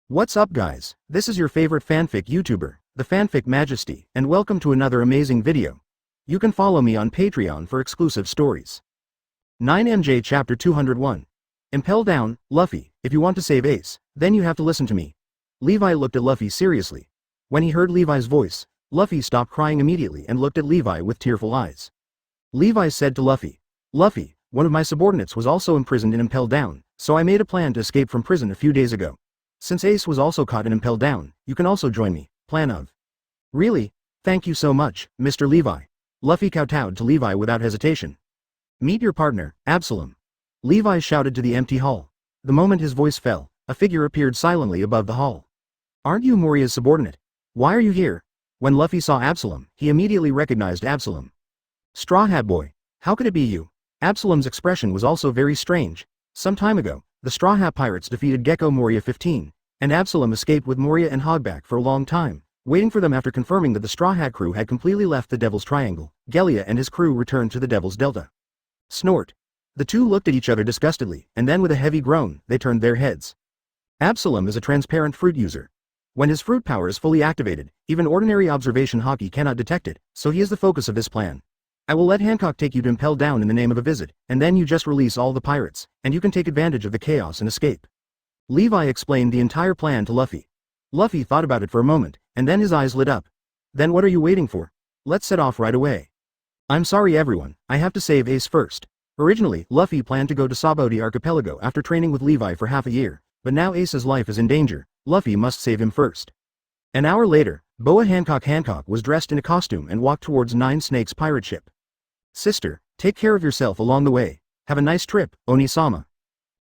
What's up guys, this is your favorite fanfic YouTuber, the Fanfic Majesty, and welcome to another amazing video. You can follow me on Patreon for exclusive stories. 9MJ Chapter 201. Impel down, Luffy, if you want to save Ace, then you have to listen to me. Levi looked at Luffy seriously. When he heard Levi's voice, Luffy stopped crying immediately and looked at Levi with tearful eyes. Levi said to Luffy, "Luffy, one of my subordinates was also imprisoned in Impel down, so I made a plan to escape from prison a few days ago. Since Ace was also caught in Impel down, you can also join me, plan of." "Really? Thank you so much, Mr. Levi." Luffy kowtowed to Levi without hesitation. "Meet your partner, Absalom." Levi shouted to the empty hall. The moment his voice fell, a figure appeared silently above the hall. "Aren't you Moria's subordinate? Why are you here?" When Luffy saw Absalom, he immediately recognized Absalom. "Straw Hat Boy, how could it be you?" Absalom's expression was also very strange. Some time ago, the Straw Hat Pirates defeated Gecko Moria 15, and Absalom escaped with Moria and Hogback for a long time, waiting for them after confirming that the Straw Hat crew had completely left the Devil's Triangle. Gelia and his crew returned to the Devil's Delta. Snort. The two looked at each other disgustedly, and then with a heavy groan, they turned their heads. Absalom is a transparent fruit user. When his fruit power is fully activated, even ordinary observation Haki cannot detect it, so he is the focus of this plan. "I will let Hancock take you to Impel down in the name of a visit, and then you just release all the pirates, and you can take advantage of the chaos and escape." Levi explained the entire plan to Luffy. Luffy thought about it for a moment, and then his eyes lit up. "Then what are you waiting for? Let's set off right away." "I'm sorry everyone, I have to save Ace first." Originally, Luffy planned to go to Sabaody Archipelago after training with Levi for half a year, but now Ace's life is in danger, Luffy must save him first. An hour later, Boa Hancock was dressed in a costume and walked towards Nine Snakes pirate ship. "Sister, take care of yourself along the way. Have a nice trip, Oni-sama."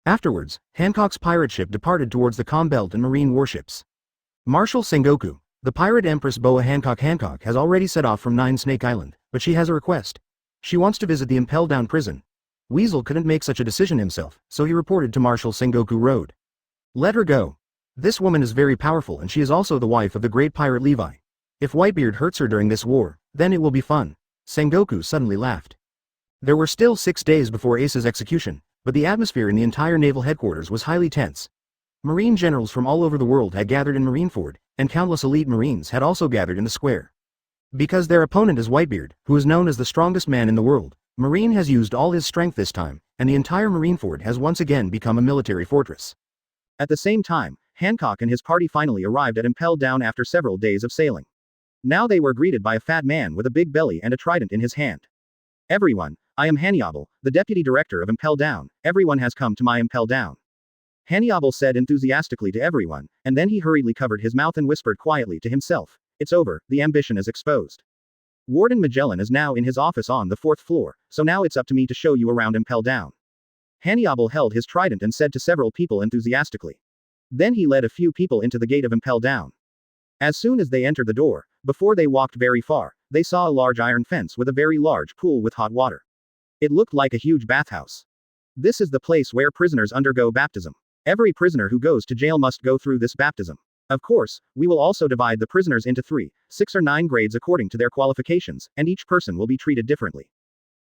Afterwards, Hancock's pirate ship departed towards the Calm Belt and marine warships. Marshal Sengoku, the pirate empress Boa Hancock has already set off from Nine Snake Island, but she has a request. She wants to visit the Impel down prison. Weasel couldn't make such a decision himself, so he reported to Marshal Sengoku Road. "Let her go. This woman is very powerful and she is also the wife of the great pirate Levi. If Whitebeard hurts her during this war, then it will be fun." Sengoku suddenly laughed. There were still 6 days before Ace's execution, but the atmosphere in the entire naval headquarters was highly tense. Marine generals from all over the world had gathered in Marineford, and countless elite marines had also gathered in the square. Because their opponent is Whitebeard, who is known as the strongest man in the world, Marine has used all his strength this time, and the entire Marineford has once again become a military fortress. At the same time, Hancock and his party finally arrived at Impel down after several days of sailing. Now they were greeted by a fat man with a big belly and a trident in his hand. "Everyone, I am Hanniobel, the deputy director of Impel down. Everyone has come to my Impel down." Hanniobel said enthusiastically to everyone, and then he hurriedly covered his mouth and whispered quietly to himself, "It's over, the ambition is exposed. Warden Magellan is now in his office on the 4th floor, so now it's up to me to show you around Impel down." Hanniobel held his trident and said to several people enthusiastically. Then he led a few people into the gate of Impel down. As soon as they entered the door, before they walked very far, they saw a large iron fence with a very large pool with hot water. It looked like a huge bathhouse. "This is the place where prisoners undergo baptism. Every prisoner who goes to jail must go through this baptism. Of course, we will also divide the prisoners into 3, 6 or 9 grades according to their qualifications, and each person will be treated differently."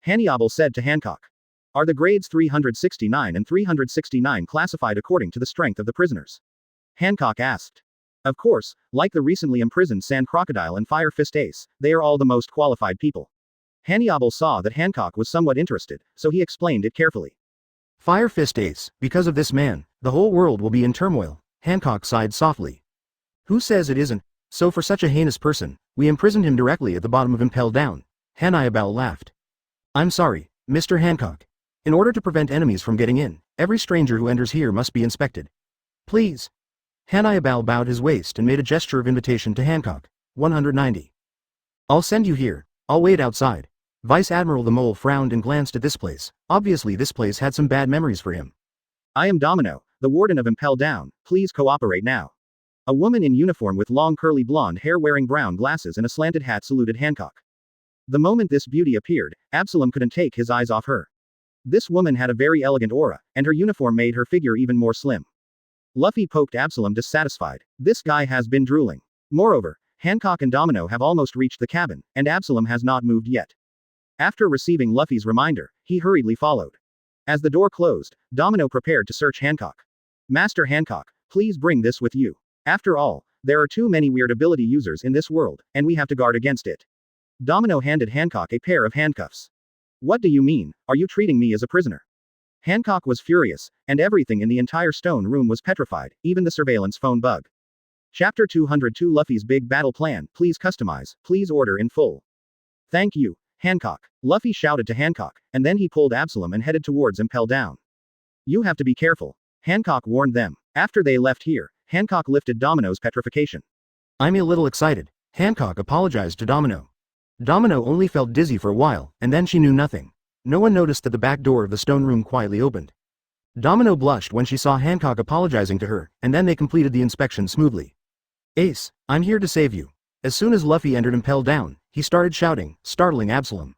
Hanniobel said to Hancock. "Are the grades 369 and 369 classified according to the strength of the prisoners?" Hancock asked. "Of course, like the recently imprisoned Sand Crocodile and Fire Fist Ace, they are all the most qualified people." Hanniobel saw that Hancock was somewhat interested, so he explained it carefully. "Fire Fist Ace, because of this man, the whole world will be in turmoil." Hancock sighed softly. "Who says it isn't? So for such a heinous person, we imprisoned him directly at the bottom of Impel down." Hanniobel laughed. "I'm sorry, Mr. Hancock. In order to prevent enemies from getting in, every stranger who enters here must be inspected. Please." Hanniobel bowed his waist and made a gesture of invitation to Hancock. 190. "I'll send you here. I'll wait outside." Vice Admiral the Mole frowned and glanced at this place. Obviously this place had some bad memories for him. "I am Domino, the warden of Impel down. Please cooperate now." A woman in uniform with long curly blonde hair wearing brown glasses and a slanted hat saluted Hancock. The moment this beauty appeared, Absalom couldn't take his eyes off her. This woman had a very elegant aura, and her uniform made her figure even more slim. Luffy poked Absalom dissatisfied. This guy has been drooling. Moreover, Hancock and Domino have almost reached the cabin, and Absalom has not moved yet. After receiving Luffy's reminder, he hurriedly followed. As the door closed, Domino prepared to search Hancock. "Master Hancock, please bring this with you." After all, there are too many weird ability users in this world, and we have to guard against it. Domino handed Hancock a pair of handcuffs. What do you mean, are you treating me as a prisoner? Hancock was furious, and everything in the entire stone room was petrified, even the surveillance phone bug. Chapter 202 Luffy's Big Battle Plan, please customize, please order in full. Thank you, Hancock. Luffy shouted to Hancock, and then he pulled Absalom and headed towards Impel Down. You have to be careful, Hancock warned them. After they left here, Hancock lifted Domino's petrification. I'm a little excited. Hancock apologized to Domino. Domino only felt dizzy for a while, and then she knew nothing. No one noticed that the back door of the stone room quietly opened. Domino blushed when she saw Hancock apologizing to her, and then they completed the inspection smoothly. Ace, I'm here to save you. As soon as Luffy entered Impel Down, he started shouting, startling Absalom.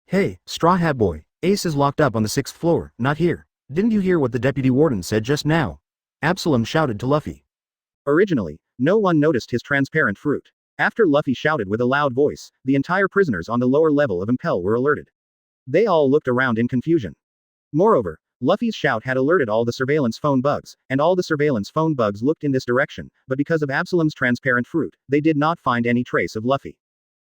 Hey, Straw Hat Boy, Ace is locked up on the 6th floor, not here. Didn't you hear what the deputy warden said just now? Absalom shouted to Luffy. Originally, no one noticed his transparent fruit. After Luffy shouted with a loud voice, the entire prisoners on the lower level of Impel were alerted. They all looked around in confusion. Moreover, Luffy's shout had alerted all the surveillance phone bugs, and all the surveillance phone bugs looked in this direction, but because of Absalom's transparent fruit, they did not find any trace of Luffy.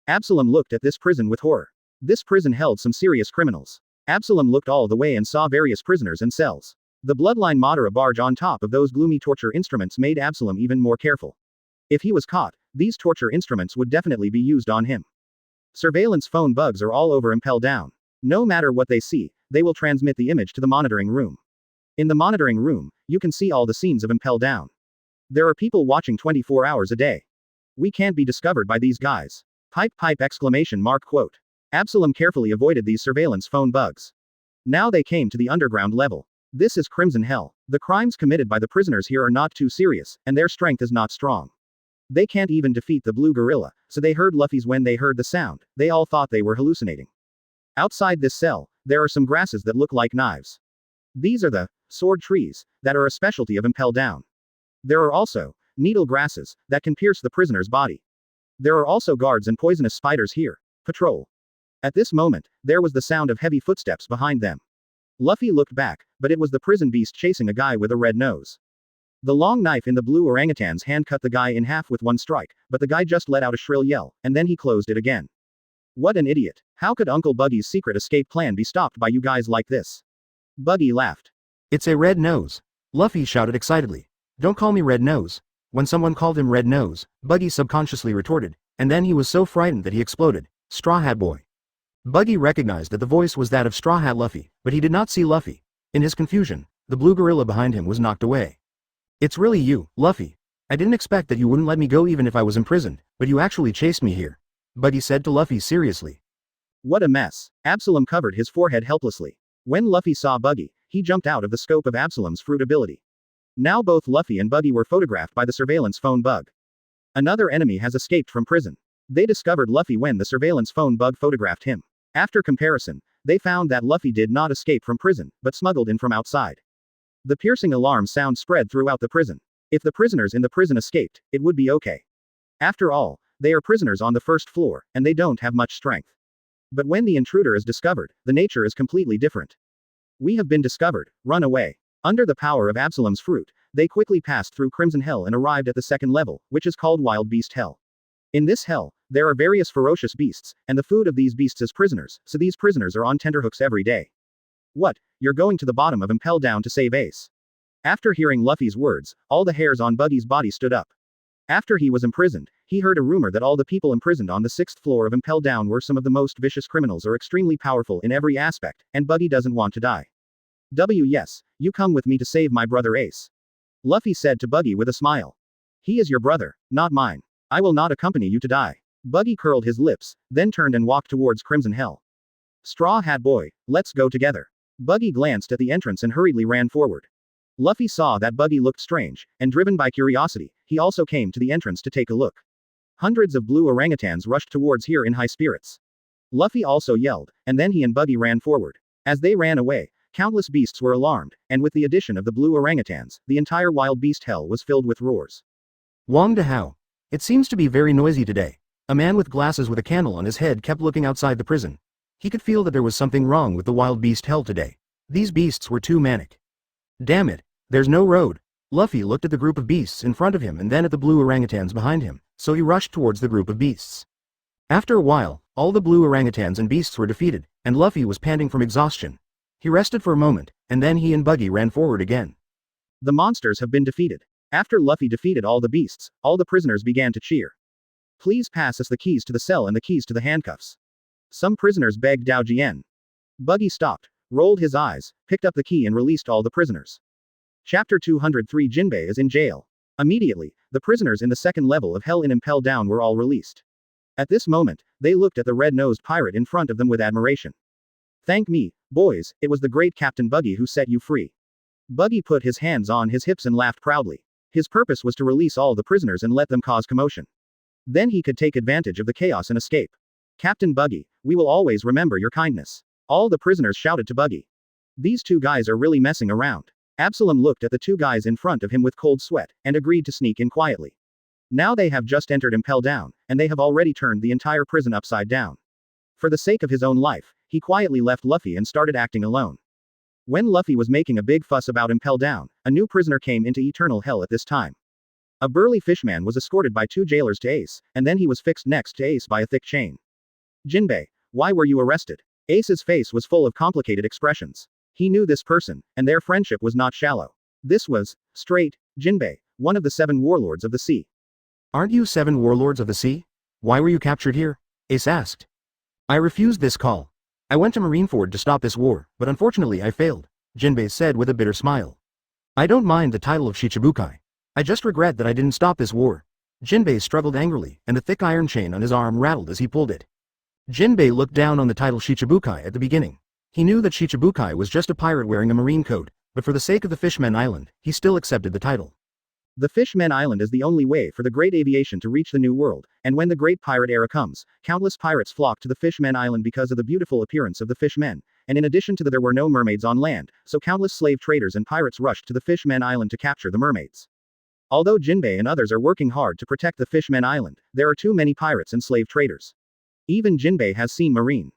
Absalom looked at this prison with horror. This prison held some serious criminals. Absalom looked all the way and saw various prisoners and cells. The bloodline Madara barge on top of those gloomy torture instruments made Absalom even more careful. If he was caught, these torture instruments would definitely be used on him. Surveillance phone bugs are all over Impel Down. No matter what they see, they will transmit the image to the monitoring room. In the monitoring room, you can see all the scenes of Impel Down. There are people watching 24 hours a day. We can't be discovered by these guys. Pipe exclamation mark quote. Absalom carefully avoided these surveillance phone bugs. Now they came to the underground level. This is Crimson Hell. The crimes committed by the prisoners here are not too serious, and their strength is not strong. They can't even defeat the blue gorilla, so they heard Luffy's when they heard the sound, they all thought they were hallucinating. Outside this cell, there are some grasses that look like knives. These are the sword trees that are a specialty of Impel Down. There are also needle grasses that can pierce the prisoner's body. There are also guards and poisonous spiders here. Patrol. At this moment, there was the sound of heavy footsteps behind them. Luffy looked back, but it was the prison beast chasing a guy with a red nose. The long knife in the blue orangutan's hand cut the guy in half with one strike, but the guy just let out a shrill yell, and then he closed it again. What an idiot. How could Uncle Buggy's secret escape plan be stopped by you guys like this? Buggy laughed. It's a red nose. Luffy shouted excitedly. Don't call me Red Nose. When someone called him Red Nose, Buggy subconsciously retorted, and then he was so frightened that he exploded. Straw Hat Boy. Buggy recognized that the voice was that of Straw Hat Luffy, but he did not see Luffy. In his confusion, the blue gorilla behind him was knocked away. It's really you, Luffy. I didn't expect that you wouldn't let me go even if I was imprisoned, but you actually chased me here. Buggy said to Luffy seriously. What a mess. Absalom covered his forehead helplessly. When Luffy saw Buggy, he jumped out of the scope of Absalom's fruit ability. Now both Luffy and Buggy were photographed by the surveillance phone bug. Another enemy has escaped from prison. They discovered Luffy when the surveillance phone bug photographed him. After comparison, they found that Luffy did not escape from prison, but smuggled in from outside. The piercing alarm sound spread throughout the prison. If the prisoners in the prison escaped, it would be okay. After all, they are prisoners on the first floor, and they don't have much strength. But when the intruder is discovered, the nature is completely different. We have been discovered, run away. Under the power of Absalom's fruit, they quickly passed through Crimson Hell and arrived at the second level, which is called Wild Beast Hell. In this hell, there are various ferocious beasts, and the food of these beasts is prisoners, so these prisoners are on tenterhooks every day. What, you're going to the bottom of Impel Down to save Ace? After hearing Luffy's words, all the hairs on Buggy's body stood up. After he was imprisoned, he heard a rumor that all the people imprisoned on the 6th floor of Impel Down were some of the most vicious criminals or extremely powerful in every aspect, and Buggy doesn't want to die. Yes, you come with me to save my brother Ace. Luffy said to Buggy with a smile. He is your brother, not mine. I will not accompany you to die. Buggy curled his lips, then turned and walked towards Crimson Hell. Straw Hat Boy, let's go together. Buggy glanced at the entrance and hurriedly ran forward. Luffy saw that Buggy looked strange, and driven by curiosity, he also came to the entrance to take a look. Hundreds of blue orangutans rushed towards here in high spirits. Luffy also yelled, and then he and Buggy ran forward. As they ran away, countless beasts were alarmed, and with the addition of the blue orangutans, the entire wild beast hell was filled with roars. Wang Dahao. It seems to be very noisy today. A man with glasses with a candle on his head kept looking outside the prison. He could feel that there was something wrong with the wild beast hell today. These beasts were too manic. Damn it, there's no road. Luffy looked at the group of beasts in front of him and then at the blue orangutans behind him, so he rushed towards the group of beasts. After a while, all the blue orangutans and beasts were defeated, and Luffy was panting from exhaustion. He rested for a moment, and then he and Buggy ran forward again. The monsters have been defeated. After Luffy defeated all the beasts, all the prisoners began to cheer. Please pass us the keys to the cell and the keys to the handcuffs. Some prisoners begged Dao Jian. Buggy stopped, rolled his eyes, picked up the key and released all the prisoners. Chapter 203 Jinbe is in jail. Immediately, the prisoners in the second level of Hell in Impel Down were all released. At this moment, they looked at the red-nosed pirate in front of them with admiration. Thank me, boys, it was the great Captain Buggy who set you free. Buggy put his hands on his hips and laughed proudly. His purpose was to release all the prisoners and let them cause commotion. Then he could take advantage of the chaos and escape. Captain Buggy, we will always remember your kindness. All the prisoners shouted to Buggy. These two guys are really messing around. Absalom looked at the two guys in front of him with cold sweat, and agreed to sneak in quietly. Now they have just entered Impel Down, and they have already turned the entire prison upside down. For the sake of his own life, he quietly left Luffy and started acting alone. When Luffy was making a big fuss about Impel Down, a new prisoner came into Eternal Hell at this time. A burly fishman was escorted by two jailers to Ace, and then he was fixed next to Ace by a thick chain. Jinbe, why were you arrested? Ace's face was full of complicated expressions. He knew this person, and their friendship was not shallow. This was, straight, Jinbe, one of the 7 warlords of the sea. Aren't you 7 warlords of the sea? Why were you captured here? Ace asked. I refused this call. I went to Marineford to stop this war, but unfortunately I failed, Jinbe said with a bitter smile. I don't mind the title of Shichibukai. I just regret that I didn't stop this war. Jinbe struggled angrily, and the thick iron chain on his arm rattled as he pulled it. Jinbe looked down on the title Shichibukai at the beginning. He knew that Shichibukai was just a pirate wearing a marine coat, but for the sake of the Fishmen Island, he still accepted the title. The Fishmen Island is the only way for the great aviation to reach the New World, and when the great pirate era comes, countless pirates flock to the Fishmen Island because of the beautiful appearance of the fishmen, and in addition to that there were no mermaids on land, so countless slave traders and pirates rushed to the Fishmen Island to capture the mermaids. Although Jinbe and others are working hard to protect the Fishmen Island, there are too many pirates and slave traders. Even Jinbe has seen marine.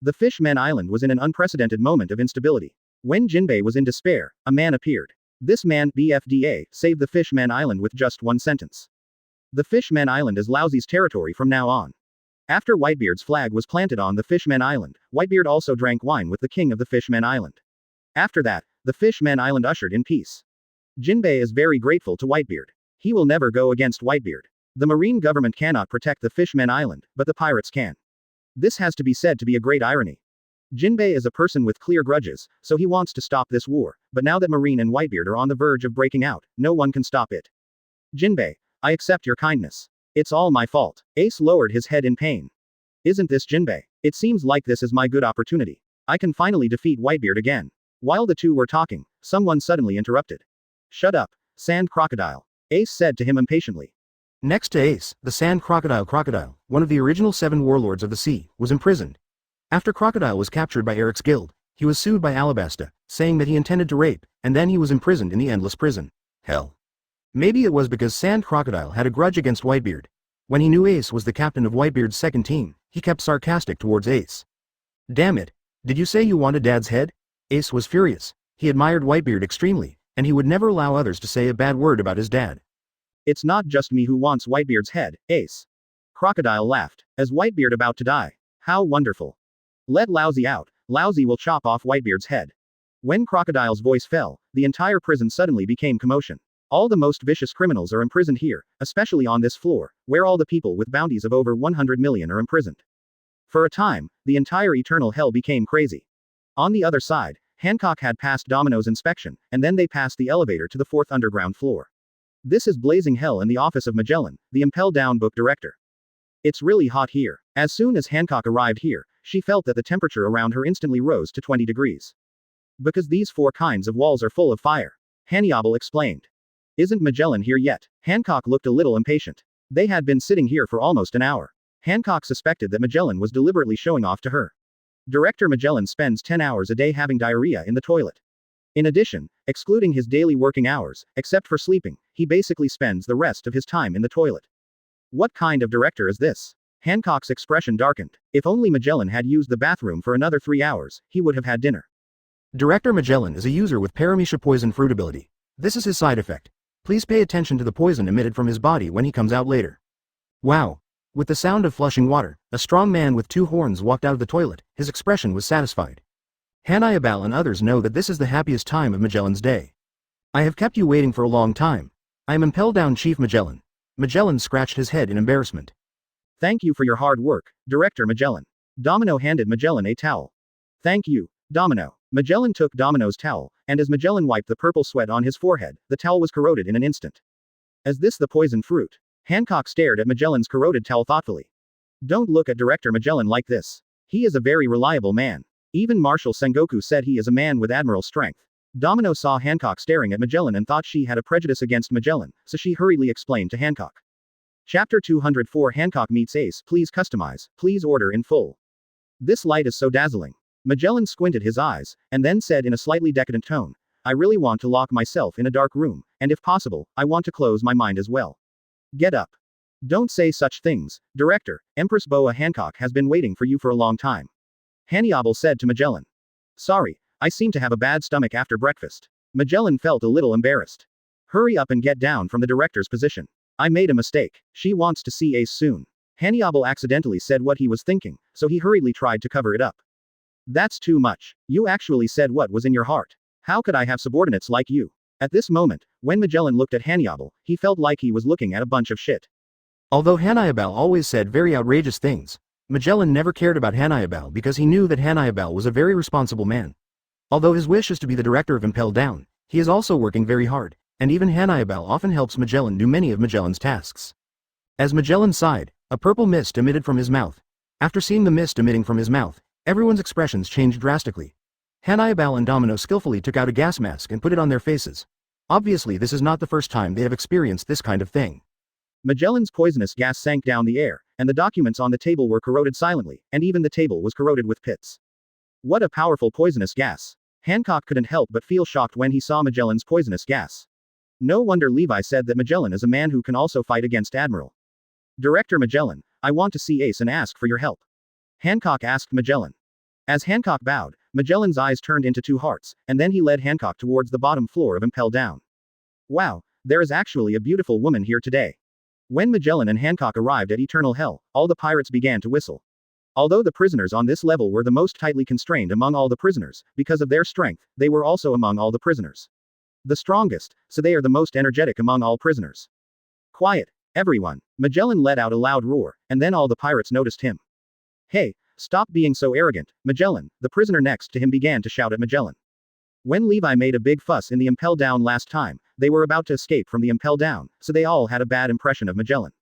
The Fishmen Island was in an unprecedented moment of instability. When Jinbe was in despair, a man appeared. This man, BFDA, saved the Fishmen Island with just one sentence. The Fishmen Island is Laozi's territory from now on. After Whitebeard's flag was planted on the Fishmen Island, Whitebeard also drank wine with the king of the Fishmen Island. After that, the Fishmen Island ushered in peace. Jinbe is very grateful to Whitebeard. He will never go against Whitebeard. The marine government cannot protect the Fishmen Island, but the pirates can. This has to be said to be a great irony. Jinbe is a person with clear grudges, so he wants to stop this war, but now that Marine and Whitebeard are on the verge of breaking out, no one can stop it. Jinbe, I accept your kindness. It's all my fault. Ace lowered his head in pain. Isn't this Jinbe? It seems like this is my good opportunity. I can finally defeat Whitebeard again. While the two were talking, someone suddenly interrupted. Shut up, Sand Crocodile, Ace said to him impatiently. Next to Ace, the Sand Crocodile, one of the original 7 warlords of the sea, was imprisoned. After Crocodile was captured by Eric's guild, he was sued by Alabasta, saying that he intended to rape, and then he was imprisoned in the Endless Prison. Hell. Maybe it was because Sand Crocodile had a grudge against Whitebeard. When he knew Ace was the captain of Whitebeard's second team, he kept sarcastic towards Ace. Damn it, did you say you wanted Dad's head? Ace was furious. He admired Whitebeard extremely, and he would never allow others to say a bad word about his dad. It's not just me who wants Whitebeard's head, Ace. Crocodile laughed. As Whitebeard about to die. How wonderful. Let Laozi out, Laozi will chop off Whitebeard's head. When Crocodile's voice fell, the entire prison suddenly became commotion. All the most vicious criminals are imprisoned here, especially on this floor, where all the people with bounties of over 100 million are imprisoned. For a time, the entire Eternal Hell became crazy. On the other side, Hancock had passed Domino's inspection, and then they passed the elevator to the 4th underground floor. This is blazing hell in the office of Magellan, the Impel Down book director. It's really hot here. As soon as Hancock arrived here, she felt that the temperature around her instantly rose to 20 degrees. Because these 4 kinds of walls are full of fire. Hannibal explained. Isn't Magellan here yet? Hancock looked a little impatient. They had been sitting here for almost an hour. Hancock suspected that Magellan was deliberately showing off to her. Director Magellan spends 10 hours a day having diarrhea in the toilet. In addition, excluding his daily working hours, except for sleeping, he basically spends the rest of his time in the toilet. What kind of director is this? Hancock's expression darkened. If only Magellan had used the bathroom for another 3 hours, he would have had dinner. Director Magellan is a user with Paramecia poison fruit ability. This is his side effect. Please pay attention to the poison emitted from his body when he comes out later. Wow. With the sound of flushing water, a strong man with 2 horns walked out of the toilet. His expression was satisfied. Hanayabal and others know that this is the happiest time of Magellan's day. I have kept you waiting for a long time. I am Impel Down Chief Magellan. Magellan scratched his head in embarrassment. Thank you for your hard work, Director Magellan. Domino handed Magellan a towel. Thank you, Domino. Magellan took Domino's towel, and as Magellan wiped the purple sweat on his forehead, the towel was corroded in an instant. Is this the poison fruit? Hancock stared at Magellan's corroded towel thoughtfully. Don't look at Director Magellan like this. He is a very reliable man. Even Marshal Sengoku said he is a man with admiral strength. Domino saw Hancock staring at Magellan and thought she had a prejudice against Magellan, so she hurriedly explained to Hancock. Chapter 204 Hancock meets Ace. Please customize, please order in full. This light is so dazzling. Magellan squinted his eyes, and then said in a slightly decadent tone, I really want to lock myself in a dark room, and if possible, I want to close my mind as well. Get up. Don't say such things, Director. Empress Boa Hancock has been waiting for you for a long time. Hanayabal said to Magellan. Sorry, I seem to have a bad stomach after breakfast. Magellan felt a little embarrassed. Hurry up and get down from the director's position. I made a mistake. She wants to see Ace soon. Hanayabal accidentally said what he was thinking, so he hurriedly tried to cover it up. That's too much. You actually said what was in your heart. How could I have subordinates like you? At this moment, when Magellan looked at Hanayabal, he felt like he was looking at a bunch of shit. Although Hanayabal always said very outrageous things, Magellan never cared about Hanayabal because he knew that Hanayabal was a very responsible man. Although his wish is to be the director of Impel Down, he is also working very hard, and even Hanayabal often helps Magellan do many of Magellan's tasks. As Magellan sighed, a purple mist emitted from his mouth. After seeing the mist emitting from his mouth, everyone's expressions changed drastically. Hanayabal and Domino skillfully took out a gas mask and put it on their faces. Obviously this is not the first time they have experienced this kind of thing. Magellan's poisonous gas sank down the air, and the documents on the table were corroded silently, and even the table was corroded with pits. What a powerful poisonous gas. Hancock couldn't help but feel shocked when he saw Magellan's poisonous gas. No wonder Levi said that Magellan is a man who can also fight against Admiral. Director Magellan, I want to see Ace and ask for your help. Hancock asked Magellan. As Hancock bowed, Magellan's eyes turned into 2 hearts, and then he led Hancock towards the bottom floor of Impel Down. Wow, there is actually a beautiful woman here today. When Magellan and Hancock arrived at Eternal Hell, all the pirates began to whistle. Although the prisoners on this level were the most tightly constrained among all the prisoners, because of their strength, they were also among all the prisoners. The strongest, so they are the most energetic among all prisoners. Quiet, everyone. Magellan let out a loud roar, and then all the pirates noticed him. Hey, stop being so arrogant, Magellan. The prisoner next to him began to shout at Magellan. When Levi made a big fuss in the Impel Down last time, they were about to escape from the Impel Down, so they all had a bad impression of Magellan.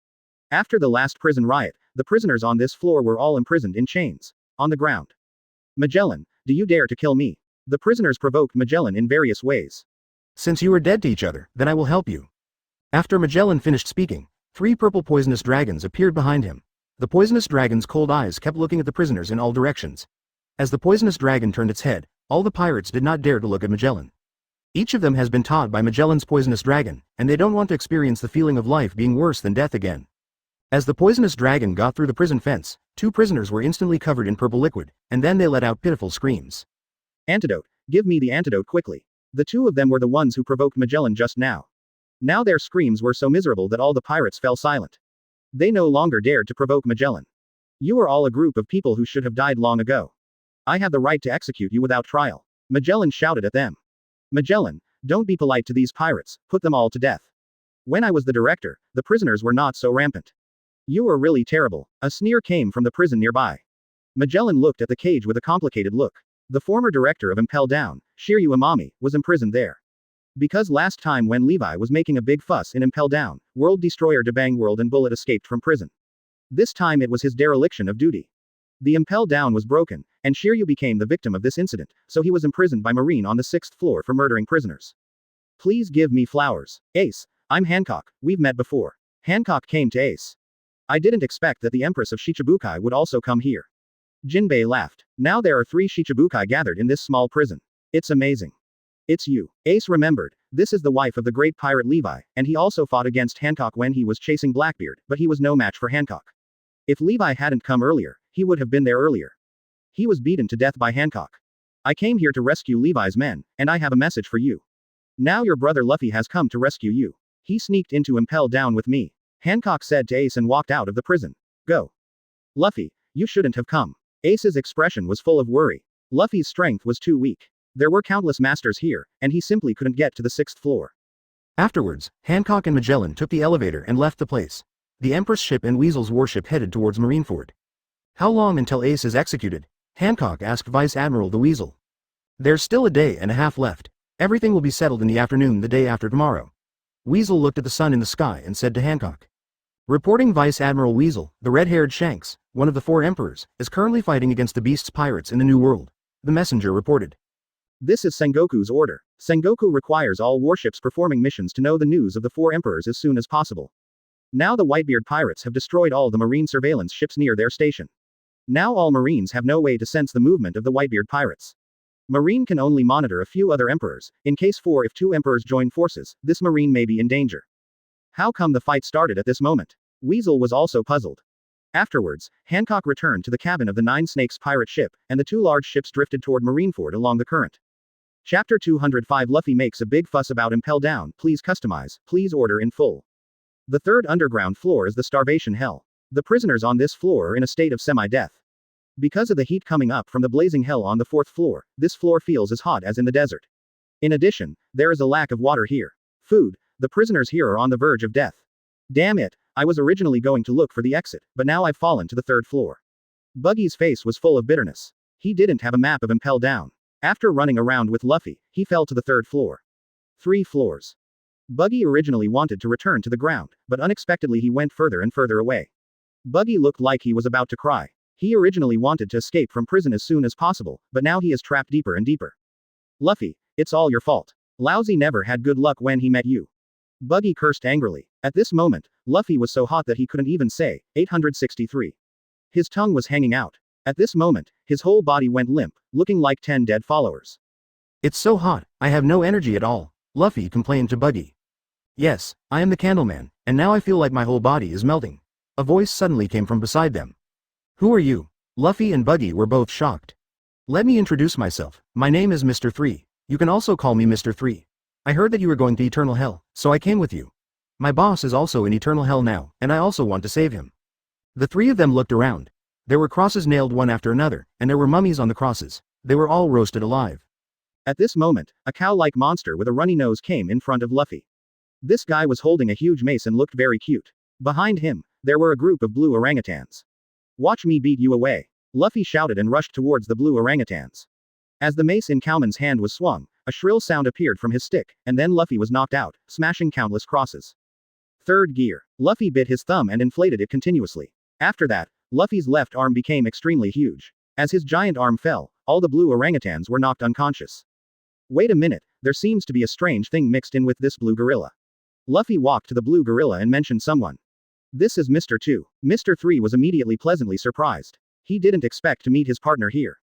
After the last prison riot, the prisoners on this floor were all imprisoned in chains, on the ground. Magellan, do you dare to kill me? The prisoners provoked Magellan in various ways. Since you are dead to each other, then I will help you. After Magellan finished speaking, 3 purple poisonous dragons appeared behind him. The poisonous dragon's cold eyes kept looking at the prisoners in all directions. As the poisonous dragon turned its head, all the pirates did not dare to look at Magellan. Each of them has been taught by Magellan's poisonous dragon, and they don't want to experience the feeling of life being worse than death again. As the poisonous dragon got through the prison fence, 2 prisoners were instantly covered in purple liquid, and then they let out pitiful screams. Antidote, give me the antidote quickly. The 2 of them were the ones who provoked Magellan just now. Now their screams were so miserable that all the pirates fell silent. They no longer dared to provoke Magellan. You are all a group of people who should have died long ago. I have the right to execute you without trial. Magellan shouted at them. Magellan, don't be polite to these pirates, put them all to death. When I was the director, the prisoners were not so rampant. You are really terrible. A sneer came from the prison nearby. Magellan looked at the cage with a complicated look. The former director of Impel Down, Shiryu Amami, was imprisoned there. Because last time when Levi was making a big fuss in Impel Down, World Destroyer Debang World and Bullet escaped from prison. This time it was his dereliction of duty. The Impel Down was broken, and Shiryu became the victim of this incident, so he was imprisoned by Marine on the 6th floor for murdering prisoners. Please give me flowers. Ace, I'm Hancock, we've met before. Hancock came to Ace. I didn't expect that the Empress of Shichibukai would also come here. Jinbe laughed. Now there are 3 Shichibukai gathered in this small prison. It's amazing. It's you. Ace remembered, this is the wife of the great pirate Levi, and he also fought against Hancock when he was chasing Blackbeard, but he was no match for Hancock. If Levi hadn't come earlier, he would have been there earlier. He was beaten to death by Hancock. I came here to rescue Levi's men, and I have a message for you. Now your brother Luffy has come to rescue you. He sneaked into Impel down with me. Hancock said to Ace and walked out of the prison. Go. Luffy, you shouldn't have come. Ace's expression was full of worry. Luffy's strength was too weak. There were countless masters here, and he simply couldn't get to the 6th floor. Afterwards, Hancock and Magellan took the elevator and left the place. The Empress ship and Weasel's warship headed towards Marineford. How long until Ace is executed? Hancock asked Vice Admiral the Weasel. There's still a day and a half left. Everything will be settled in the afternoon the day after tomorrow. Weasel looked at the sun in the sky and said to Hancock. Reporting Vice Admiral Weasel, the red-haired Shanks, one of the 4 emperors, is currently fighting against the Beast's pirates in the New World. The messenger reported. This is Sengoku's order. Sengoku requires all warships performing missions to know the news of the 4 emperors as soon as possible. Now the Whitebeard pirates have destroyed all the marine surveillance ships near their station. Now all marines have no way to sense the movement of the Whitebeard pirates. Marine can only monitor a few other emperors. In case 4, if 2 emperors join forces, this marine may be in danger. How come the fight started at this moment? Weasel was also puzzled. Afterwards, Hancock returned to the cabin of the 9 Snakes pirate ship, and the 2 large ships drifted toward Marineford along the current. Chapter 205 Luffy makes a big fuss about Impel down, please customize, please order in full. The 3rd underground floor is the starvation hell. The prisoners on this floor are in a state of semi-death. Because of the heat coming up from the blazing hell on the 4th floor, this floor feels as hot as in the desert. In addition, there is a lack of water here. Food, the prisoners here are on the verge of death. Damn it, I was originally going to look for the exit, but now I've fallen to the 3rd floor. Buggy's face was full of bitterness. He didn't have a map of Impel down. After running around with Luffy, he fell to the 3rd floor. 3 floors. Buggy originally wanted to return to the ground, but unexpectedly he went further and further away. Buggy looked like he was about to cry. He originally wanted to escape from prison as soon as possible, but now he is trapped deeper and deeper. Luffy, it's all your fault. Lousy never had good luck when he met you. Buggy cursed angrily. At this moment, Luffy was so hot that he couldn't even say, 863. His tongue was hanging out. At this moment, his whole body went limp, looking like 10 dead followers. It's so hot, I have no energy at all, Luffy complained to Buggy. Yes, I am the Candleman, and now I feel like my whole body is melting. A voice suddenly came from beside them. Who are you? Luffy and Buggy were both shocked. Let me introduce myself, my name is Mr. 3, you can also call me Mr. 3. I heard that you were going to Eternal Hell, so I came with you. My boss is also in Eternal Hell now, and I also want to save him. The 3 of them looked around. There were crosses nailed one after another, and there were mummies on the crosses. They were all roasted alive. At this moment, a cow-like monster with a runny nose came in front of Luffy. This guy was holding a huge mace and looked very cute. Behind him, there were a group of blue orangutans. Watch me beat you away. Luffy shouted and rushed towards the blue orangutans. As the mace in Cowman's hand was swung, a shrill sound appeared from his stick, and then Luffy was knocked out, smashing countless crosses. 3rd gear. Luffy bit his thumb and inflated it continuously. After that, Luffy's left arm became extremely huge. As his giant arm fell, all the blue orangutans were knocked unconscious. Wait a minute, there seems to be a strange thing mixed in with this blue gorilla. Luffy walked to the blue gorilla and mentioned someone. This is Mr. 2. Mr. 3 was immediately pleasantly surprised. He didn't expect to meet his partner here.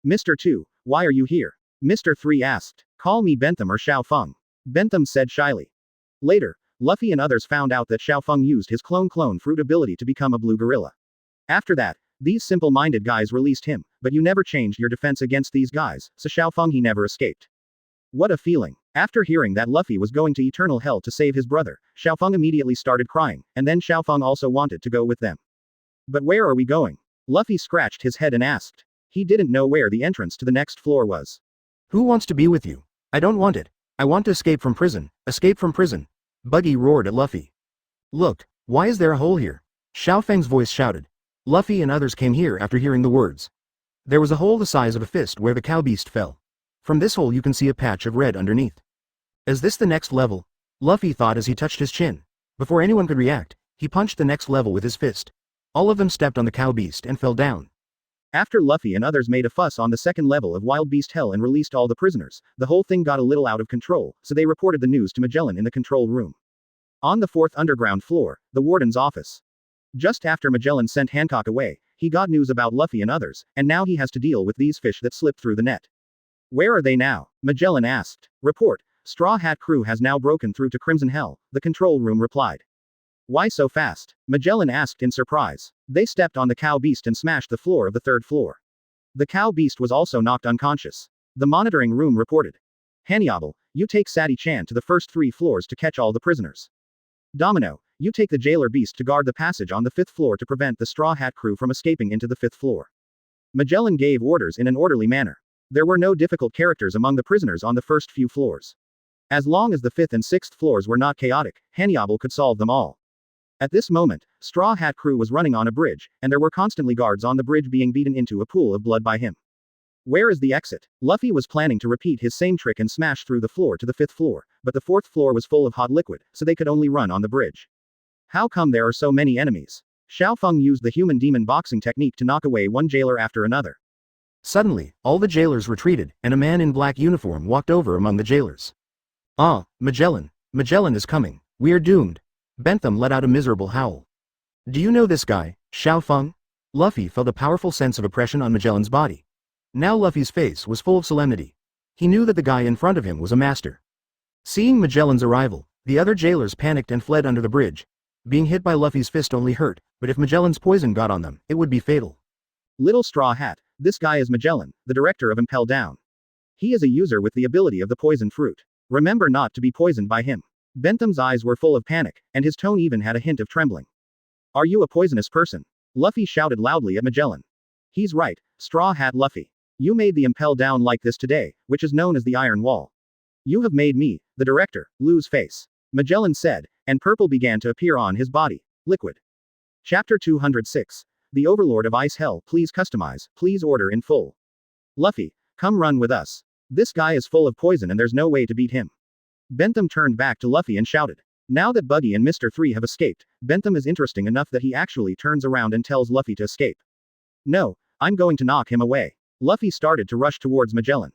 Mr. 2, why are you here? Mr. 3 asked. Call me Bentham or Xiao Feng. Bentham said shyly. Later, Luffy and others found out that Xiao Feng used his clone fruit ability to become a blue gorilla. After that, these simple-minded guys released him, but you never changed your defense against these guys, so Xiao Feng he never escaped. What a feeling. After hearing that Luffy was going to Eternal Hell to save his brother, Xiao Feng immediately started crying, and then Xiao Feng also wanted to go with them. But where are we going? Luffy scratched his head and asked. He didn't know where the entrance to the next floor was. Who wants to be with you? I don't want it. I want to escape from prison. Escape from prison. Buggy roared at Luffy. Look, why is there a hole here? Xiao Feng's voice shouted. Luffy and others came here after hearing the words. There was a hole the size of a fist where the cow beast fell. From this hole you can see a patch of red underneath. Is this the next level? Luffy thought as he touched his chin. Before anyone could react, he punched the next level with his fist. All of them stepped on the cow beast and fell down. After Luffy and others made a fuss on the 2nd level of Wild Beast Hell and released all the prisoners, the whole thing got a little out of control, so they reported the news to Magellan in the control room. On the 4th underground floor, the warden's office. Just after Magellan sent Hancock away, he got news about Luffy and others, and now he has to deal with these fish that slipped through the net. Where are they now? Magellan asked. Report, Straw Hat Crew has now broken through to Crimson Hell, the control room replied. Why so fast? Magellan asked in surprise. They stepped on the cow beast and smashed the floor of the 3rd floor. The cow beast was also knocked unconscious. The monitoring room reported. Hanyable, you take Sadi-chan to the first 3 floors to catch all the prisoners. Domino, you take the jailer beast to guard the passage on the 5th floor to prevent the Straw Hat crew from escaping into the 5th floor. Magellan gave orders in an orderly manner. There were no difficult characters among the prisoners on the first few floors. As long as the 5th and 6th floors were not chaotic, Hannibal could solve them all. At this moment, Straw Hat crew was running on a bridge, and there were constantly guards on the bridge being beaten into a pool of blood by him. Where is the exit? Luffy was planning to repeat his same trick and smash through the floor to the 5th floor, but the 4th floor was full of hot liquid, so they could only run on the bridge. How come there are so many enemies? Xiao Feng used the human-demon boxing technique to knock away one jailer after another. Suddenly, all the jailers retreated, and a man in black uniform walked over among the jailers. Ah, Magellan. Magellan is coming. We're doomed. Bentham let out a miserable howl. Do you know this guy, Xiao Feng? Luffy felt a powerful sense of oppression on Magellan's body. Now Luffy's face was full of solemnity. He knew that the guy in front of him was a master. Seeing Magellan's arrival, the other jailers panicked and fled under the bridge. Being hit by Luffy's fist only hurt, but if Magellan's poison got on them, it would be fatal. Little Straw Hat, this guy is Magellan, the director of Impel Down. He is a user with the ability of the poison fruit. Remember not to be poisoned by him. Bentham's eyes were full of panic, and his tone even had a hint of trembling. Are you a poisonous person? Luffy shouted loudly at Magellan. He's right, Straw Hat Luffy. You made the Impel Down like this today, which is known as the Iron Wall. You have made me, the director, lose face. Magellan said, and purple began to appear on his body. Liquid. Chapter 206. The Overlord of Ice Hell, please customize, please order in full. Luffy, come run with us. This guy is full of poison and there's no way to beat him. Bentham turned back to Luffy and shouted. Now that Buggy and Mr. 3 have escaped, Bentham is interesting enough that he actually turns around and tells Luffy to escape. No, I'm going to knock him away. Luffy started to rush towards Magellan.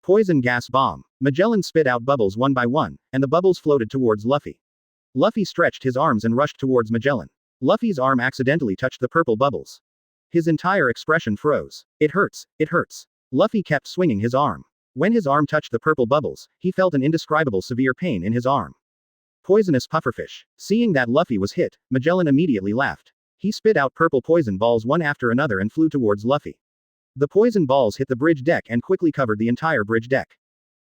Poison gas bomb. Magellan spit out bubbles one by one, and the bubbles floated towards Luffy. Luffy stretched his arms and rushed towards Magellan. Luffy's arm accidentally touched the purple bubbles. His entire expression froze. It hurts, it hurts. Luffy kept swinging his arm. When his arm touched the purple bubbles, he felt an indescribable severe pain in his arm. Poisonous pufferfish. Seeing that Luffy was hit, Magellan immediately laughed. He spit out purple poison balls one after another and flew towards Luffy. The poison balls hit the bridge deck and quickly covered the entire bridge deck.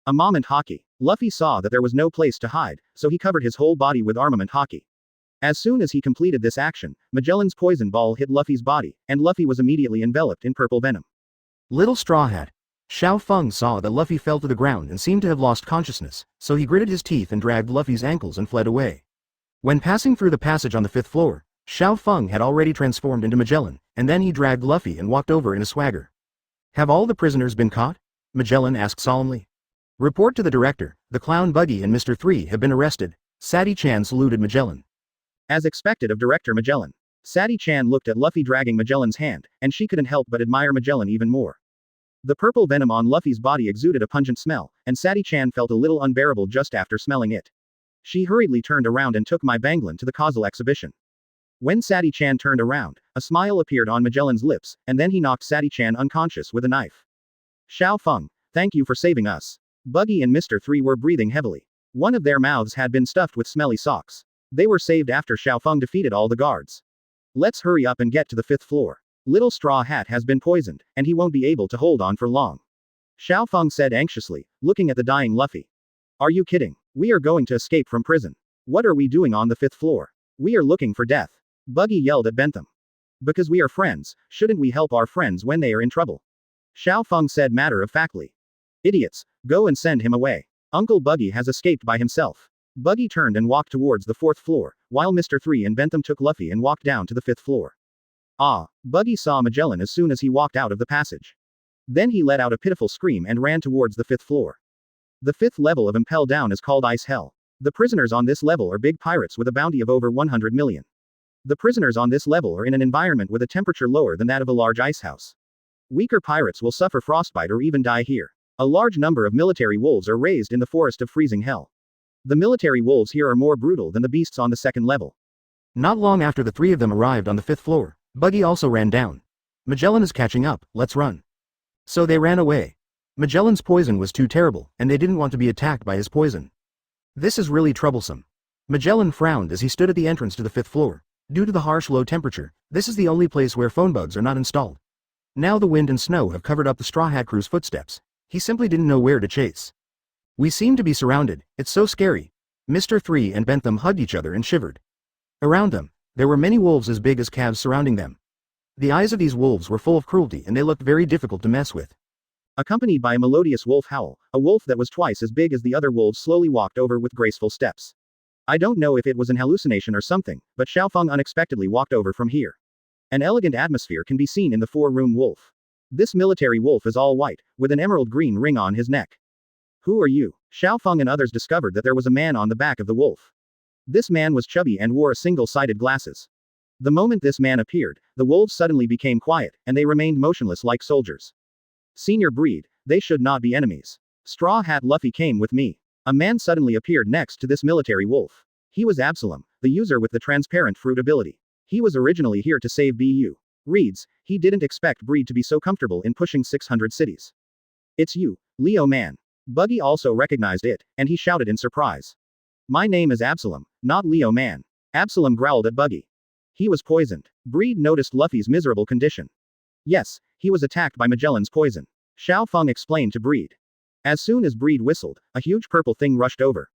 A moment Haki. Luffy saw that there was no place to hide, so he covered his whole body with armament Haki. As soon as he completed this action, Magellan's poison ball hit Luffy's body, and Luffy was immediately enveloped in purple venom. Little Straw Hat. Xiao Feng saw that Luffy fell to the ground and seemed to have lost consciousness, so he gritted his teeth and dragged Luffy's ankles and fled away. When passing through the passage on the 5th floor, Xiao Feng had already transformed into Magellan, and then he dragged Luffy and walked over in a swagger. Have all the prisoners been caught? Magellan asked solemnly. Report to the director, the clown Buggy and Mr. 3 have been arrested. Sadie-chan saluted Magellan. As expected of Director Magellan, Sadie-chan looked at Luffy dragging Magellan's hand, and she couldn't help but admire Magellan even more. The purple venom on Luffy's body exuded a pungent smell, and Sadie-chan felt a little unbearable just after smelling it. She hurriedly turned around and took my Banglin to the causal exhibition. When Sadie-chan turned around, a smile appeared on Magellan's lips, and then he knocked Sadie-chan unconscious with a knife. Xiao Feng, thank you for saving us. Buggy and Mr. 3 were breathing heavily. One of their mouths had been stuffed with smelly socks. They were saved after Xiao Feng defeated all the guards. Let's hurry up and get to the 5th floor. Little Straw Hat has been poisoned, and he won't be able to hold on for long. Xiao Feng said anxiously, looking at the dying Luffy. Are you kidding? We are going to escape from prison. What are we doing on the 5th floor? We are looking for death. Buggy yelled at Bentham. Because we are friends, shouldn't we help our friends when they are in trouble? Xiao Feng said matter-of-factly. Idiots, go and send him away. Uncle Buggy has escaped by himself. Buggy turned and walked towards the 4th floor, while Mr. 3 and Bentham took Luffy and walked down to the 5th floor. Ah, Buggy saw Magellan as soon as he walked out of the passage. Then he let out a pitiful scream and ran towards the 5th floor. The 5th level of Impel Down is called Ice Hell. The prisoners on this level are big pirates with a bounty of over 100 million. The prisoners on this level are in an environment with a temperature lower than that of a large ice house. Weaker pirates will suffer frostbite or even die here. A large number of military wolves are raised in the forest of freezing hell. The military wolves here are more brutal than the beasts on the 2nd level. Not long after the 3 of them arrived on the 5th floor, Buggy also ran down. Magellan is catching up, let's run. So they ran away. Magellan's poison was too terrible, and they didn't want to be attacked by his poison. This is really troublesome. Magellan frowned as he stood at the entrance to the 5th floor. Due to the harsh low temperature, this is the only place where phone bugs are not installed. Now the wind and snow have covered up the Straw Hat crew's footsteps. He simply didn't know where to chase. We seem to be surrounded, it's so scary. Mr. 3 and Bentham hugged each other and shivered. Around them, there were many wolves as big as calves surrounding them. The eyes of these wolves were full of cruelty and they looked very difficult to mess with. Accompanied by a melodious wolf howl, a wolf that was twice as big as the other wolves slowly walked over with graceful steps. I don't know if it was an hallucination or something, but Xiaofeng unexpectedly walked over from here. An elegant atmosphere can be seen in the four-room wolf. This military wolf is all white, with an emerald green ring on his neck. Who are you? Xiaofeng and others discovered that there was a man on the back of the wolf. This man was chubby and wore a single-sided glasses. The moment this man appeared, the wolves suddenly became quiet, and they remained motionless like soldiers. Senior breed, they should not be enemies. Straw Hat Luffy came with me. A man suddenly appeared next to this military wolf. He was Absalom, the user with the transparent fruit ability. He was originally here to save BU. Reads, he didn't expect Breed to be so comfortable in pushing 600 cities. It's you, Leo man. Buggy also recognized it, and he shouted in surprise. My name is Absalom, not Leo man. Absalom growled at Buggy. He was poisoned. Breed noticed Luffy's miserable condition. Yes, he was attacked by Magellan's poison. Xiaofeng explained to Breed. As soon as Breed whistled, a huge purple thing rushed over.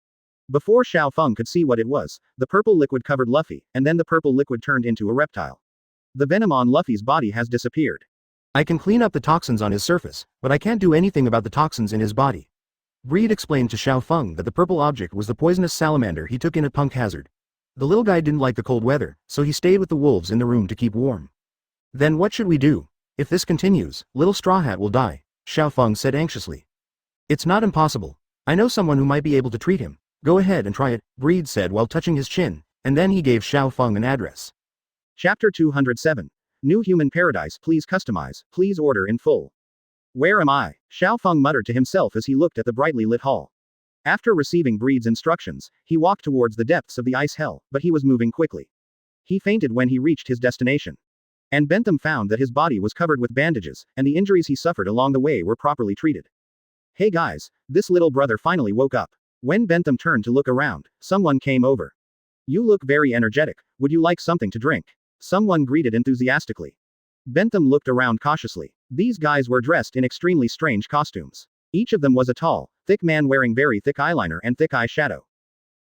Before Xiaofeng could see what it was, the purple liquid covered Luffy, and then the purple liquid turned into a reptile. The venom on Luffy's body has disappeared. I can clean up the toxins on his surface, but I can't do anything about the toxins in his body. Breed explained to Xiaofeng that the purple object was the poisonous salamander he took in at Punk Hazard. The little guy didn't like the cold weather, so he stayed with the wolves in the room to keep warm. Then what should we do? If this continues, little Straw Hat will die, Xiaofeng said anxiously. It's not impossible. I know someone who might be able to treat him. Go ahead and try it, Breed said while touching his chin, and then he gave Xiaofeng an address. Chapter 207. New Human Paradise. Please customize, please order in full. Where am I? Xiaofeng muttered to himself as he looked at the brightly lit hall. After receiving Breed's instructions, he walked towards the depths of the ice hell, but he was moving quickly. He fainted when he reached his destination. And Bentham found that his body was covered with bandages, and the injuries he suffered along the way were properly treated. Hey guys, this little brother finally woke up. When Bentham turned to look around, someone came over. You look very energetic, would you like something to drink? Someone greeted enthusiastically. Bentham looked around cautiously. These guys were dressed in extremely strange costumes. Each of them was a tall, thick man wearing very thick eyeliner and thick eyeshadow.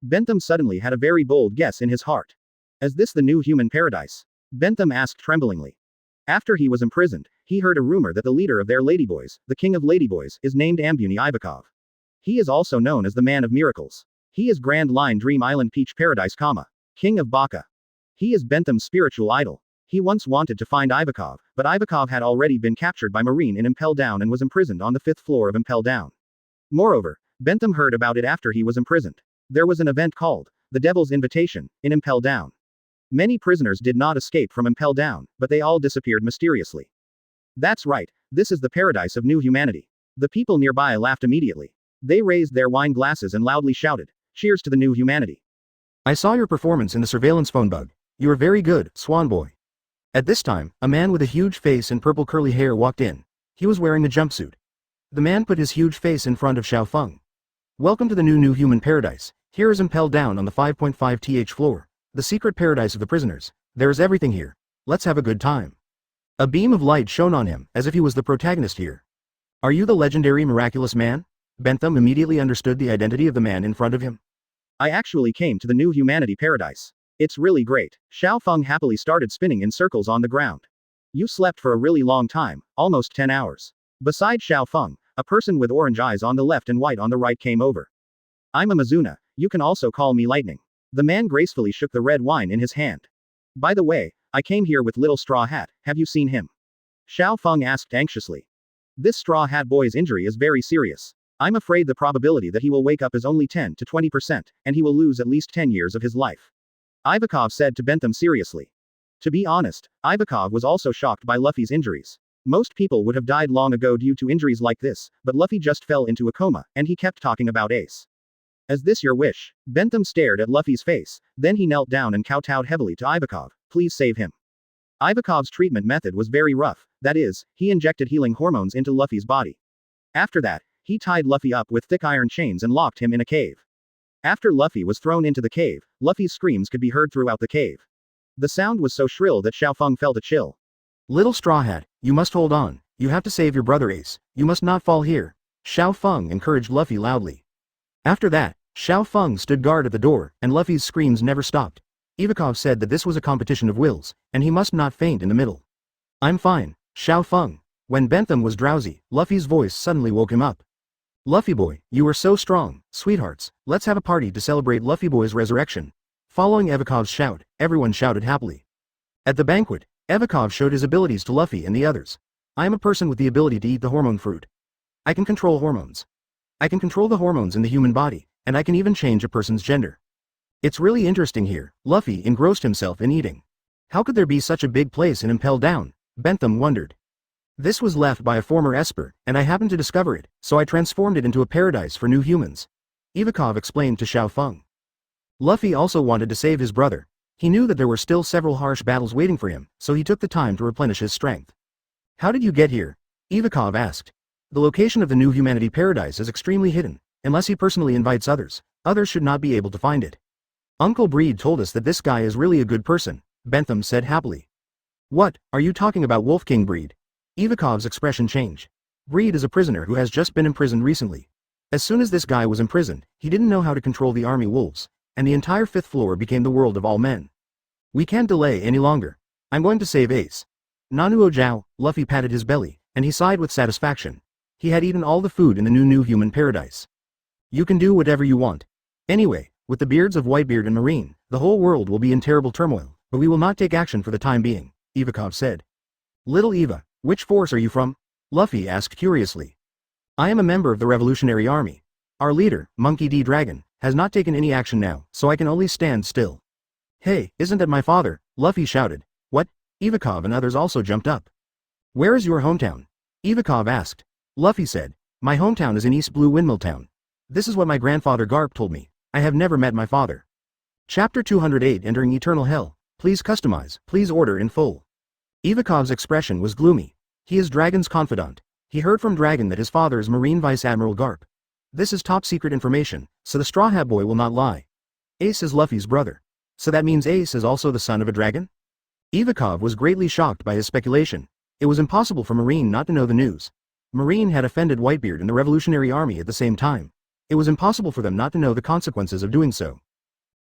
Bentham suddenly had a very bold guess in his heart. Is this the new human paradise? Bentham asked tremblingly. After he was imprisoned, he heard a rumor that the leader of their ladyboys, the king of ladyboys, is named Ambuni Ivakov. He is also known as the Man of Miracles. He is Grand Line Dream Island Peach Paradise, King of Baka. He is Bentham's spiritual idol. He once wanted to find Ivakov, but Ivakov had already been captured by Marine in Impel Down and was imprisoned on the 5th floor of Impel Down. Moreover, Bentham heard about it after he was imprisoned. There was an event called the Devil's Invitation in Impel Down. Many prisoners did not escape from Impel Down, but they all disappeared mysteriously. That's right, this is the paradise of new humanity. The people nearby laughed immediately. They raised their wine glasses and loudly shouted, "Cheers to the new humanity." I saw your performance in the surveillance phone bug. You were very good, Swan Boy. At this time, a man with a huge face and purple curly hair walked in. He was wearing a jumpsuit. The man put his huge face in front of Xiaofeng. Welcome to the new human paradise. Here is Impel Down on the 5.5th floor. The secret paradise of the prisoners. There is everything here. Let's have a good time. A beam of light shone on him, as if he was the protagonist here. Are you the legendary miraculous man? Bentham immediately understood the identity of the man in front of him. I actually came to the new humanity paradise. It's really great. Xiaofeng happily started spinning in circles on the ground. You slept for a really long time, almost 10 hours. Beside Xiaofeng, a person with orange eyes on the left and white on the right came over. I'm a Mizuna, you can also call me Lightning. The man gracefully shook the red wine in his hand. By the way, I came here with Little Straw Hat, have you seen him? Xiaofeng asked anxiously. This Straw Hat boy's injury is very serious. I'm afraid the probability that he will wake up is only 10 to 20%, and he will lose at least 10 years of his life. Ivakov said to Bentham seriously. To be honest, Ivakov was also shocked by Luffy's injuries. Most people would have died long ago due to injuries like this, but Luffy just fell into a coma, and he kept talking about Ace. Is this your wish? Bentham stared at Luffy's face, then he knelt down and kowtowed heavily to Ivakov, please save him. Ivakov's treatment method was very rough, that is, he injected healing hormones into Luffy's body. After that, he tied Luffy up with thick iron chains and locked him in a cave. After Luffy was thrown into the cave, Luffy's screams could be heard throughout the cave. The sound was so shrill that Xiaofeng felt a chill. Little Straw Hat, you must hold on. You have to save your brother Ace. You must not fall here. Xiaofeng encouraged Luffy loudly. After that, Xiao Feng stood guard at the door, and Luffy's screams never stopped. Ivikov said that this was a competition of wills, and he must not faint in the middle. I'm fine, Xiao Feng. When Bentham was drowsy, Luffy's voice suddenly woke him up. Luffy boy, you are so strong, sweethearts, let's have a party to celebrate Luffy boy's resurrection. Following Evikov's shout, everyone shouted happily. At the banquet, Evikov showed his abilities to Luffy and the others. I am a person with the ability to eat the hormone fruit. I can control hormones. I can control the hormones in the human body, and I can even change a person's gender. It's really interesting here. Luffy engrossed himself in eating. How could there be such a big place in Impel Down? Bentham wondered. This was left by a former Esper, and I happened to discover it, so I transformed it into a paradise for new humans. Ivikov explained to Xiao Feng. Luffy also wanted to save his brother. He knew that there were still several harsh battles waiting for him, so he took the time to replenish his strength. How did you get here? Ivikov asked. The location of the new humanity paradise is extremely hidden. Unless he personally invites others, others should not be able to find it. Uncle Breed told us that this guy is really a good person, Bentham said happily. What, are you talking about Wolf King Breed? Ivikov's expression changed. Breed is a prisoner who has just been imprisoned recently. As soon as this guy was imprisoned, he didn't know how to control the army wolves, and the entire 5th floor became the world of all men. We can't delay any longer. I'm going to save Ace. Nanuo Jiao, Luffy patted his belly, and he sighed with satisfaction. He had eaten all the food in the new human paradise. You can do whatever you want. Anyway, with the beards of Whitebeard and Marine, the whole world will be in terrible turmoil, but we will not take action for the time being, Ivikov said. Little Eva, which force are you from? Luffy asked curiously. I am a member of the Revolutionary Army. Our leader, Monkey D. Dragon, has not taken any action now, so I can only stand still. Hey, isn't that my father? Luffy shouted. What? Ivikov and others also jumped up. Where is your hometown? Ivikov asked. Luffy said, my hometown is in East Blue Windmill Town. This is what my grandfather Garp told me. I have never met my father. Chapter 208 Entering Eternal Hell. Please customize, please order in full. Ivikov's expression was gloomy. He is Dragon's confidant. He heard from Dragon that his father is Marine Vice Admiral Garp. This is top secret information, so the Straw Hat Boy will not lie. Ace is Luffy's brother. So that means Ace is also the son of a dragon? Ivikov was greatly shocked by his speculation. It was impossible for Marine not to know the news. Marine had offended Whitebeard and the Revolutionary Army at the same time. It was impossible for them not to know the consequences of doing so.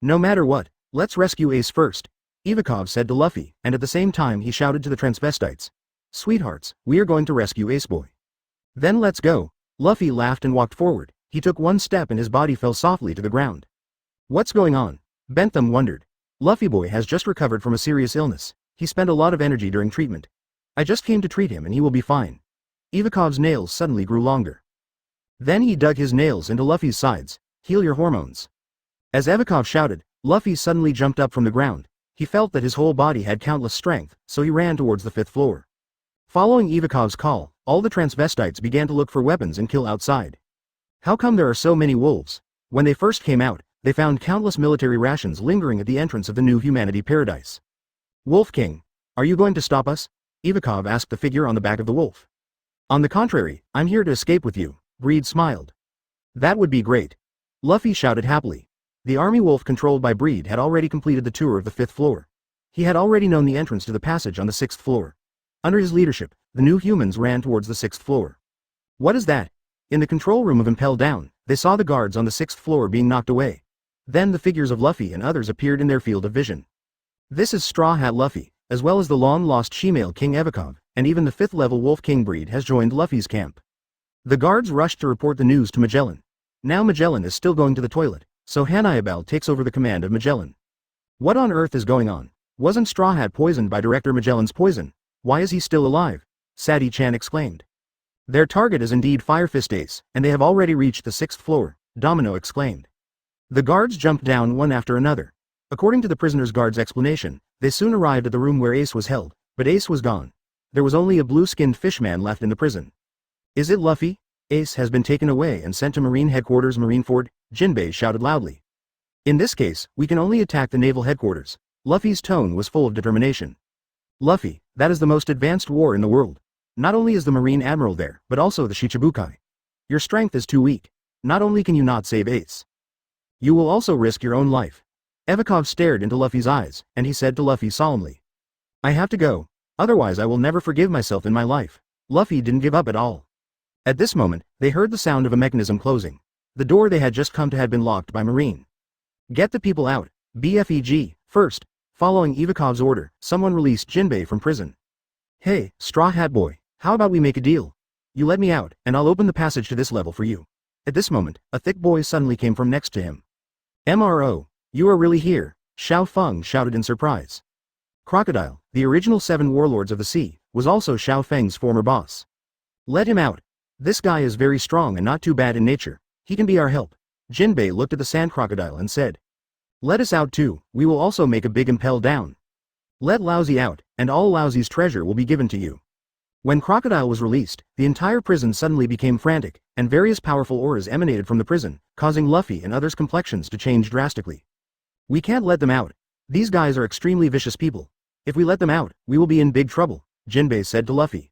No matter what, let's rescue Ace first, Ivikov said to Luffy, and at the same time he shouted to the transvestites. Sweethearts, we are going to rescue Ace Boy. Then let's go. Luffy laughed and walked forward. He took one step and his body fell softly to the ground. What's going on? Bentham wondered. Luffy Boy has just recovered from a serious illness. He spent a lot of energy during treatment. I just came to treat him and he will be fine. Ivikov's nails suddenly grew longer. Then he dug his nails into Luffy's sides. Heal your hormones. As Ivikov shouted, Luffy suddenly jumped up from the ground. He felt that his whole body had countless strength, so he ran towards the 5th floor. Following Ivikov's call, all the transvestites began to look for weapons and kill outside. How come there are so many wolves? When they first came out, they found countless military rations lingering at the entrance of the new humanity paradise. Wolf King, are you going to stop us? Ivikov asked the figure on the back of the wolf. On the contrary, I'm here to escape with you. Breed smiled. That would be great. Luffy shouted happily. The army wolf controlled by Breed had already completed the tour of the 5th floor. He had already known the entrance to the passage on the 6th floor. Under his leadership, the new humans ran towards the 6th floor. What is that? In the control room of Impel Down, they saw the guards on the 6th floor being knocked away. Then the figures of Luffy and others appeared in their field of vision. This is Straw Hat Luffy, as well as the long-lost Shemale King Ivikov, and even the 5th level Wolf King Breed has joined Luffy's camp. The guards rushed to report the news to Magellan. Now Magellan is still going to the toilet, so Hanniebal takes over the command of Magellan. What on earth is going on? Wasn't Straw Hat poisoned by Director Magellan's poison? Why is he still alive? Sadie-chan exclaimed. Their target is indeed Fire Fist Ace, and they have already reached the 6th floor, Domino exclaimed. The guards jumped down one after another. According to the prisoner's guard's explanation, they soon arrived at the room where Ace was held, but Ace was gone. There was only a blue-skinned fishman left in the prison. Is it Luffy? Ace has been taken away and sent to Marine Headquarters Marineford, Jinbe shouted loudly. In this case, we can only attack the naval headquarters. Luffy's tone was full of determination. Luffy, that is the most advanced war in the world. Not only is the Marine Admiral there, but also the Shichibukai. Your strength is too weak. Not only can you not save Ace, you will also risk your own life. Ivikov stared into Luffy's eyes, and he said to Luffy solemnly. I have to go. Otherwise I will never forgive myself in my life. Luffy didn't give up at all. At this moment, they heard the sound of a mechanism closing. The door they had just come to had been locked by Marine. Get the people out. BFEG, first. Following Ivakov's order, someone released Jinbe from prison. Hey, Straw Hat Boy, how about we make a deal? You let me out, and I'll open the passage to this level for you. At this moment, a thick voice suddenly came from next to him. MRO, you are really here, Xiao Feng shouted in surprise. Crocodile, the original 7 warlords of the sea, was also Xiao Feng's former boss. Let him out. This guy is very strong and not too bad in nature. He can be our help. Jinbei looked at the sand crocodile and said. Let us out too, we will also make a big impel down. Let Lousy out, and all Lousy's treasure will be given to you. When Crocodile was released, the entire prison suddenly became frantic, and various powerful auras emanated from the prison, causing Luffy and others' complexions to change drastically. We can't let them out. These guys are extremely vicious people. If we let them out, we will be in big trouble, Jinbei said to Luffy.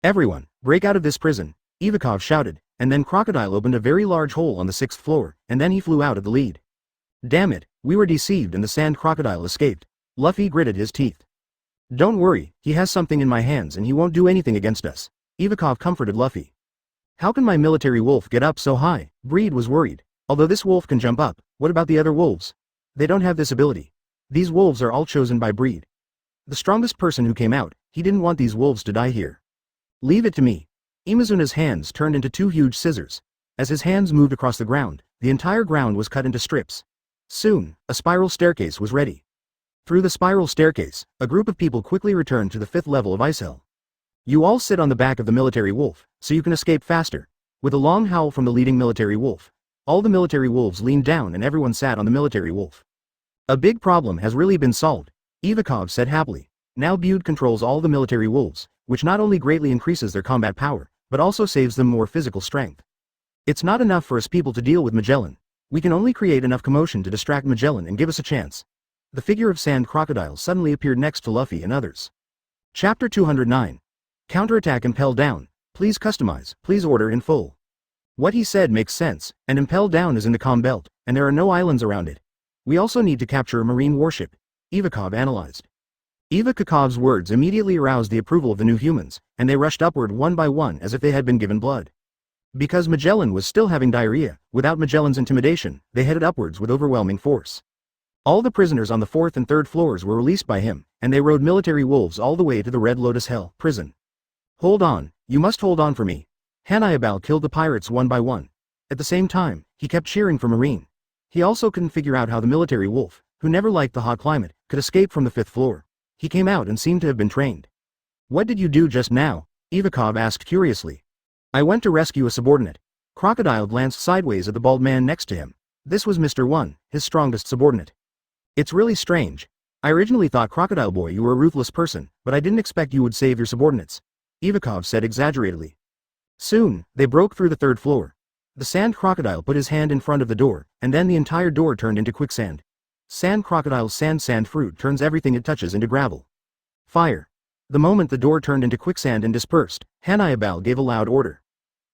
Everyone, break out of this prison, Ivakov shouted, and then Crocodile opened a very large hole on the 6th floor, and then he flew out at the lead. Damn it, we were deceived and the sand crocodile escaped. Luffy gritted his teeth. Don't worry, he has something in my hands and he won't do anything against us. Ivakov comforted Luffy. How can my military wolf get up so high? Breed was worried. Although this wolf can jump up, what about the other wolves? They don't have this ability. These wolves are all chosen by Breed. The strongest person who came out, he didn't want these wolves to die here. Leave it to me. Imazuna's hands turned into 2 huge scissors. As his hands moved across the ground, the entire ground was cut into strips. Soon, a spiral staircase was ready. Through the spiral staircase, a group of people quickly returned to the 5th level of Ice Hell. You all sit on the back of the military wolf, so you can escape faster. With a long howl from the leading military wolf, all the military wolves leaned down and everyone sat on the military wolf. A big problem has really been solved, Ivakov said happily. Now Bude controls all the military wolves, which not only greatly increases their combat power, but also saves them more physical strength. It's not enough for us people to deal with Magellan. We can only create enough commotion to distract Magellan and give us a chance. The figure of Sand Crocodile suddenly appeared next to Luffy and others. Chapter 209. Counterattack Impel down. Please customize, please order in full. What he said makes sense, and Impel down is in the calm belt, and there are no islands around it. We also need to capture a marine warship, Ivakov analyzed. Ivakov's words immediately aroused the approval of the new humans, and they rushed upward one by one as if they had been given blood. Because Magellan was still having diarrhea, without Magellan's intimidation, they headed upwards with overwhelming force. All the prisoners on the 4th and 3rd floors were released by him, and they rode military wolves all the way to the Red Lotus Hell prison. Hold on, you must hold on for me. Hanayabal killed the pirates one by one. At the same time, he kept cheering for Marine. He also couldn't figure out how the military wolf, who never liked the hot climate, could escape from the 5th floor. He came out and seemed to have been trained. What did you do just now? Ivakov asked curiously. I went to rescue a subordinate. Crocodile glanced sideways at the bald man next to him. This was Mr. 1, his strongest subordinate. It's really strange. I originally thought Crocodile Boy you were a ruthless person, but I didn't expect you would save your subordinates. Ivakov said exaggeratedly. Soon, they broke through the 3rd floor. The sand crocodile put his hand in front of the door, and then the entire door turned into quicksand. Sand crocodile's sand fruit turns everything it touches into gravel. Fire. The moment the door turned into quicksand and dispersed, Hanayabal gave a loud order.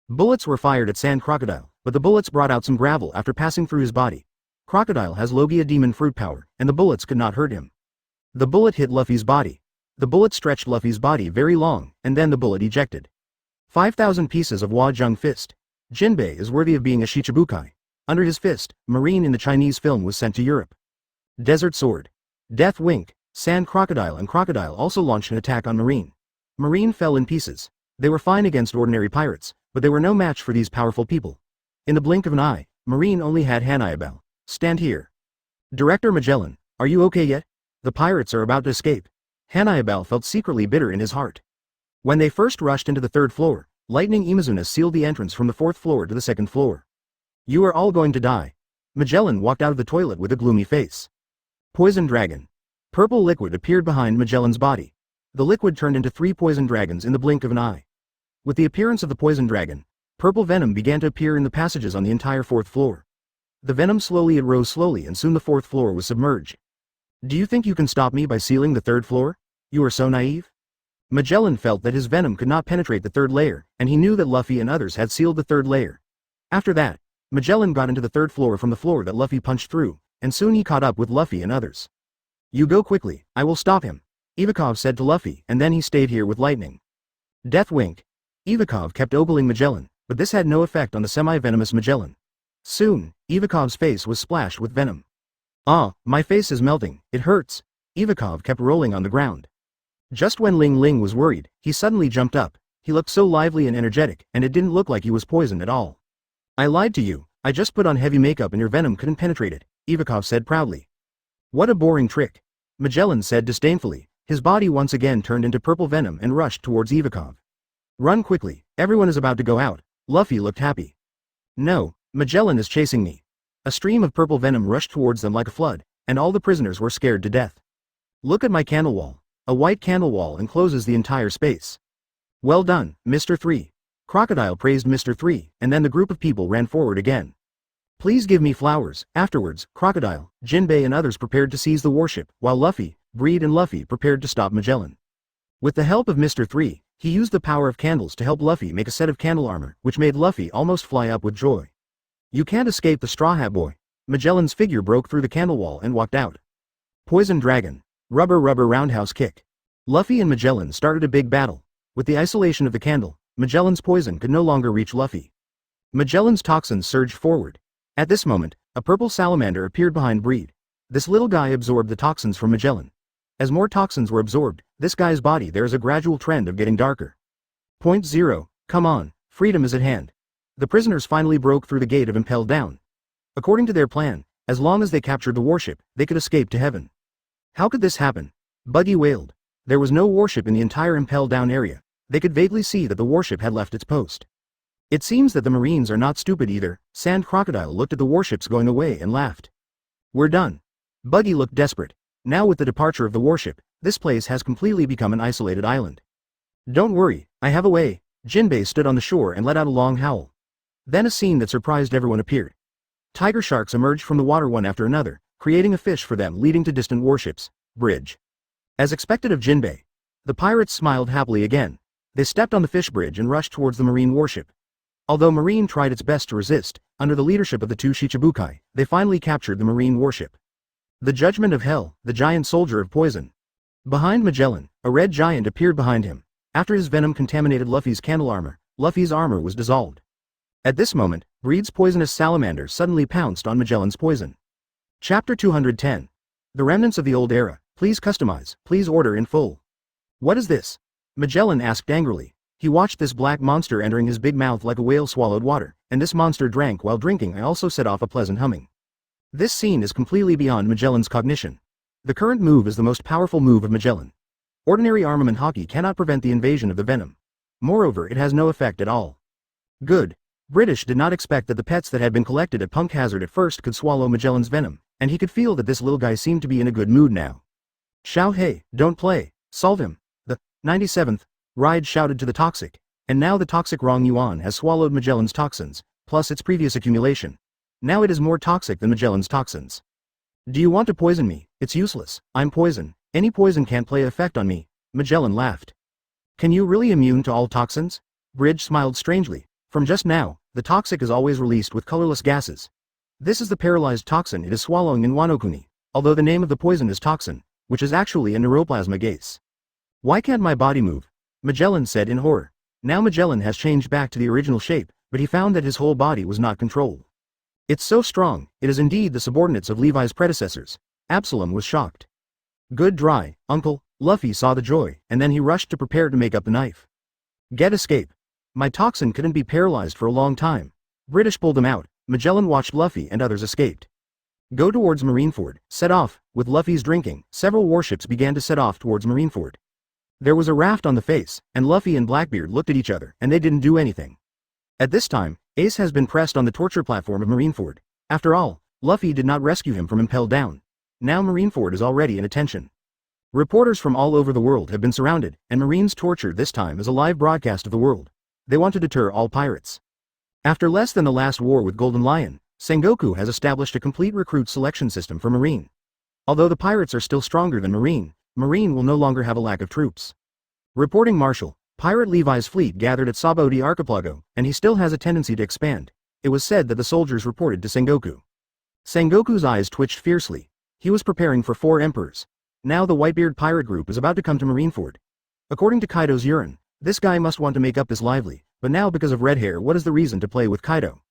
Bullets were fired at Sand Crocodile, but the bullets brought out some gravel after passing through his body. Crocodile has Logia demon fruit power, and the bullets could not hurt him. The bullet hit Luffy's body. The bullet stretched Luffy's body very long, and then the bullet ejected. 5,000 pieces of Wajung fist. Jinbei is worthy of being a Shichibukai. Under his fist, Marine in the Chinese film was sent to Europe. Desert Sword. Death Wink. Sand Crocodile and Crocodile also launched an attack on Marine. Marine fell in pieces. They were fine against ordinary pirates, but they were no match for these powerful people. In the blink of an eye, Marine only had Hanayabal. Stand here. Director Magellan, are you okay yet? The pirates are about to escape. Hanayabal felt secretly bitter in his heart. When they first rushed into the 3rd floor, Lightning Imazuna sealed the entrance from the 4th floor to the 2nd floor. You are all going to die. Magellan walked out of the toilet with a gloomy face. Poison Dragon. Purple liquid appeared behind Magellan's body. The liquid turned into 3 poison dragons in the blink of an eye. With the appearance of the poison dragon, purple venom began to appear in the passages on the entire 4th floor. The venom slowly rose slowly and soon the 4th floor was submerged. Do you think you can stop me by sealing the 3rd floor? You are so naive? Magellan felt that his venom could not penetrate the 3rd layer, and he knew that Luffy and others had sealed the 3rd layer. After that, Magellan got into the 3rd floor from the floor that Luffy punched through, and soon he caught up with Luffy and others. You go quickly, I will stop him, Ivakov said to Luffy, and then he stayed here with Lightning. Death Wink. Ivakov kept ogling Magellan, but this had no effect on the semi-venomous Magellan. Soon, Ivakov's face was splashed with venom. "Ah, my face is melting, it hurts." Ivakov kept rolling on the ground. Just when Ling Ling was worried, he suddenly jumped up. He looked so lively and energetic, and it didn't look like he was poisoned at all. "I lied to you, I just put on heavy makeup and your venom couldn't penetrate it," Ivakov said proudly. "What a boring trick," Magellan said disdainfully. His body once again turned into purple venom and rushed towards Ivakov. "Run quickly, everyone is about to go out." Luffy looked happy. "No, Magellan is chasing me." A stream of purple venom rushed towards them like a flood, and all the prisoners were scared to death. "Look at my candle wall." A white candle wall encloses the entire space. "Well done, Mr. 3. Crocodile praised Mr. 3, and then the group of people ran forward again. "Please give me flowers." Afterwards, Crocodile, Jinbe and others prepared to seize the warship, while Luffy, Breed and Luffy prepared to stop Magellan. With the help of Mr. 3, he used the power of candles to help Luffy make a set of candle armor, which made Luffy almost fly up with joy. "You can't escape the Straw Hat Boy." Magellan's figure broke through the candle wall and walked out. Poison Dragon. Rubber roundhouse kick. Luffy and Magellan started a big battle. With the isolation of the candle, Magellan's poison could no longer reach Luffy. Magellan's toxins surged forward. At this moment, a purple salamander appeared behind Breed. This little guy absorbed the toxins from Magellan. As more toxins were absorbed, this guy's body there is a gradual trend of getting darker. Point 0, come on, freedom is at hand. The prisoners finally broke through the gate of Impel Down. According to their plan, as long as they captured the warship, they could escape to heaven. How could this happen? Buggy wailed. There was no warship in the entire Impel Down area. They could vaguely see that the warship had left its post. It seems that the Marines are not stupid either. Sand Crocodile looked at the warships going away and laughed. "We're done." Buggy looked desperate. Now with the departure of the warship, this place has completely become an isolated island. "Don't worry, I have a way." Jinbei stood on the shore and let out a long howl. Then a scene that surprised everyone appeared. Tiger sharks emerged from the water one after another, creating a fish for them leading to distant warships. Bridge. As expected of Jinbei, the pirates smiled happily again. They stepped on the fish bridge and rushed towards the Marine warship. Although Marine tried its best to resist, under the leadership of the two Shichibukai, they finally captured the Marine warship. The Judgment of Hell, the giant soldier of poison. Behind Magellan, a red giant appeared behind him. After his venom contaminated Luffy's candle armor, Luffy's armor was dissolved. At this moment, Breed's poisonous salamander suddenly pounced on Magellan's poison. Chapter 210. The Remnants of the Old Era. Please customize, please order in full. "What is this?" Magellan asked angrily. He watched this black monster entering his big mouth like a whale swallowed water, and this monster drank while drinking and also set off a pleasant humming. This scene is completely beyond Magellan's cognition. The current move is the most powerful move of Magellan. Ordinary armament Haki cannot prevent the invasion of the venom. Moreover, it has no effect at all. Good. British did not expect that the pets that had been collected at Punk Hazard at first could swallow Magellan's venom, and he could feel that this little guy seemed to be in a good mood now. "Xiao Hei, don't play, solve him." The 97th Ride shouted to the toxic, and now the toxic Rong Yuan has swallowed Magellan's toxins, plus its previous accumulation. Now it is more toxic than Magellan's toxins. "Do you want to poison me? It's useless, I'm poison, any poison can't play effect on me." Magellan laughed. "Can you really immune to all toxins?" Bridge smiled strangely. From just now, the toxic is always released with colorless gases. This is the paralyzed toxin it is swallowing in Wano-kuni, although the name of the poison is toxin, which is actually a neuroplasma gas. "Why can't my body move?" Magellan said in horror. Now Magellan has changed back to the original shape, but he found that his whole body was not controlled. "It's so strong, it is indeed the subordinates of Levi's predecessors." Absalom was shocked. "Good dry, uncle." Luffy saw the joy, and then he rushed to prepare to make up the knife. "Get escape. My toxin couldn't be paralyzed for a long time." British pulled him out. Magellan watched Luffy and others escaped. "Go towards Marineford." Set off. With Luffy's drinking, several warships began to set off towards Marineford. There was a raft on the face, and Luffy and Blackbeard looked at each other, and they didn't do anything. At this time, Ace has been pressed on the torture platform of Marineford. After all, Luffy did not rescue him from Impel Down. Now Marineford is already in attention. Reporters from all over the world have been surrounded, and Marines tortured. This time is a live broadcast of the world. They want to deter all pirates. After less than the last war with Golden Lion, Sengoku has established a complete recruit selection system for Marine. Although the pirates are still stronger than Marine will no longer have a lack of troops. Reporting Marshal, Pirate Levi's fleet gathered at Sabaody Archipelago, and he still has a tendency to expand. It was said that the soldiers reported to Sengoku. Sengoku's eyes twitched fiercely. He was preparing for 4 emperors. Now the Whitebeard pirate group is about to come to Marineford. According to Kaido's urine, this guy must want to make up this lively, but now because of red hair, what is the reason to play with Kaido?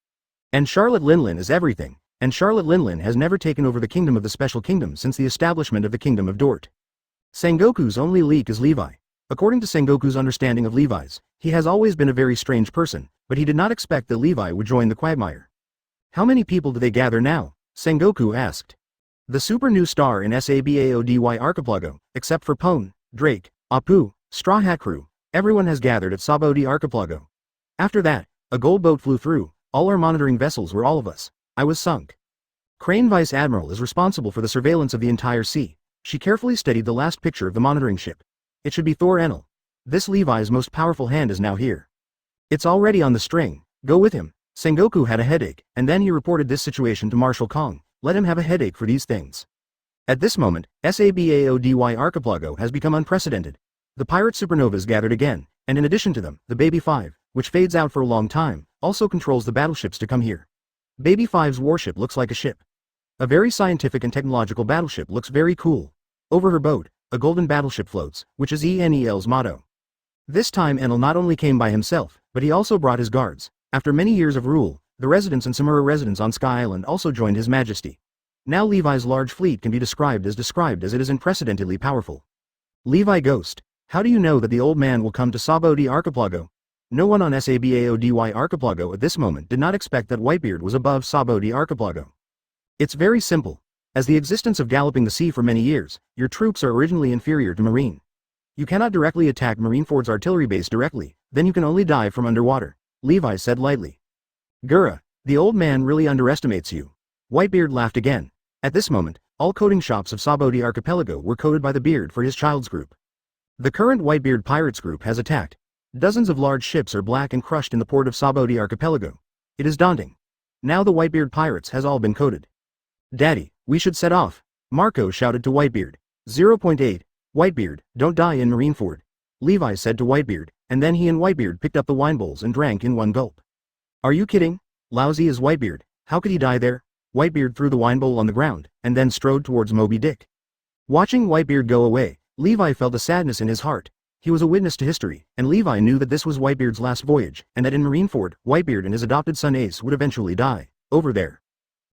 And Charlotte Linlin is everything, and Charlotte Linlin has never taken over the kingdom of the Special Kingdom since the establishment of the Kingdom of Dort. Sengoku's only leak is Levi. According to Sengoku's understanding of Levi's, he has always been a very strange person, but he did not expect that Levi would join the quagmire. How many people do they gather now? Sengoku asked. The super new star in Sabaody Archipelago, except for Pone, Drake, Apu, Straw Hat Crew, everyone has gathered at Sabaody Archipelago. After that, a gold boat flew through, all our monitoring vessels were all of us. I was sunk. Crane Vice Admiral is responsible for the surveillance of the entire sea. She carefully studied the last picture of the monitoring ship. It should be Thor Enel. This Levi's most powerful hand is now here. It's already on the string, go with him. Sengoku had a headache, and then he reported this situation to Marshal Kong. Let him have a headache for these things. At this moment, Sabaody Archipelago has become unprecedented. The pirate supernovas gathered again, and in addition to them, the Baby 5, which fades out for a long time, also controls the battleships to come here. Baby 5's warship looks like a ship. A very scientific and technological battleship looks very cool. Over her boat, a golden battleship floats, which is Enel's motto. This time Enel not only came by himself, but he also brought his guards. After many years of rule, the residents and Samura residents on Sky Island also joined His Majesty. Now Levi's large fleet can be described as it is unprecedentedly powerful. Levi Ghost, how do you know that the old man will come to Sabaody Archipelago? No one on Sabaody Archipelago at this moment did not expect that Whitebeard was above Sabaody Archipelago. It's very simple. As the existence of galloping the sea for many years, your troops are originally inferior to marine. You cannot directly attack Marineford's artillery base directly, then you can only dive from underwater, Levi said lightly. Gura, the old man really underestimates you. Whitebeard laughed again. At this moment, all coding shops of Sabaody Archipelago were coded by the Beard for his child's group. The current Whitebeard Pirates group has attacked. Dozens of large ships are black and crushed in the port of Sabaody Archipelago. It is daunting. Now the Whitebeard Pirates has all been coded. Daddy, we should set off, Marco shouted to Whitebeard. 0.8, Whitebeard, don't die in Marineford, Levi said to Whitebeard, and then he and Whitebeard picked up the wine bowls and drank in one gulp. Are you kidding? Lousy is Whitebeard, how could he die there? Whitebeard threw the wine bowl on the ground, and then strode towards Moby Dick. Watching Whitebeard go away, Levi felt a sadness in his heart. He was a witness to history, and Levi knew that this was Whitebeard's last voyage, and that in Marineford, Whitebeard and his adopted son Ace would eventually die, over there.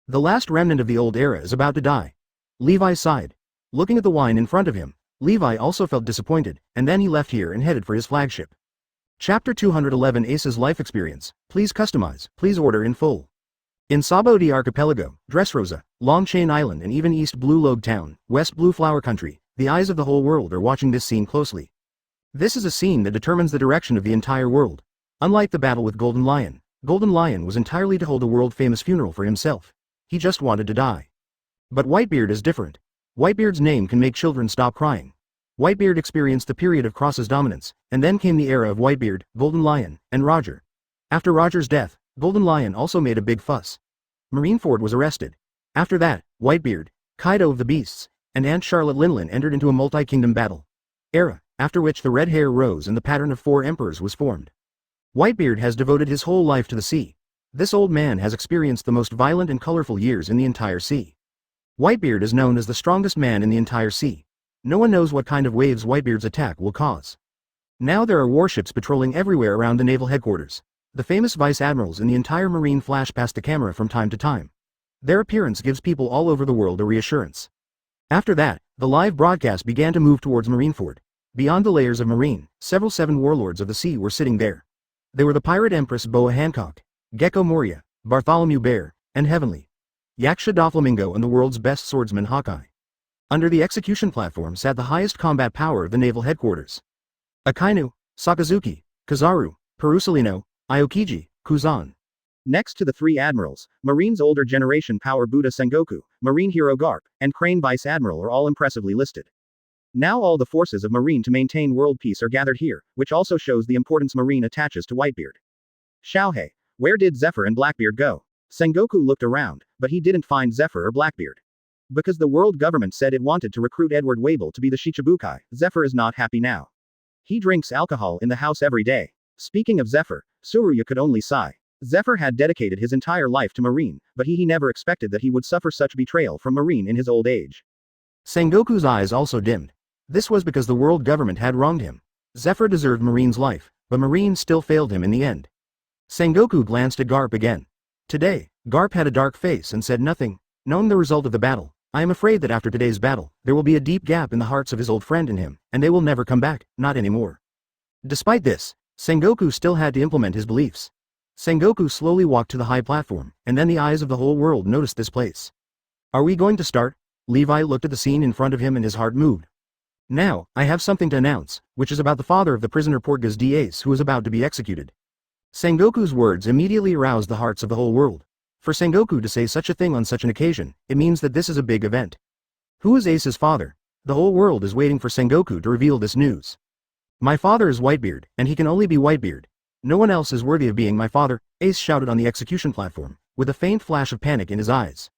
The last remnant of the old era is about to die. Levi sighed. Looking at the wine in front of him, Levi also felt disappointed, and then he left here and headed for his flagship. Chapter 211 Ace's Life Experience, please customize, please order in full. In Sabaody Archipelago, Dressrosa, Long Chain Island and even East Blue Log Town, West Blue Flower Country, the eyes of the whole world are watching this scene closely. This is a scene that determines the direction of the entire world. Unlike the battle with Golden Lion was entirely to hold a world-famous funeral for himself. He just wanted to die. But Whitebeard is different. Whitebeard's name can make children stop crying. Whitebeard experienced the period of Cross's dominance, and then came the era of Whitebeard, Golden Lion, and Roger. After Roger's death, Golden Lion also made a big fuss. Marineford was arrested. After that, Whitebeard, Kaido of the Beasts, and Aunt Charlotte Linlin entered into a multi-kingdom battle. Era, after which the red hair rose and the pattern of 4 emperors was formed. Whitebeard has devoted his whole life to the sea. This old man has experienced the most violent and colorful years in the entire sea. Whitebeard is known as the strongest man in the entire sea. No one knows what kind of waves Whitebeard's attack will cause. Now there are warships patrolling everywhere around the naval headquarters. The famous vice admirals in the entire marine flash past the camera from time to time. Their appearance gives people all over the world a reassurance. After that, the live broadcast began to move towards Marineford. Beyond the layers of marine, several 7 warlords of the sea were sitting there. They were the pirate empress Boa Hancock, Gecko Moria, Bartholomew Bear, and Heavenly. Yaksha Doflamingo and the world's best swordsman Haki. Under the execution platform sat the highest combat power of the naval headquarters. Akainu, Sakazuki, Kazaru, Perusalino, Aokiji, Kuzan. Next to the 3 admirals, Marine's older generation power Buddha Sengoku, Marine hero Garp, and Crane Vice Admiral are all impressively listed. Now all the forces of Marine to maintain world peace are gathered here, which also shows the importance Marine attaches to Whitebeard. Xiaohei, where did Zephyr and Blackbeard go? Sengoku looked around, but he didn't find Zephyr or Blackbeard. Because the world government said it wanted to recruit Edward Wable to be the Shichibukai, Zephyr is not happy now. He drinks alcohol in the house every day. Speaking of Zephyr, Tsuruya could only sigh. Zephyr had dedicated his entire life to Marine, but he never expected that he would suffer such betrayal from Marine in his old age. Sengoku's eyes also dimmed. This was because the world government had wronged him. Zephyr deserved Marine's life, but Marine still failed him in the end. Sengoku glanced at Garp again. Today, Garp had a dark face and said nothing. Knowing the result of the battle, I am afraid that after today's battle, there will be a deep gap in the hearts of his old friend and him, and they will never come back, not anymore. Despite this, Sengoku still had to implement his beliefs. Sengoku slowly walked to the high platform, and then the eyes of the whole world noticed this place. Are we going to start? Levi looked at the scene in front of him and his heart moved. Now, I have something to announce, which is about the father of the prisoner Portgas de Ace who is about to be executed. Sengoku's words immediately aroused the hearts of the whole world. For Sengoku to say such a thing on such an occasion, it means that this is a big event. Who is Ace's father? The whole world is waiting for Sengoku to reveal this news. My father is Whitebeard, and he can only be Whitebeard. No one else is worthy of being my father, Ace shouted on the execution platform, with a faint flash of panic in his eyes.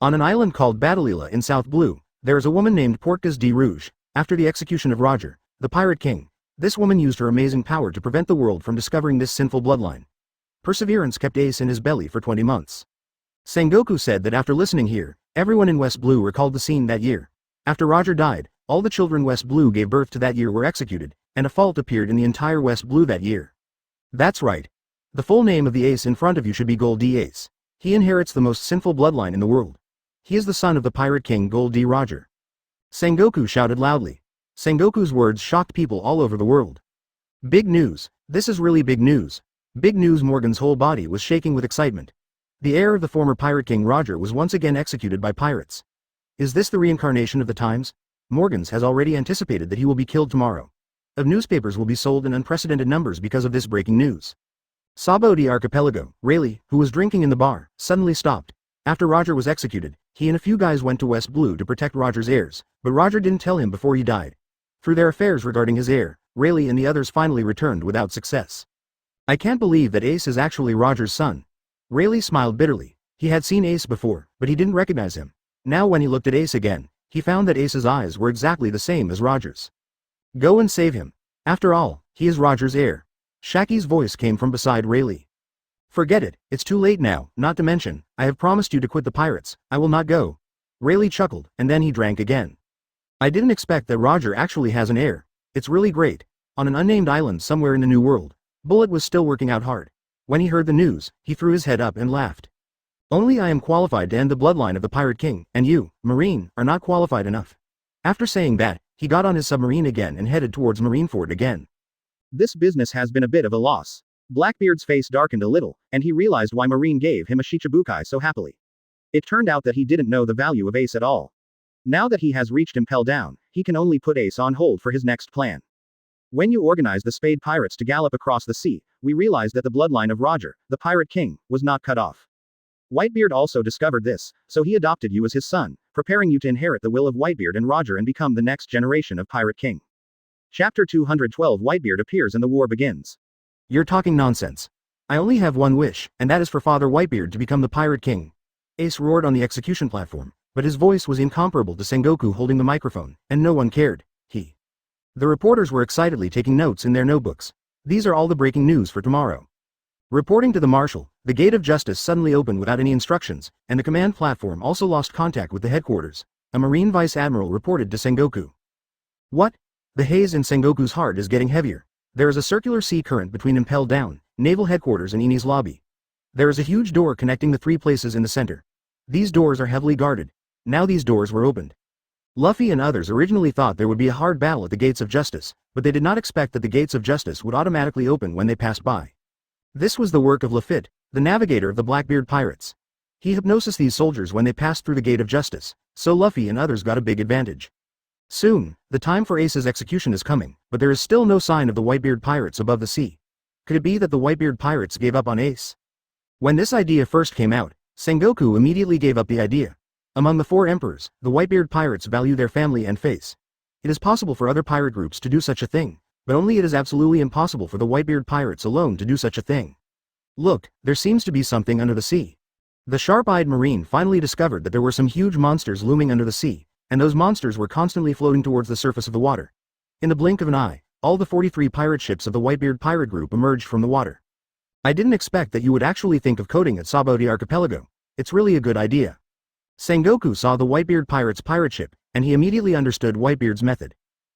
On an island called Badalila in South Blue, there is a woman named Portgas de Rouge. After the execution of Roger, the Pirate King, this woman used her amazing power to prevent the world from discovering this sinful bloodline. Perseverance kept Ace in his belly for 20 months. Sengoku said that after listening here, everyone in West Blue recalled the scene that year. After Roger died, all the children West Blue gave birth to that year were executed, and a fault appeared in the entire West Blue that year. That's right. The full name of the Ace in front of you should be Gold D Ace. He inherits the most sinful bloodline in the world. He is the son of the Pirate King Gold D Roger. Sengoku shouted loudly. Sengoku's words shocked people all over the world. Big news. This is really big news. Big news. Morgan's whole body was shaking with excitement. The heir of the former Pirate King Roger was once again executed by pirates. Is this the reincarnation of the times? Morgans has already anticipated that he will be killed tomorrow. Of newspapers will be sold in unprecedented numbers because of this breaking news. Sabaody Archipelago, Rayleigh, who was drinking in the bar, suddenly stopped. After Roger was executed, he and a few guys went to West Blue to protect Roger's heirs, but Roger didn't tell him before he died. Through their affairs regarding his heir, Rayleigh and the others finally returned without success. I can't believe that Ace is actually Roger's son. Rayleigh smiled bitterly. He had seen Ace before, but he didn't recognize him. Now when he looked at Ace again, he found that Ace's eyes were exactly the same as Roger's. Go and save him. After all, he is Roger's heir. Shaki's voice came from beside Rayleigh. Forget it, it's too late now, not to mention, I have promised you to quit the pirates, I will not go. Rayleigh chuckled, and then he drank again. I didn't expect that Roger actually has an heir. It's really great. On an unnamed island somewhere in the New World, Bullet was still working out hard. When he heard the news, he threw his head up and laughed. Only I am qualified to end the bloodline of the Pirate King, and you, Marine, are not qualified enough. After saying that, he got on his submarine again and headed towards Marineford again. This business has been a bit of a loss. Blackbeard's face darkened a little, and he realized why Marine gave him a Shichibukai so happily. It turned out that he didn't know the value of Ace at all. Now that he has reached Impel down, he can only put Ace on hold for his next plan. When you organized the Spade Pirates to gallop across the sea, we realized that the bloodline of Roger, the Pirate King, was not cut off. Whitebeard also discovered this, so he adopted you as his son, preparing you to inherit the will of Whitebeard and Roger and become the next generation of Pirate King. Chapter 212 Whitebeard appears and the war begins. You're talking nonsense. I only have one wish, and that is for Father Whitebeard to become the Pirate King. Ace roared on the execution platform, but his voice was incomparable to Sengoku holding the microphone, and no one cared. The reporters were excitedly taking notes in their notebooks. These are all the breaking news for tomorrow. Reporting to the Marshal, the Gate of Justice suddenly opened without any instructions, and the command platform also lost contact with the headquarters. A Marine Vice Admiral reported to Sengoku. What? The haze in Sengoku's heart is getting heavier. There is a circular sea current between Impel Down, Naval Headquarters and Eni's lobby. There is a huge door connecting the three places in the center. These doors are heavily guarded. Now these doors were opened. Luffy and others originally thought there would be a hard battle at the Gates of Justice, but they did not expect that the Gates of Justice would automatically open when they passed by. This was the work of Lafitte, the navigator of the Blackbeard pirates. He hypnosed these soldiers when they passed through the Gate of Justice, so Luffy and others got a big advantage. Soon, the time for Ace's execution is coming, but there is still no sign of the Whitebeard pirates above the sea. Could it be that the Whitebeard pirates gave up on Ace? When this idea first came out, Sengoku immediately gave up the idea. Among the four emperors, the Whitebeard pirates value their family and face. It is possible for other pirate groups to do such a thing, but only it is absolutely impossible for the Whitebeard pirates alone to do such a thing. Look, there seems to be something under the sea. The sharp-eyed Marine finally discovered that there were some huge monsters looming under the sea, and those monsters were constantly floating towards the surface of the water. In the blink of an eye, all the 43 pirate ships of the Whitebeard pirate group emerged from the water. I didn't expect that you would actually think of coding at Sabaody Archipelago. It's really a good idea. Sengoku saw the Whitebeard pirates' pirate ship, and he immediately understood Whitebeard's method.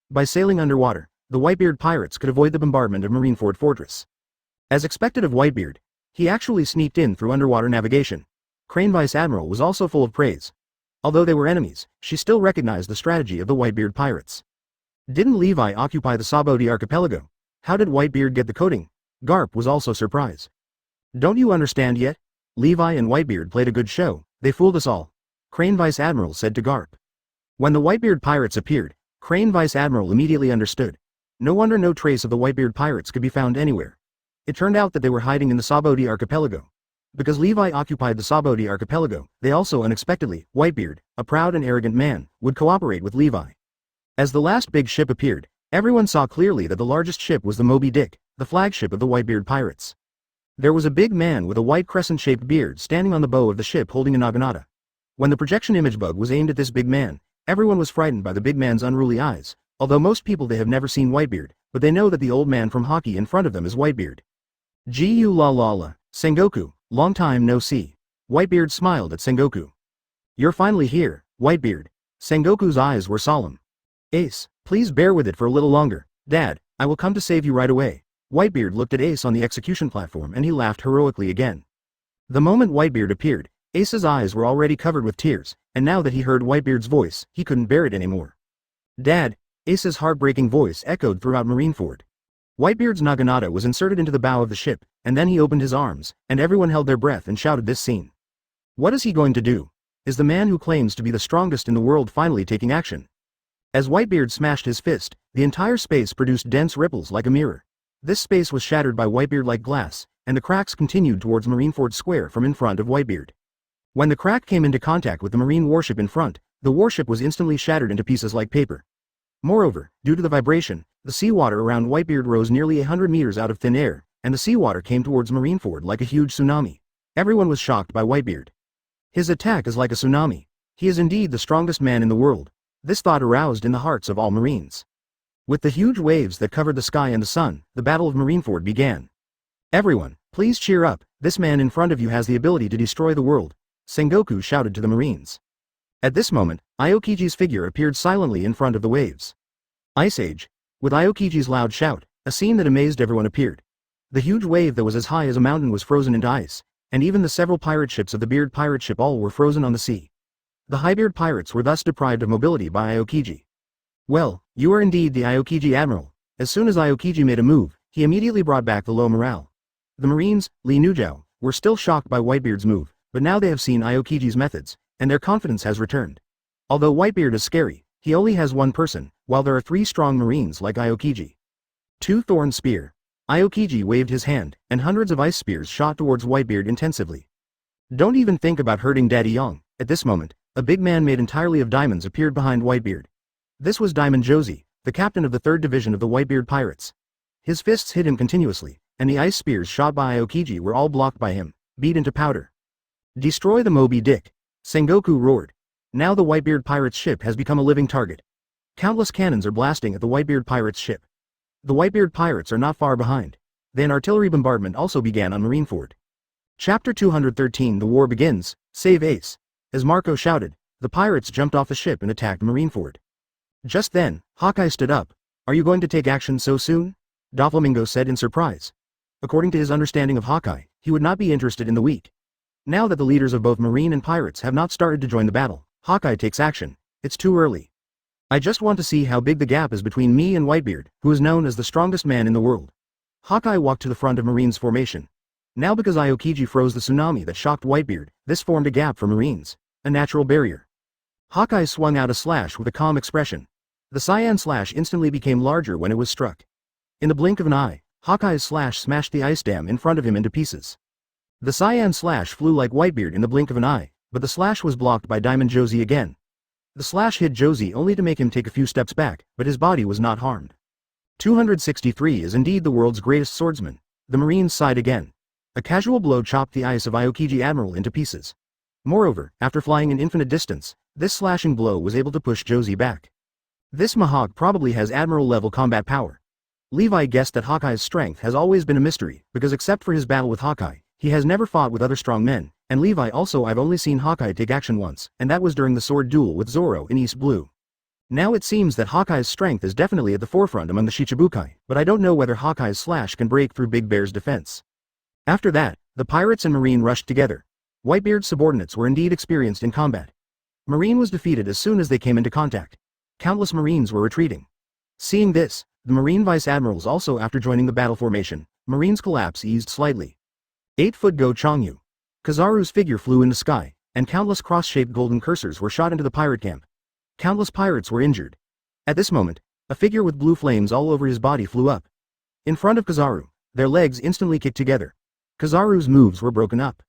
By sailing underwater, the Whitebeard pirates could avoid the bombardment of Marineford Fortress. As expected of Whitebeard, He actually sneaked in through underwater navigation. Crane Vice Admiral was also full of praise. Although they were enemies, she still recognized the strategy of the Whitebeard pirates. Didn't Levi occupy the Sabaody archipelago? How did Whitebeard get the coating? Garp was also surprised. Don't you understand yet? Levi and Whitebeard played a good show, they fooled us all. Crane Vice Admiral said to Garp. When the Whitebeard pirates appeared, Crane Vice Admiral immediately understood. No wonder no trace of the Whitebeard pirates could be found anywhere. It turned out that they were hiding in the Sabaody archipelago. Because Levi occupied the Sabaody archipelago, they also unexpectedly, Whitebeard, a proud and arrogant man, would cooperate with Levi. As the last big ship appeared, everyone saw clearly that the largest ship was the Moby Dick, the flagship of the Whitebeard pirates. There was a big man with a white crescent-shaped beard standing on the bow of the ship holding a naginata. When the projection image bug was aimed at this big man, everyone was frightened by the big man's unruly eyes, although most people they have never seen Whitebeard, but they know that the old man from Haki in front of them is Whitebeard. Gu la la la, Sengoku, long time no see. Whitebeard smiled at Sengoku. You're finally here, Whitebeard. Sengoku's eyes were solemn. Ace, please bear with it for a little longer. Dad, I will come to save you right away. Whitebeard looked at Ace on the execution platform and he laughed heroically again. The moment Whitebeard appeared, Ace's eyes were already covered with tears, and now that he heard Whitebeard's voice, he couldn't bear it anymore. Dad, Ace's heartbreaking voice echoed throughout Marineford. Whitebeard's naginata was inserted into the bow of the ship, and then he opened his arms, and everyone held their breath and shouted this scene. What is he going to do? Is the man who claims to be the strongest in the world finally taking action? As Whitebeard smashed his fist, the entire space produced dense ripples like a mirror. This space was shattered by Whitebeard like glass, and the cracks continued towards Marineford Square from in front of Whitebeard. When the crack came into contact with the marine warship in front, the warship was instantly shattered into pieces like paper. Moreover, due to the vibration, the seawater around Whitebeard rose nearly 100 meters out of thin air, and the seawater came towards Marineford like a huge tsunami. Everyone was shocked by Whitebeard. His attack is like a tsunami. He is indeed the strongest man in the world. This thought aroused in the hearts of all Marines. With the huge waves that covered the sky and the sun, the Battle of Marineford began. Everyone, please cheer up, this man in front of you has the ability to destroy the world, Sengoku shouted to the Marines. At this moment, Aokiji's figure appeared silently in front of the waves. Ice Age. With Aokiji's loud shout, a scene that amazed everyone appeared. The huge wave that was as high as a mountain was frozen into ice, and even the several pirate ships of the Beard pirate ship all were frozen on the sea. The Highbeard pirates were thus deprived of mobility by Aokiji. Well, you are indeed the Aokiji Admiral. As soon as Aokiji made a move, he immediately brought back the low morale. The Marines, Li Nujao, were still shocked by Whitebeard's move, but now they have seen Aokiji's methods, and their confidence has returned. Although Whitebeard is scary, he only has one person, while there are 3 strong Marines like Aokiji. 2 Thorn Spear. Aokiji waved his hand, and hundreds of ice spears shot towards Whitebeard intensively. Don't even think about hurting Daddy Young. At this moment, a big man made entirely of diamonds appeared behind Whitebeard. This was Diamond Josie, the captain of the 3rd Division of the Whitebeard Pirates. His fists hit him continuously, and the ice spears shot by Aokiji were all blocked by him, beat into powder. Destroy the Moby Dick. Sengoku roared. Now the Whitebeard Pirates ship has become a living target. Countless cannons are blasting at the Whitebeard Pirates ship. The Whitebeard Pirates are not far behind. Then artillery bombardment also began on Marineford. Chapter 213 The War Begins, Save Ace. As Marco shouted, the pirates jumped off the ship and attacked Marineford. Just then, Hawkeye stood up. Are you going to take action so soon? Doflamingo said in surprise. According to his understanding of Hawkeye, he would not be interested in the weak. Now that the leaders of both Marine and Pirates have not started to join the battle, Hawkeye takes action. It's too early. I just want to see how big the gap is between me and Whitebeard, who is known as the strongest man in the world. Hawkeye walked to the front of Marine's formation. Now because Aokiji froze the tsunami that shocked Whitebeard, this formed a gap for Marines, a natural barrier. Hawkeye swung out a slash with a calm expression. The cyan slash instantly became larger when it was struck. In the blink of an eye, Hawkeye's slash smashed the ice dam in front of him into pieces. The cyan slash flew like Whitebeard in the blink of an eye, but the slash was blocked by Diamond Josie again. The slash hit Josie only to make him take a few steps back, but his body was not harmed. 263 is indeed the world's greatest swordsman. The Marines sighed again. A casual blow chopped the ice of Aokiji Admiral into pieces. Moreover, after flying an infinite distance, this slashing blow was able to push Josie back. This Mahawk probably has Admiral-level combat power. Levi guessed that Hawkeye's strength has always been a mystery, because except for his battle with Hawkeye, he has never fought with other strong men, and Levi also I've only seen Hawkeye take action once, and that was during the sword duel with Zoro in East Blue. Now it seems that Hawkeye's strength is definitely at the forefront among the Shichibukai, but I don't know whether Hawkeye's slash can break through Big Bear's defense. After that, The pirates and Marine rushed together. Whitebeard's subordinates were indeed experienced in combat. Marine was defeated as soon as they came into contact. Countless Marines were retreating. Seeing this, the Marine Vice Admirals also after joining the battle formation, Marine's collapse eased slightly. 8-foot Go Changyu. Kizaru's figure flew in the sky, and countless cross-shaped golden cursors were shot into the pirate camp. Countless pirates were injured. At this moment, a figure with blue flames all over his body flew up. In front of Kizaru, their legs instantly kicked together. Kizaru's moves were broken up.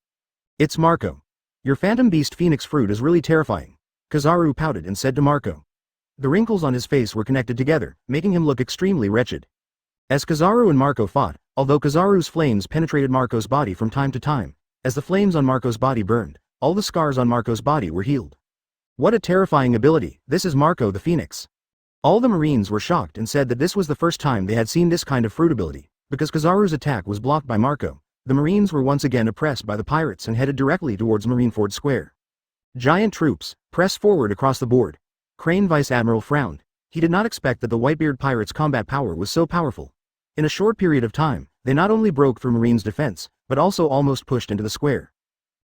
It's Marco. Your Phantom Beast Phoenix fruit is really terrifying. Kizaru pouted and said to Marco. The wrinkles on his face were connected together, making him look extremely wretched. As Kizaru and Marco fought, although Kizaru's flames penetrated Marco's body from time to time, as the flames on Marco's body burned, all the scars on Marco's body were healed. What a terrifying ability, this is Marco the Phoenix. All the Marines were shocked and said that this was the first time they had seen this kind of fruit ability. Because Kizaru's attack was blocked by Marco, the Marines were once again oppressed by the pirates and headed directly towards Marineford Square. Giant troops, press forward across the board. Crane Vice Admiral frowned. He did not expect that the Whitebeard pirates' combat power was so powerful. In a short period of time, they not only broke through Marine's defense, but also almost pushed into the square.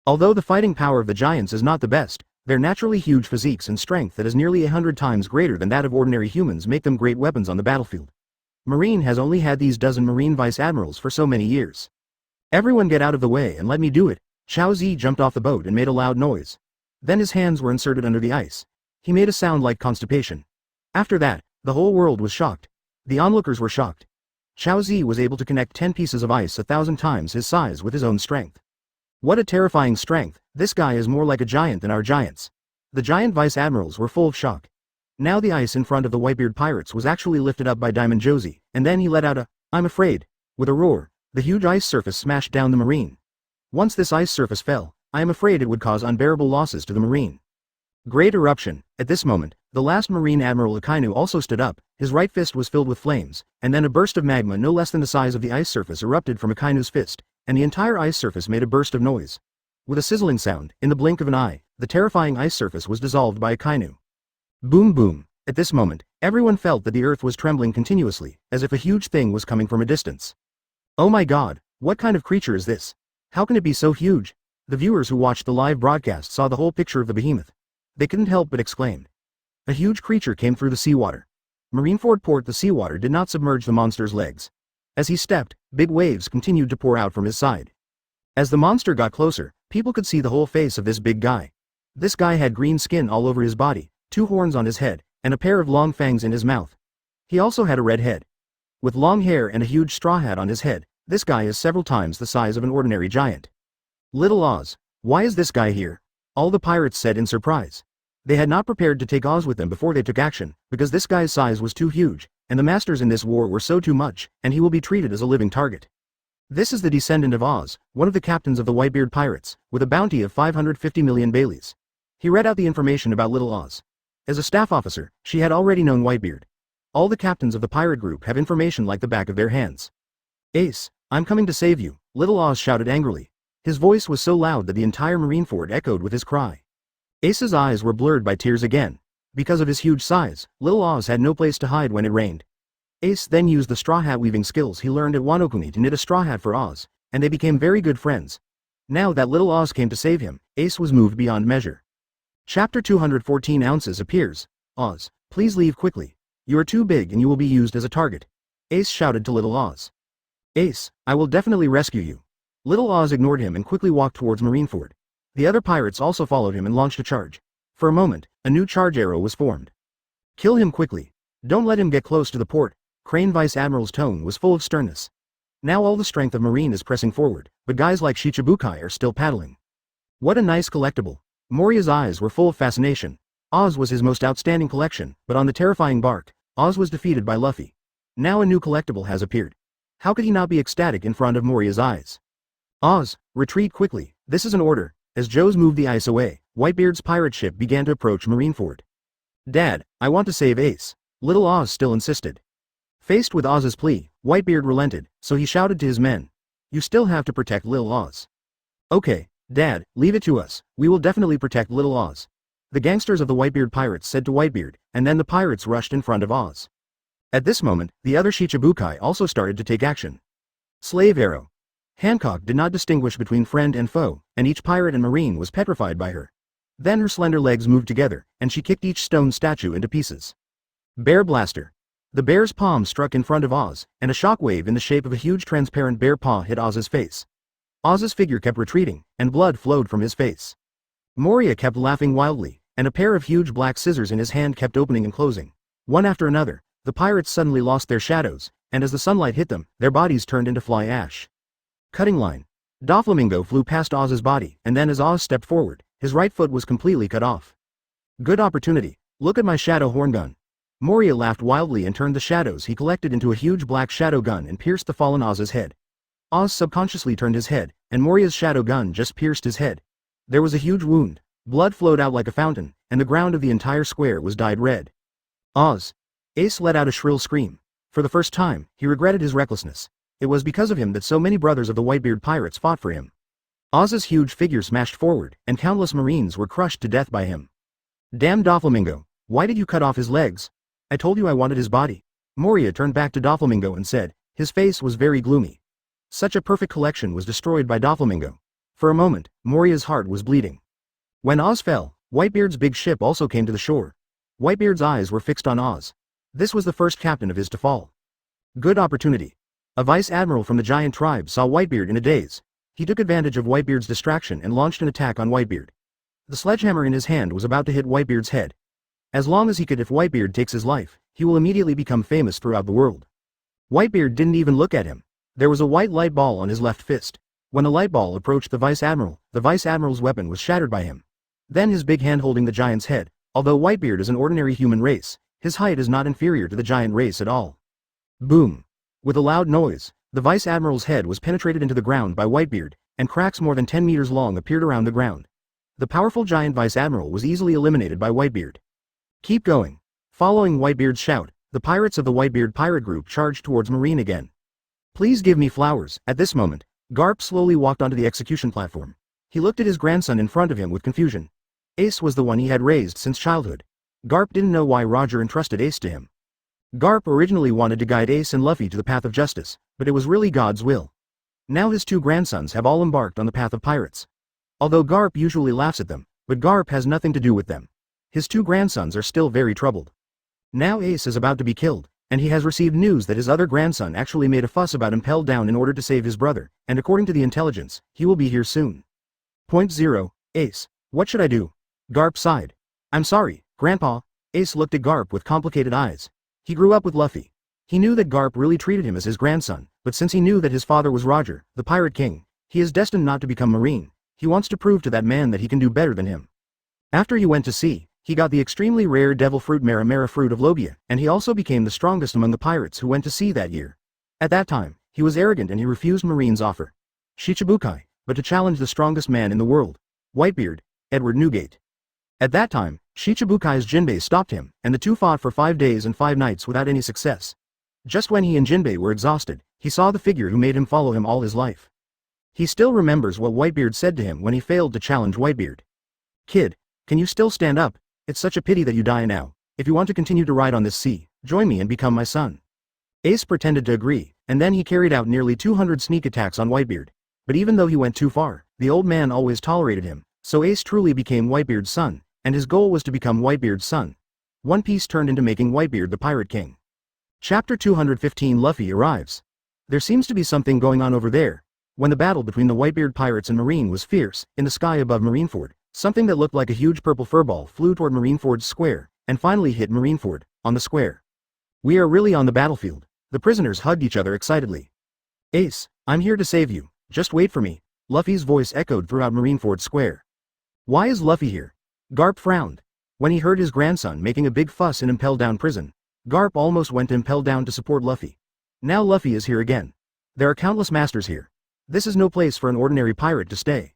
Although the fighting power of the giants is not the best, their naturally huge physiques and strength that is nearly 100 times greater than that of ordinary humans make them great weapons on the battlefield. Marine has only had these dozen Marine Vice Admirals for so many years. Everyone get out of the way and let me do it. Xiao Zi jumped off the boat and made a loud noise. Then his hands were inserted under the ice. He made a sound like constipation. After that, the whole world was shocked. The onlookers were shocked. Xiao Zi was able to connect 10 pieces of ice 1,000 times his size with his own strength. What a terrifying strength, this guy is more like a giant than our giants. The giant Vice Admirals were full of shock. Now the ice in front of the Whitebeard pirates was actually lifted up by Diamond Josie, and then he let out a, "I'm afraid." With a roar, the huge ice surface smashed down the Marine. Once this ice surface fell, I am afraid it would cause unbearable losses to the Marine. Great eruption. At this moment, the last Marine Admiral Akainu also stood up, his right fist was filled with flames, and then a burst of magma no less than the size of the ice surface erupted from Akainu's fist, and the entire ice surface made a burst of noise. With a sizzling sound, in the blink of an eye, the terrifying ice surface was dissolved by Akainu. Boom boom. At this moment, everyone felt that the earth was trembling continuously, as if a huge thing was coming from a distance. Oh my god, what kind of creature is this? How can it be so huge? The viewers who watched the live broadcast saw the whole picture of the behemoth. They couldn't help but exclaim. A huge creature came through the seawater. Marineford Port the seawater did not submerge the monster's legs. As he stepped, big waves continued to pour out from his side. As the monster got closer, people could see the whole face of this big guy. This guy had green skin all over his body, 2 horns on his head, and a pair of long fangs in his mouth. He also had a red head. With long hair and a huge straw hat on his head, this guy is several times the size of an ordinary giant. Little Oz, why is this guy here? All the pirates said in surprise. They had not prepared to take Oz with them before they took action, because this guy's size was too huge, and the masters in this war were so too much, and he will be treated as a living target. This is the descendant of Oz, one of the captains of the Whitebeard pirates, with a bounty of 550 million Baileys. He read out the information about Little Oz. As a staff officer, she had already known Whitebeard. All the captains of the pirate group have information like the back of their hands. Ace, I'm coming to save you, Little Oz shouted angrily. His voice was so loud that the entire Marineford echoed with his cry. Ace's eyes were blurred by tears again. Because of his huge size, Little Oz had no place to hide when it rained. Ace then used the straw hat weaving skills he learned at Wanokuni to knit a straw hat for Oz, and they became very good friends. Now that Little Oz came to save him, Ace was moved beyond measure. Chapter 214 Ounces appears. Oz, please leave quickly. You are too big and you will be used as a target. Ace shouted to Little Oz. Ace, I will definitely rescue you. Little Oz ignored him and quickly walked towards Marineford. The other pirates also followed him and launched a charge. For a moment, a new charge arrow was formed. Kill him quickly. Don't let him get close to the port. Crane Vice Admiral's tone was full of sternness. Now all the strength of Marine is pressing forward, but guys like Shichibukai are still paddling. What a nice collectible. Moria's eyes were full of fascination. Oz was his most outstanding collection, but on the terrifying bark, Oz was defeated by Luffy. Now a new collectible has appeared. How could he not be ecstatic in front of Moria's eyes? Oz, retreat quickly, this is an order. As Joes moved the ice away, Whitebeard's pirate ship began to approach Marineford. Dad, I want to save Ace. Little Oz still insisted. Faced with Oz's plea, Whitebeard relented, so he shouted to his men. You still have to protect Little Oz. Okay, Dad, leave it to us, we will definitely protect Little Oz. The gangsters of the Whitebeard pirates said to Whitebeard, and then the pirates rushed in front of Oz. At this moment, the other Shichibukai also started to take action. Slave arrow. Hancock did not distinguish between friend and foe, and each pirate and marine was petrified by her. Then her slender legs moved together, and she kicked each stone statue into pieces. Bear Blaster. The bear's palm struck in front of Oz, and a shockwave in the shape of a huge transparent bear paw hit Oz's face. Oz's figure kept retreating, and blood flowed from his face. Moria kept laughing wildly, and a pair of huge black scissors in his hand kept opening and closing. One after another, the pirates suddenly lost their shadows, and as the sunlight hit them, their bodies turned into fly ash. Cutting line. Doflamingo flew past Oz's body, and then as Oz stepped forward, his right foot was completely cut off. Good opportunity. Look at my shadow horn gun. Moria laughed wildly and turned the shadows he collected into a huge black shadow gun and pierced the fallen Oz's head. Oz subconsciously turned his head, and Moria's shadow gun just pierced his head. There was a huge wound. Blood flowed out like a fountain, and the ground of the entire square was dyed red. Oz. Ace let out a shrill scream. For the first time, he regretted his recklessness. It was because of him that so many brothers of the Whitebeard pirates fought for him. Oz's huge figure smashed forward, and countless marines were crushed to death by him. Damn Doflamingo, why did you cut off his legs? I told you I wanted his body. Moria turned back to Doflamingo and said, his face was very gloomy. Such a perfect collection was destroyed by Doflamingo. For a moment, Moria's heart was bleeding. When Oz fell, Whitebeard's big ship also came to the shore. Whitebeard's eyes were fixed on Oz. This was the first captain of his to fall. Good opportunity. A vice admiral from the giant tribe saw Whitebeard in a daze. He took advantage of Whitebeard's distraction and launched an attack on Whitebeard. The sledgehammer in his hand was about to hit Whitebeard's head. As long as he could, if Whitebeard takes his life, he will immediately become famous throughout the world. Whitebeard didn't even look at him. There was a white light ball on his left fist. When the light ball approached the vice admiral's weapon was shattered by him. Then his big hand holding the giant's head. Although Whitebeard is an ordinary human race, his height is not inferior to the giant race at all. Boom. With a loud noise, the vice admiral's head was penetrated into the ground by Whitebeard, and cracks more than 10 meters long appeared around the ground. The powerful giant vice admiral was easily eliminated by Whitebeard. Keep going. Following Whitebeard's shout, the pirates of the Whitebeard pirate group charged towards Marine again. Please give me flowers. At this moment, Garp slowly walked onto the execution platform. He looked at his grandson in front of him with confusion. Ace was the one he had raised since childhood. Garp didn't know why Roger entrusted Ace to him. Garp originally wanted to guide Ace and Luffy to the path of justice, but it was really God's will. Now his two grandsons have all embarked on the path of pirates. Although Garp usually laughs at them, but Garp has nothing to do with them. His two grandsons are still very troubled. Now Ace is about to be killed, and he has received news that his other grandson actually made a fuss about Impel down in order to save his brother, and according to the intelligence, he will be here soon. Point 0, Ace, what should I do? Garp sighed. I'm sorry, Grandpa. Ace looked at Garp with complicated eyes. He grew up with Luffy. He knew that Garp really treated him as his grandson, but since he knew that his father was Roger, the Pirate King, he is destined not to become Marine. He wants to prove to that man that he can do better than him. After he went to sea, he got the extremely rare devil fruit Mara fruit of Logia, and he also became the strongest among the pirates who went to sea that year. At that time, he was arrogant and he refused Marine's offer. Shichibukai, but to challenge the strongest man in the world. Whitebeard, Edward Newgate. At that time, Shichibukai's Jinbe stopped him, and the two fought for 5 days and 5 nights without any success. Just when he and Jinbe were exhausted, he saw the figure who made him follow him all his life. He still remembers what Whitebeard said to him when he failed to challenge Whitebeard. Kid, can you still stand up? It's such a pity that you die now. If you want to continue to ride on this sea, join me and become my son. Ace pretended to agree, and then he carried out nearly 200 sneak attacks on Whitebeard. But even though he went too far, the old man always tolerated him, so Ace truly became Whitebeard's son, and his goal was to become Whitebeard's son. One Piece turned into making Whitebeard the Pirate King. Chapter 215 Luffy arrives. There seems to be something going on over there. When the battle between the Whitebeard pirates and Marine was fierce, in the sky above Marineford, something that looked like a huge purple furball flew toward Marineford's square, and finally hit Marineford, on the square. We are really on the battlefield. The prisoners hugged each other excitedly. Ace, I'm here to save you, just wait for me. Luffy's voice echoed throughout Marineford Square. Why is Luffy here? Garp frowned. When he heard his grandson making a big fuss in Impel Down prison, Garp almost went to Impel Down to support Luffy. Now Luffy is here again. There are countless masters here. This is no place for an ordinary pirate to stay.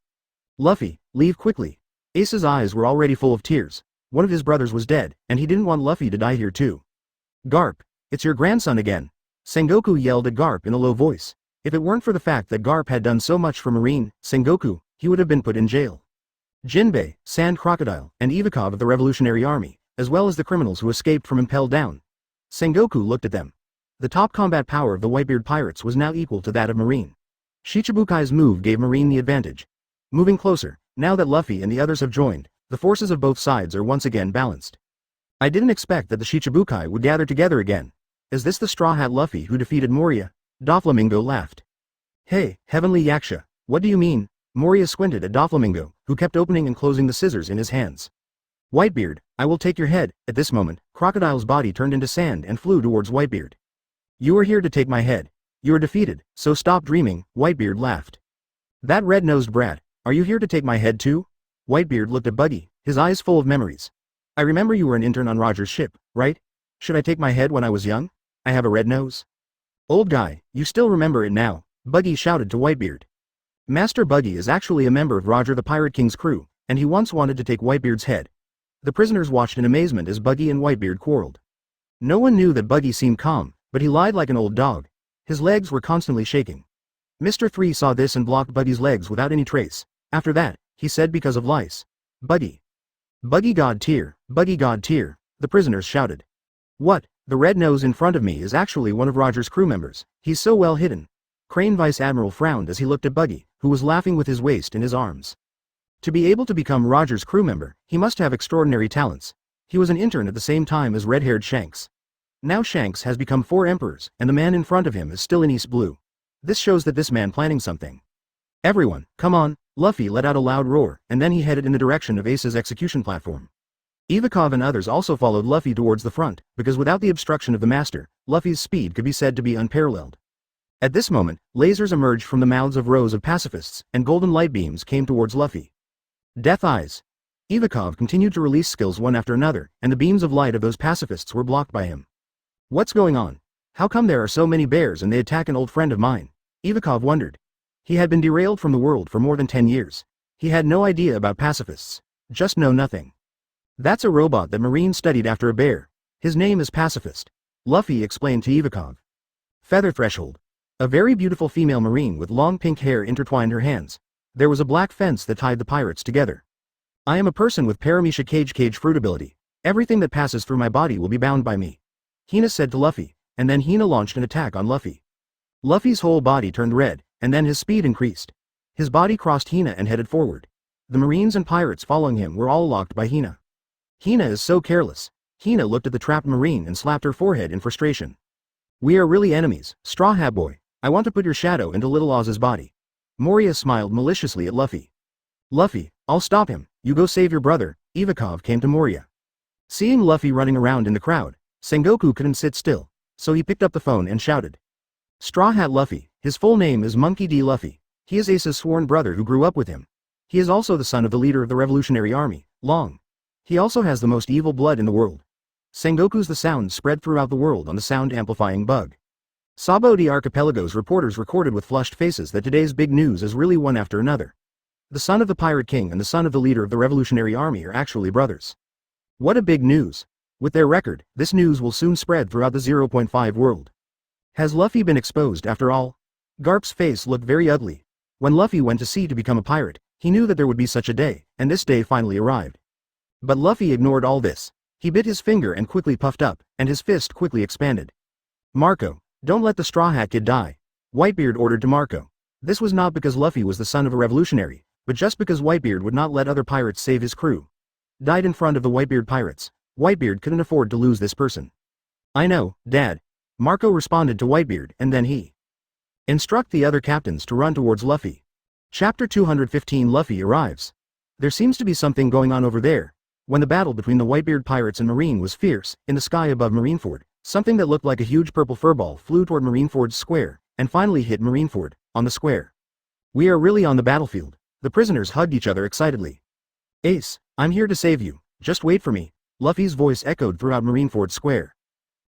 Luffy, leave quickly. Ace's eyes were already full of tears. One of his brothers was dead, and he didn't want Luffy to die here too. Garp, it's your grandson again. Sengoku yelled at Garp in a low voice. If it weren't for the fact that Garp had done so much for Marine, Sengoku, he would have been put in jail. Jinbe, Sand Crocodile, and Ivikov of the Revolutionary Army, as well as the criminals who escaped from Impel Down. Sengoku looked at them. The top combat power of the Whitebeard pirates was now equal to that of Marine. Shichibukai's move gave Marine the advantage. Moving closer, now that Luffy and the others have joined, the forces of both sides are once again balanced. I didn't expect that the Shichibukai would gather together again. Is this the Straw Hat Luffy who defeated Moria? Doflamingo laughed. Hey, Heavenly Yaksha, what do you mean? Moria squinted at Doflamingo, who kept opening and closing the scissors in his hands. Whitebeard, I will take your head. At this moment, Crocodile's body turned into sand and flew towards Whitebeard. You are here to take my head. You are defeated, so stop dreaming, Whitebeard laughed. That red-nosed brat, are you here to take my head too? Whitebeard looked at Buggy, his eyes full of memories. I remember you were an intern on Roger's ship, right? Should I take my head when I was young? I have a red nose. Old guy, you still remember it now, Buggy shouted to Whitebeard. Master Buggy is actually a member of Roger the Pirate King's crew, and he once wanted to take Whitebeard's head. The prisoners watched in amazement as Buggy and Whitebeard quarreled. No one knew that Buggy seemed calm, but he lied like an old dog. His legs were constantly shaking. Mr. 3 saw this and blocked Buggy's legs without any trace. After that, he said because of lice. Buggy. Buggy God tier, the prisoners shouted. What, the red nose in front of me is actually one of Roger's crew members, he's so well hidden. Crane Vice Admiral frowned as he looked at Buggy, who was laughing with his waist in his arms. To be able to become Roger's crew member, he must have extraordinary talents. He was an intern at the same time as red-haired Shanks. Now Shanks has become 4 emperors, and the man in front of him is still in East Blue. This shows that this man planning something. Everyone, come on, Luffy let out a loud roar, and then he headed in the direction of Ace's execution platform. Ivikov and others also followed Luffy towards the front, because without the obstruction of the master, Luffy's speed could be said to be unparalleled. At this moment, lasers emerged from the mouths of rows of pacifists, and golden light beams came towards Luffy. Death Eyes. Ivikov continued to release skills one after another, and the beams of light of those pacifists were blocked by him. What's going on? How come there are so many bears and they attack an old friend of mine? Ivikov wondered. He had been derailed from the world for more than 10 years. He had no idea about pacifists. Just know nothing. That's a robot that Marine studied after a bear. His name is Pacifist. Luffy explained to Ivikov. Feather Threshold. A very beautiful female Marine with long pink hair intertwined her hands. There was a black fence that tied the pirates together. I am a person with Paramecia cage fruit ability. Everything that passes through my body will be bound by me. Hina said to Luffy, and then Hina launched an attack on Luffy. Luffy's whole body turned red, and then his speed increased. His body crossed Hina and headed forward. The Marines and pirates following him were all locked by Hina. Hina is so careless. Hina looked at the trapped Marine and slapped her forehead in frustration. We are really enemies, Straw Hat Boy. I want to put your shadow into Little Oz's body. Moria smiled maliciously at Luffy. Luffy, I'll stop him, you go save your brother, Ivikov came to Moria. Seeing Luffy running around in the crowd, Sengoku couldn't sit still, so he picked up the phone and shouted. Straw Hat Luffy, his full name is Monkey D. Luffy. He is Ace's sworn brother who grew up with him. He is also the son of the leader of the Revolutionary Army, Long. He also has the most evil blood in the world. Sengoku's the sound spread throughout the world on the sound amplifying bug. Sabaody Archipelago's reporters recorded with flushed faces that today's big news is really one after another. The son of the Pirate King and the son of the leader of the Revolutionary Army are actually brothers. What a big news. With their record, this news will soon spread throughout the 0.5 world. Has Luffy been exposed after all? Garp's face looked very ugly. When Luffy went to sea to become a pirate, he knew that there would be such a day, and this day finally arrived. But Luffy ignored all this. He bit his finger and quickly puffed up, and his fist quickly expanded. Marco, don't let the Straw Hat Kid die. Whitebeard ordered to Marco. This was not because Luffy was the son of a revolutionary, but just because Whitebeard would not let other pirates save his crew. Died in front of the Whitebeard pirates. Whitebeard couldn't afford to lose this person. I know, Dad. Marco responded to Whitebeard, and then he instruct the other captains to run towards Luffy. Chapter 215 Luffy arrives. There seems to be something going on over there. When the battle between the Whitebeard pirates and Marine was fierce, in the sky above Marineford, something that looked like a huge purple furball flew toward Marineford's square, and finally hit Marineford, on the square. We are really on the battlefield. The prisoners hugged each other excitedly. Ace, I'm here to save you, just wait for me. Luffy's voice echoed throughout Marineford Square.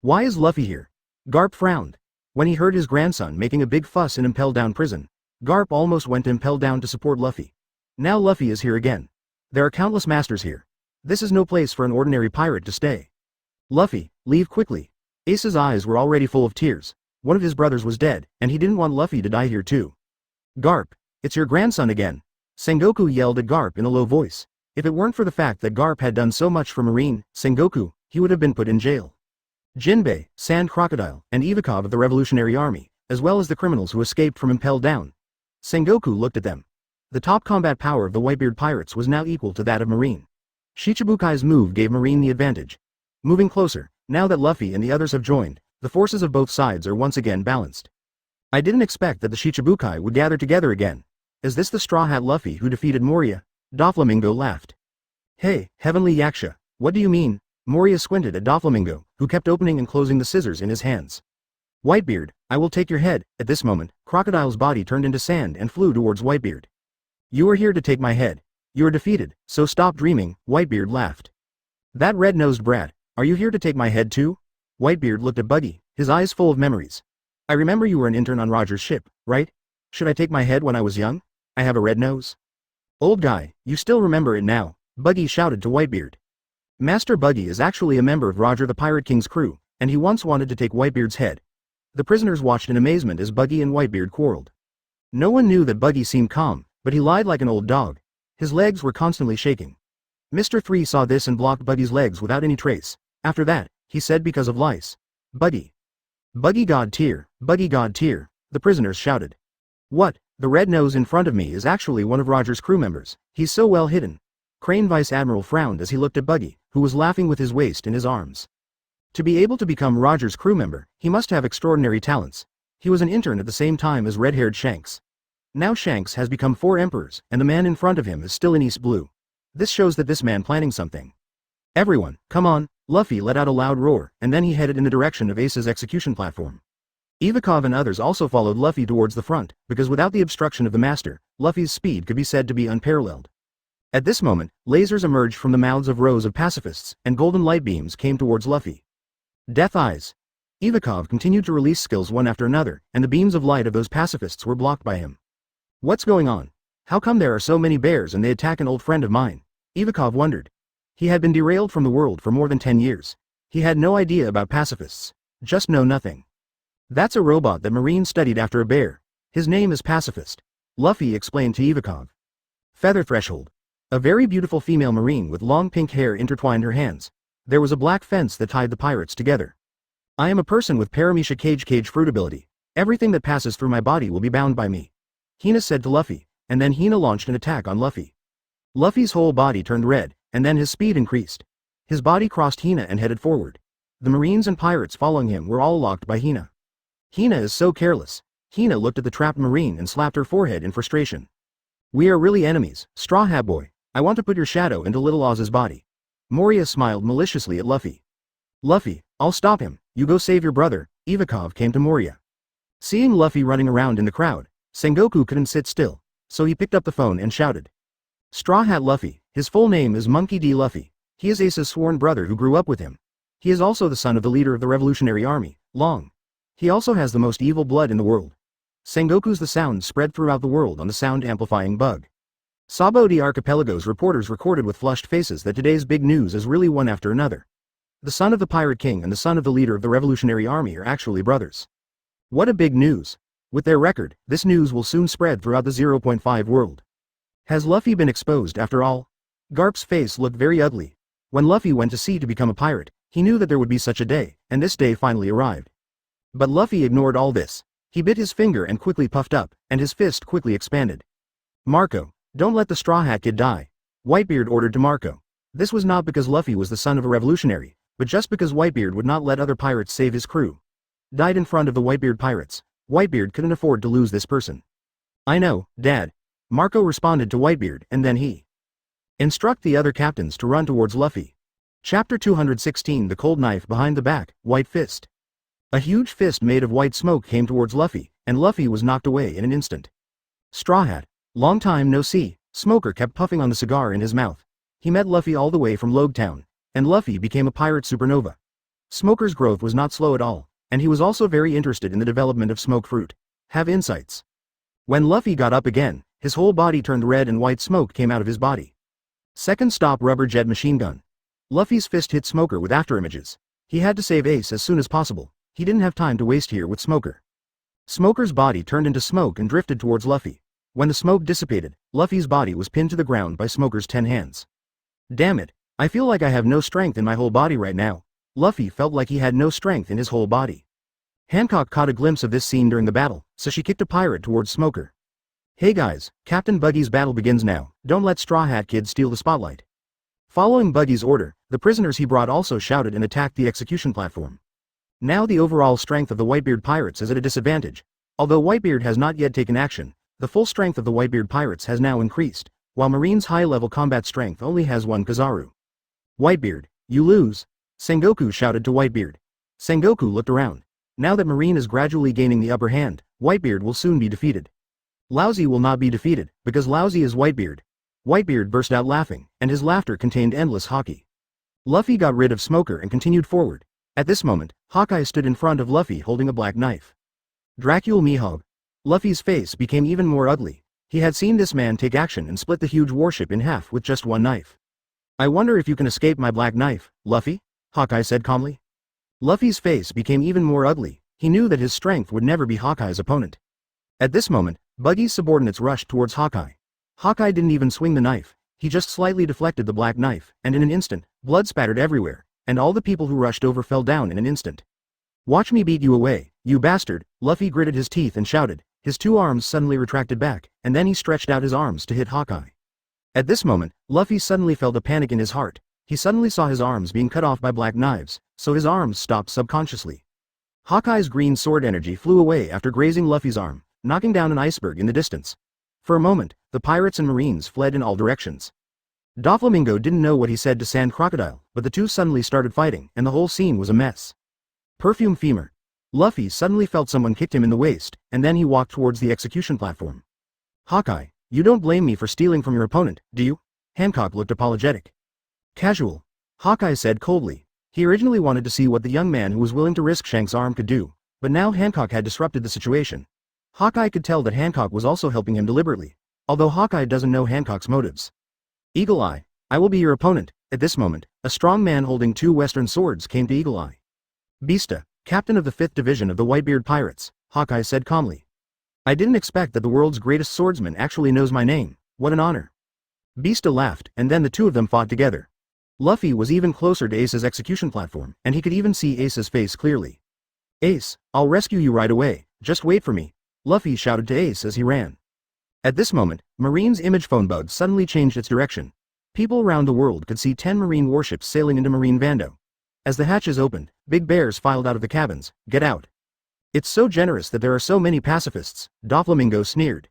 Why is Luffy here? Garp frowned. When he heard his grandson making a big fuss in Impel Down prison, Garp almost went to Impel Down to support Luffy. Now Luffy is here again. There are countless masters here. This is no place for an ordinary pirate to stay. Luffy, leave quickly. Ace's eyes were already full of tears. One of his brothers was dead, and he didn't want Luffy to die here too. Garp, it's your grandson again. Sengoku yelled at Garp in a low voice. If it weren't for the fact that Garp had done so much for Marine, Sengoku, he would have been put in jail. Jinbe, Sand Crocodile, and Ivikov of the Revolutionary Army, as well as the criminals who escaped from Impel Down. Sengoku looked at them. The top combat power of the Whitebeard pirates was now equal to that of Marine. Shichibukai's move gave Marine the advantage. Moving closer, now that Luffy and the others have joined, the forces of both sides are once again balanced. I didn't expect that the Shichibukai would gather together again. Is this the Straw Hat Luffy who defeated Moria? Doflamingo laughed. Hey, Heavenly Yaksha, what do you mean? Moria squinted at Doflamingo, who kept opening and closing the scissors in his hands. Whitebeard, I will take your head. At this moment, Crocodile's body turned into sand and flew towards Whitebeard. You are here to take my head. You are defeated, so stop dreaming, Whitebeard laughed. That red-nosed brat, are you here to take my head too? Whitebeard looked at Buggy, his eyes full of memories. I remember you were an intern on Roger's ship, right? Should I take my head when I was young? I have a red nose. Old guy, you still remember it now, Buggy shouted to Whitebeard. Master Buggy is actually a member of Roger the Pirate King's crew, and he once wanted to take Whitebeard's head. The prisoners watched in amazement as Buggy and Whitebeard quarreled. No one knew that Buggy seemed calm, but he lied like an old dog. His legs were constantly shaking. Mr. 3 saw this and blocked Buggy's legs without any trace. After that, he said because of lice. Buggy. Buggy God tier, the prisoners shouted. What, the red nose in front of me is actually one of Roger's crew members, he's so well hidden. Crane Vice Admiral frowned as he looked at Buggy, who was laughing with his waist in his arms. To be able to become Roger's crew member, he must have extraordinary talents. He was an intern at the same time as red-haired Shanks. Now Shanks has become 4 emperors, and the man in front of him is still in East Blue. This shows that this man planning something. Everyone, come on, Luffy let out a loud roar, and then he headed in the direction of Ace's execution platform. Ivikov and others also followed Luffy towards the front, because without the obstruction of the master, Luffy's speed could be said to be unparalleled. At this moment, lasers emerged from the mouths of rows of pacifists, and golden light beams came towards Luffy. Death Eyes. Ivikov continued to release skills one after another, and the beams of light of those pacifists were blocked by him. What's going on? How come there are so many bears and they attack an old friend of mine? Ivikov wondered. He had been derailed from the world for more than 10 years. He had no idea about pacifists. Just know nothing. That's a robot that Marine studied after a bear. His name is Pacifist. Luffy explained to Ivikov. Feather Threshold. A very beautiful female Marine with long pink hair intertwined her hands. There was a black fence that tied the pirates together. I am a person with Paramecia cage fruit ability. Everything that passes through my body will be bound by me. Hina said to Luffy, and then Hina launched an attack on Luffy. Luffy's whole body turned red, and then his speed increased. His body crossed Hina and headed forward. The Marines and pirates following him were all locked by Hina. Hina is so careless. Hina looked at the trapped Marine and slapped her forehead in frustration. We are really enemies, Straw Hat Boy. I want to put your shadow into Little Oz's body. Moria smiled maliciously at Luffy. Luffy, I'll stop him, you go save your brother, Ivikov came to Moria. Seeing Luffy running around in the crowd, Sengoku couldn't sit still, so he picked up the phone and shouted. Straw Hat Luffy, his full name is Monkey D. Luffy. He is Ace's sworn brother who grew up with him. He is also the son of the leader of the Revolutionary Army, Long. He also has the most evil blood in the world. Sengoku's the sound spread throughout the world on the sound-amplifying bug. Sabaody Archipelago's reporters recorded with flushed faces that today's big news is really one after another. The son of the Pirate King and the son of the leader of the Revolutionary Army are actually brothers. What a big news. With their record, this news will soon spread throughout the 0.5 world. Has Luffy been exposed after all? Garp's face looked very ugly. When Luffy went to sea to become a pirate, he knew that there would be such a day, and this day finally arrived. But Luffy ignored all this. He bit his finger and quickly puffed up, and his fist quickly expanded. Marco, don't let the Straw Hat Kid die. Whitebeard ordered to Marco. This was not because Luffy was the son of a revolutionary, but just because Whitebeard would not let other pirates save his crew. Died in front of the Whitebeard pirates. Whitebeard couldn't afford to lose this person. I know, Dad. Marco responded to Whitebeard, and then he instruct the other captains to run towards Luffy. Chapter 216 The Cold Knife Behind the Back, White Fist. A huge fist made of white smoke came towards Luffy, and Luffy was knocked away in an instant. Straw Hat. Long time no see. Smoker kept puffing on the cigar in his mouth. He met Luffy all the way from Logetown, and Luffy became a pirate supernova. Smoker's growth was not slow at all, and he was also very interested in the development of smoke fruit. Have insights. When Luffy got up again, his whole body turned red and white smoke came out of his body. Second stop rubber jet machine gun. Luffy's fist hit Smoker with afterimages. He had to save Ace as soon as possible. He didn't have time to waste here with Smoker. Smoker's body turned into smoke and drifted towards Luffy. When the smoke dissipated, Luffy's body was pinned to the ground by Smoker's 10 hands. Damn it, I feel like I have no strength in my whole body right now. Luffy felt like he had no strength in his whole body. Hancock caught a glimpse of this scene during the battle, so she kicked a pirate towards Smoker. Hey guys, Captain Buggy's battle begins now, don't let Straw Hat Kid steal the spotlight. Following Buggy's order, the prisoners he brought also shouted and attacked the execution platform. Now the overall strength of the Whitebeard pirates is at a disadvantage. Although Whitebeard has not yet taken action, the full strength of the Whitebeard pirates has now increased, while Marine's high-level combat strength only has 1 Kizaru. Whitebeard, you lose, Sengoku shouted to Whitebeard. Sengoku looked around. Now that Marine is gradually gaining the upper hand, Whitebeard will soon be defeated. Lousy will not be defeated, because Lousy is Whitebeard. Whitebeard burst out laughing, and his laughter contained endless Haki. Luffy got rid of Smoker and continued forward. At this moment, Hawkeye stood in front of Luffy holding a black knife. Dracule Mihawk. Luffy's face became even more ugly. He had seen this man take action and split the huge warship in half with just 1 knife. I wonder if you can escape my black knife, Luffy? Hawkeye said calmly. Luffy's face became even more ugly. He knew that his strength would never be Hawkeye's opponent. At this moment, Buggy's subordinates rushed towards Hawkeye. Hawkeye didn't even swing the knife, he just slightly deflected the black knife, and in an instant, blood spattered everywhere, and all the people who rushed over fell down in an instant. Watch me beat you away, you bastard, Luffy gritted his teeth and shouted, his 2 arms suddenly retracted back, and then he stretched out his arms to hit Hawkeye. At this moment, Luffy suddenly felt a panic in his heart. He suddenly saw his arms being cut off by black knives, so his arms stopped subconsciously. Hawkeye's green sword energy flew away after grazing Luffy's arm, knocking down an iceberg in the distance. For a moment, the pirates and marines fled in all directions. Doflamingo didn't know what he said to Sand Crocodile, but the two suddenly started fighting, and the whole scene was a mess. Perfume Femur. Luffy suddenly felt someone kicked him in the waist, and then he walked towards the execution platform. Hawkeye, you don't blame me for stealing from your opponent, do you? Hancock looked apologetic. Casual. Hawkeye said coldly. He originally wanted to see what the young man who was willing to risk Shank's arm could do, but now Hancock had disrupted the situation. Hawkeye could tell that Hancock was also helping him deliberately, although Hawkeye doesn't know Hancock's motives. Eagle Eye, I will be your opponent. At this moment, a strong man holding 2 western swords came to Eagle Eye. Beasta, captain of the 5th division of the Whitebeard pirates, Hawkeye said calmly. I didn't expect that the world's greatest swordsman actually knows my name, what an honor. Beasta laughed, and then the two of them fought together. Luffy was even closer to Ace's execution platform, and he could even see Ace's face clearly. Ace, I'll rescue you right away, just wait for me, Luffy shouted to Ace as he ran. At this moment, Marine's image phone bug suddenly changed its direction. People around the world could see 10 marine warships sailing into Marine Vando. As the hatches opened, big bears filed out of the cabins. Get out. It's so generous that there are so many pacifists, Doflamingo sneered.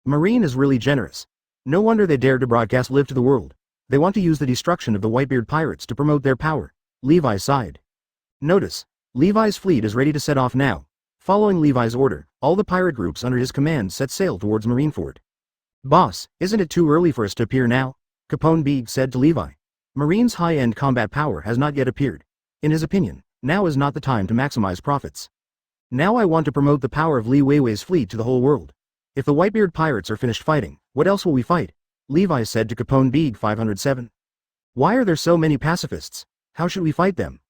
Marine is really generous. No wonder they dared to broadcast Live to the world. They want to use the destruction of the Whitebeard pirates to promote their power. Levi sighed. Notice, Levi's fleet is ready to set off now. Following Levi's order, all the pirate groups under his command set sail towards Marineford. Boss, isn't it too early for us to appear now? Capone Beeg said to Levi. Marine's high-end combat power has not yet appeared. In his opinion, now is not the time to maximize profits. Now I want to promote the power of Li Weiwei's fleet to the whole world. If the Whitebeard pirates are finished fighting, what else will we fight? Levi said to Capone Beeg 507. Why are there so many pacifists? How should we fight them?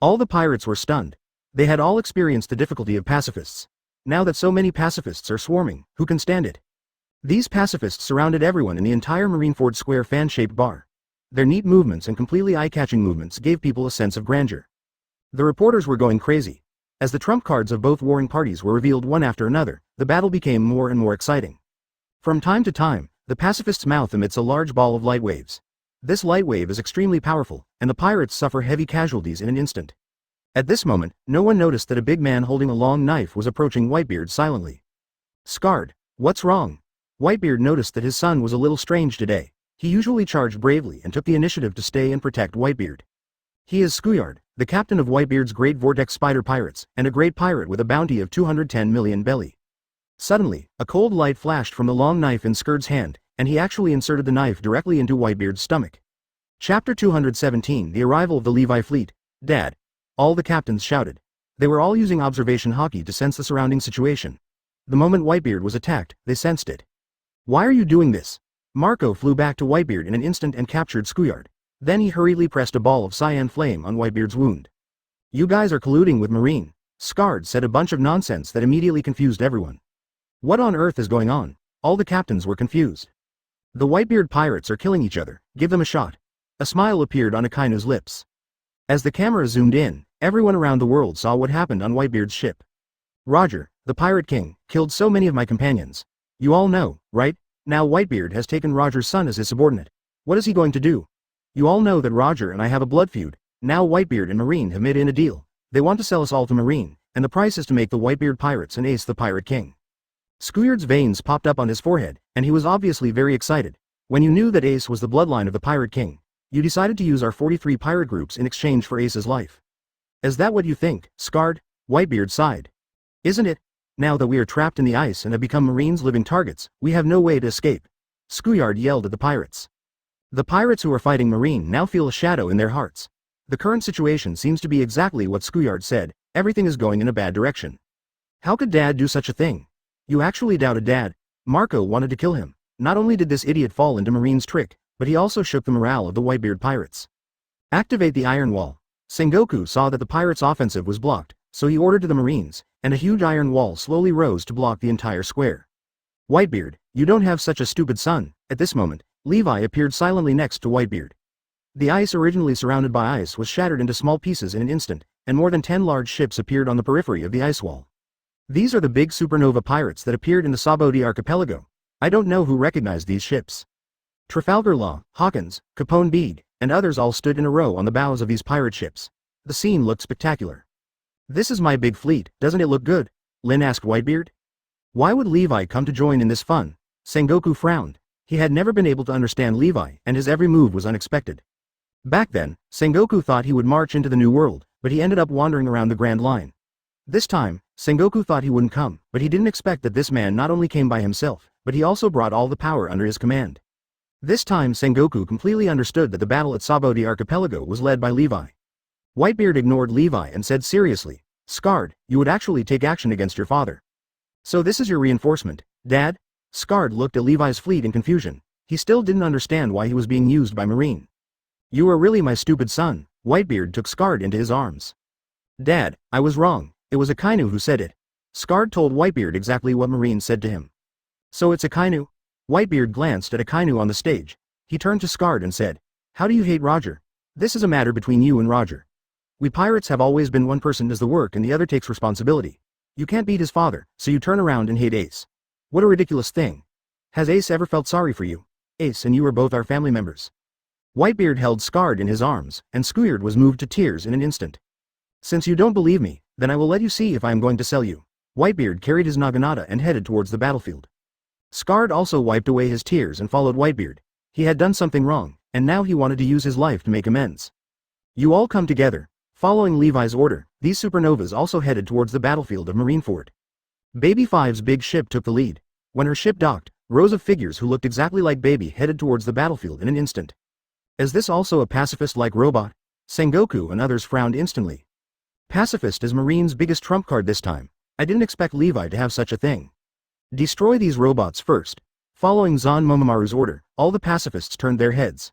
All the pirates were stunned. They had all experienced the difficulty of pacifists. Now that so many pacifists are swarming, who can stand it? These pacifists surrounded everyone in the entire Marineford Square fan-shaped bar. Their neat movements and completely eye-catching movements gave people a sense of grandeur. The reporters were going crazy. As the trump cards of both warring parties were revealed one after another, the battle became more and more exciting. From time to time, the pacifist's mouth emits a large ball of light waves. This light wave is extremely powerful, and the pirates suffer heavy casualties in an instant. At this moment, no one noticed that a big man holding a long knife was approaching Whitebeard silently. Scarred, what's wrong? Whitebeard noticed that his son was a little strange today. He usually charged bravely and took the initiative to stay and protect Whitebeard. He is Skuyard, the captain of Whitebeard's great Vortex Spider Pirates, and a great pirate with a bounty of 210 million belly. Suddenly, a cold light flashed from the long knife in Skurd's hand, and he actually inserted the knife directly into Whitebeard's stomach. Chapter 217 The Arrival of the Levi Fleet. Dad. All the captains shouted. They were all using observation Haki to sense the surrounding situation. The moment Whitebeard was attacked, they sensed it. Why are you doing this? Marco flew back to Whitebeard in an instant and captured Skuyard. Then he hurriedly pressed a ball of cyan flame on Whitebeard's wound. You guys are colluding with Marine. Scarred said a bunch of nonsense that immediately confused everyone. What on earth is going on? All the captains were confused. The Whitebeard pirates are killing each other, give them a shot. A smile appeared on Akaino's lips. As the camera zoomed in, everyone around the world saw what happened on Whitebeard's ship. Roger, the Pirate King, killed so many of my companions. You all know, right? Now Whitebeard has taken Roger's son as his subordinate. What is he going to do? You all know that Roger and I have a blood feud. Now Whitebeard and Marine have made a deal. They want to sell us all to Marine, and the price is to make the Whitebeard pirates and Ace the pirate king. Scouyard's veins popped up on his forehead, and he was obviously very excited. When you knew that Ace was the bloodline of the pirate king, you decided to use our 43 pirate groups in exchange for Ace's life. Is that what you think, Scarred? Whitebeard sighed. Isn't it? Now that we are trapped in the ice and have become Marine's living targets, we have no way to escape. Scouyard yelled at the pirates. The pirates who are fighting Marine now feel a shadow in their hearts. The current situation seems to be exactly what Scouyard said, everything is going in a bad direction. How could Dad do such a thing? You actually doubted Dad. Marco wanted to kill him. Not only did this idiot fall into Marine's trick, but he also shook the morale of the Whitebeard pirates. Activate the iron wall. Sengoku saw that the pirates' offensive was blocked, so he ordered to the Marines, and a huge iron wall slowly rose to block the entire square. Whitebeard, you don't have such a stupid son. At this moment, Levi appeared silently next to Whitebeard. The ice originally surrounded by ice was shattered into small pieces in an instant, and more than 10 large ships appeared on the periphery of the ice wall. These are the big supernova pirates that appeared in the Sabaody archipelago. I don't know who recognized these ships. Trafalgar Law, Hawkins, Capone Bead, and others all stood in a row on the bows of these pirate ships. The scene looked spectacular. This is my big fleet, doesn't it look good? Lin asked Whitebeard. Why would Levi come to join in this fun? Sengoku frowned. He had never been able to understand Levi, and his every move was unexpected. Back then, Sengoku thought he would march into the New World, but he ended up wandering around the Grand Line. This time, Sengoku thought he wouldn't come, but he didn't expect that this man not only came by himself, but he also brought all the power under his command. This time Sengoku completely understood that the battle at Sabaody Archipelago was led by Levi. Whitebeard ignored Levi and said seriously, Scarred, you would actually take action against your father. So this is your reinforcement, Dad? Scarred looked at Levi's fleet in confusion. He still didn't understand why he was being used by Marine. You are really my stupid son. Whitebeard took Scarred into his arms. Dad, I was wrong. It was Akainu who said it. Scarred told Whitebeard exactly what Marine said to him. So it's Akainu? Whitebeard glanced at Akainu on the stage. He turned to Scarred and said, How do you hate Roger? This is a matter between you and Roger. We pirates have always been one person does the work and the other takes responsibility. You can't beat his father, so you turn around and hate Ace. What a ridiculous thing. Has Ace ever felt sorry for you? Ace and you are both our family members. Whitebeard held Scarred in his arms, and Scouyard was moved to tears in an instant. Since you don't believe me, then I will let you see if I am going to sell you. Whitebeard carried his naginata and headed towards the battlefield. Scarred also wiped away his tears and followed Whitebeard. He had done something wrong, and now he wanted to use his life to make amends. You all come together. Following Levi's order, these supernovas also headed towards the battlefield of Marineford. Baby Five's big ship took the lead. When her ship docked, rows of figures who looked exactly like Baby headed towards the battlefield in an instant. Is this also a pacifist-like robot? Sengoku and others frowned instantly. Pacifist is Marine's biggest trump card this time. I didn't expect Levi to have such a thing. Destroy these robots first. Following Zon Momomaru's order, all the pacifists turned their heads.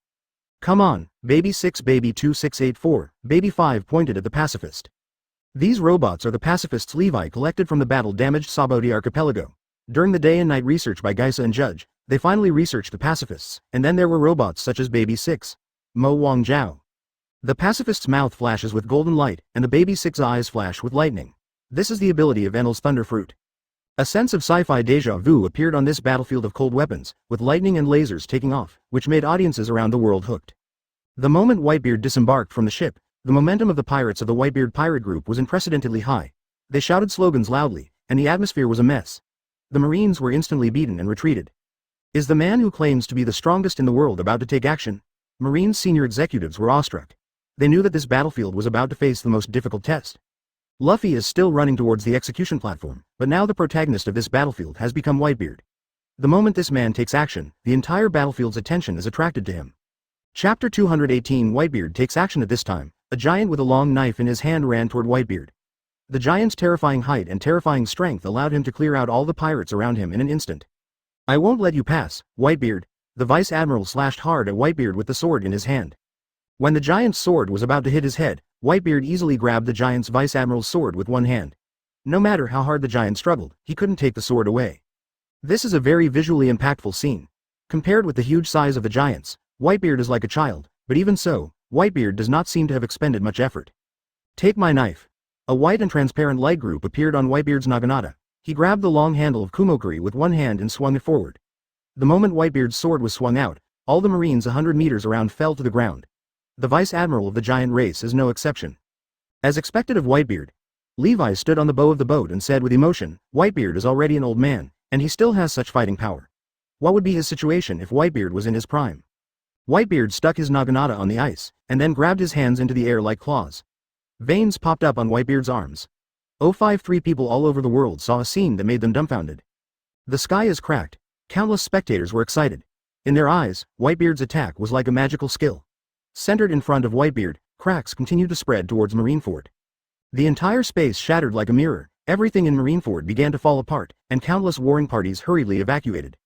Come on, Baby 6 Baby 2684, Baby 5 pointed at the pacifist. These robots are the pacifists Levi collected from the battle-damaged Sabaody archipelago. During the day and night research by Geisa and Judge, they finally researched the pacifists, and then there were robots such as Baby 6, Mo Wang Zhao. The pacifist's mouth flashes with golden light, and the Baby 6's eyes flash with lightning. This is the ability of Enel's Thunder Fruit. A sense of sci-fi déjà vu appeared on this battlefield of cold weapons, with lightning and lasers taking off, which made audiences around the world hooked. The moment Whitebeard disembarked from the ship, the momentum of the pirates of the Whitebeard pirate group was unprecedentedly high. They shouted slogans loudly, and the atmosphere was a mess. The Marines were instantly beaten and retreated. Is the man who claims to be the strongest in the world about to take action? Marines' senior executives were awestruck. They knew that this battlefield was about to face the most difficult test. Luffy is still running towards the execution platform, but now the protagonist of this battlefield has become Whitebeard. The moment this man takes action, the entire battlefield's attention is attracted to him. Chapter 218 Whitebeard takes action at this time. A giant with a long knife in his hand ran toward Whitebeard. The giant's terrifying height and terrifying strength allowed him to clear out all the pirates around him in an instant. I won't let you pass, Whitebeard. The vice admiral slashed hard at Whitebeard with the sword in his hand. When the giant's sword was about to hit his head, Whitebeard easily grabbed the giant's vice admiral's sword with one hand. No matter how hard the giant struggled, he couldn't take the sword away. This is a very visually impactful scene. Compared with the huge size of the giants, Whitebeard is like a child, but even so, Whitebeard does not seem to have expended much effort. Take my knife. A white and transparent light group appeared on Whitebeard's naginata. He grabbed the long handle of Kumokuri with one hand and swung it forward. The moment Whitebeard's sword was swung out, all the Marines 100 meters around fell to the ground. The Vice Admiral of the giant race is no exception. As expected of Whitebeard, Levi stood on the bow of the boat and said with emotion, "Whitebeard is already an old man, and he still has such fighting power. What would be his situation if Whitebeard was in his prime?" Whitebeard stuck his naginata on the ice, and then grabbed his hands into the air like claws. Veins popped up on Whitebeard's arms. 053 people all over the world saw a scene that made them dumbfounded. The sky is cracked. Countless spectators were excited. In their eyes, Whitebeard's attack was like a magical skill. Centered in front of Whitebeard, cracks continued to spread towards Marineford. The entire space shattered like a mirror, everything in Marineford began to fall apart, and countless warring parties hurriedly evacuated.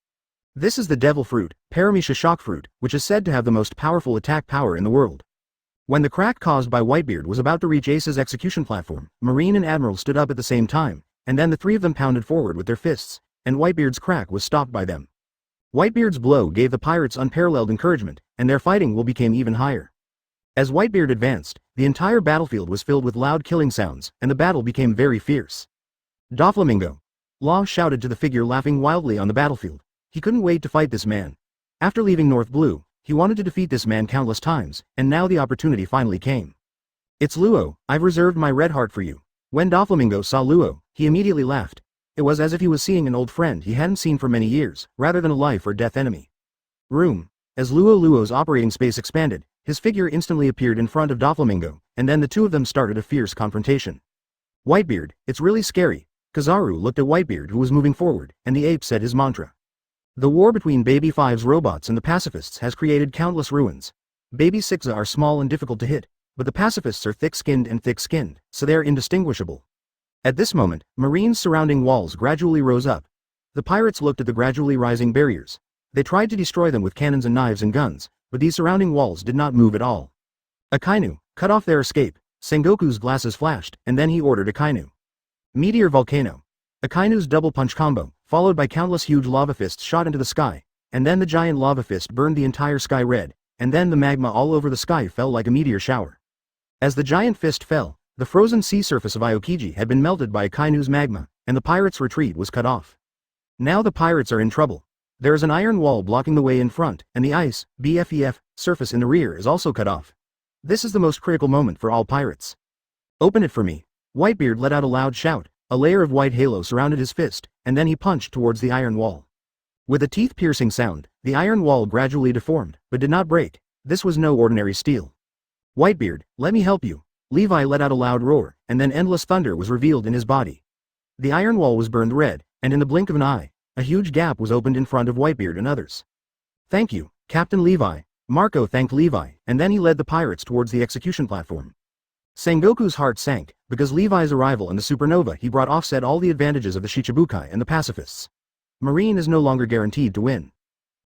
This is the devil fruit, Paramisha shock fruit, which is said to have the most powerful attack power in the world. When the crack caused by Whitebeard was about to reach Ace's execution platform, Marine and Admiral stood up at the same time, and then the three of them pounded forward with their fists, and Whitebeard's crack was stopped by them. Whitebeard's blow gave the pirates unparalleled encouragement, and their fighting will became even higher. As Whitebeard advanced, the entire battlefield was filled with loud killing sounds, and the battle became very fierce. "Doflamingo!" Law shouted to the figure laughing wildly on the battlefield. He couldn't wait to fight this man. After leaving North Blue, he wanted to defeat this man countless times, and now the opportunity finally came. "It's Luo, I've reserved my red heart for you." When Doflamingo saw Luo, he immediately laughed. It was as if he was seeing an old friend he hadn't seen for many years, rather than a life or death enemy. Room. As Luo's operating space expanded, his figure instantly appeared in front of Doflamingo, and then the two of them started a fierce confrontation. "Whitebeard, it's really scary." Kizaru looked at Whitebeard who was moving forward, and the ape said his mantra. The war between Baby Five's robots and the pacifists has created countless ruins. Baby Sixa are small and difficult to hit, but the pacifists are thick-skinned, so they are indistinguishable. At this moment, Marines surrounding walls gradually rose up. The pirates looked at the gradually rising barriers. They tried to destroy them with cannons and knives and guns, but these surrounding walls did not move at all. Akainu, cut off their escape. Sengoku's glasses flashed, and then he ordered Akainu. Meteor Volcano. Akainu's double punch combo, followed by countless huge lava fists shot into the sky, and then the giant lava fist burned the entire sky red, and then the magma all over the sky fell like a meteor shower. As the giant fist fell, the frozen sea surface of Aokiji had been melted by Akainu's magma, and the pirates' retreat was cut off. Now the pirates are in trouble. There is an iron wall blocking the way in front, and the ice, BFEF, surface in the rear is also cut off. This is the most critical moment for all pirates. "Open it for me." Whitebeard let out a loud shout. A layer of white halo surrounded his fist, and then he punched towards the iron wall. With a teeth-piercing sound, the iron wall gradually deformed, but did not break. This was no ordinary steel. "Whitebeard, let me help you." Levi let out a loud roar, and then endless thunder was revealed in his body. The iron wall was burned red, and in the blink of an eye, a huge gap was opened in front of Whitebeard and others. "Thank you, Captain Levi." Marco thanked Levi, and then he led the pirates towards the execution platform. Sengoku's heart sank, because Levi's arrival and the supernova he brought offset all the advantages of the Shichibukai and the pacifists. Marine is no longer guaranteed to win.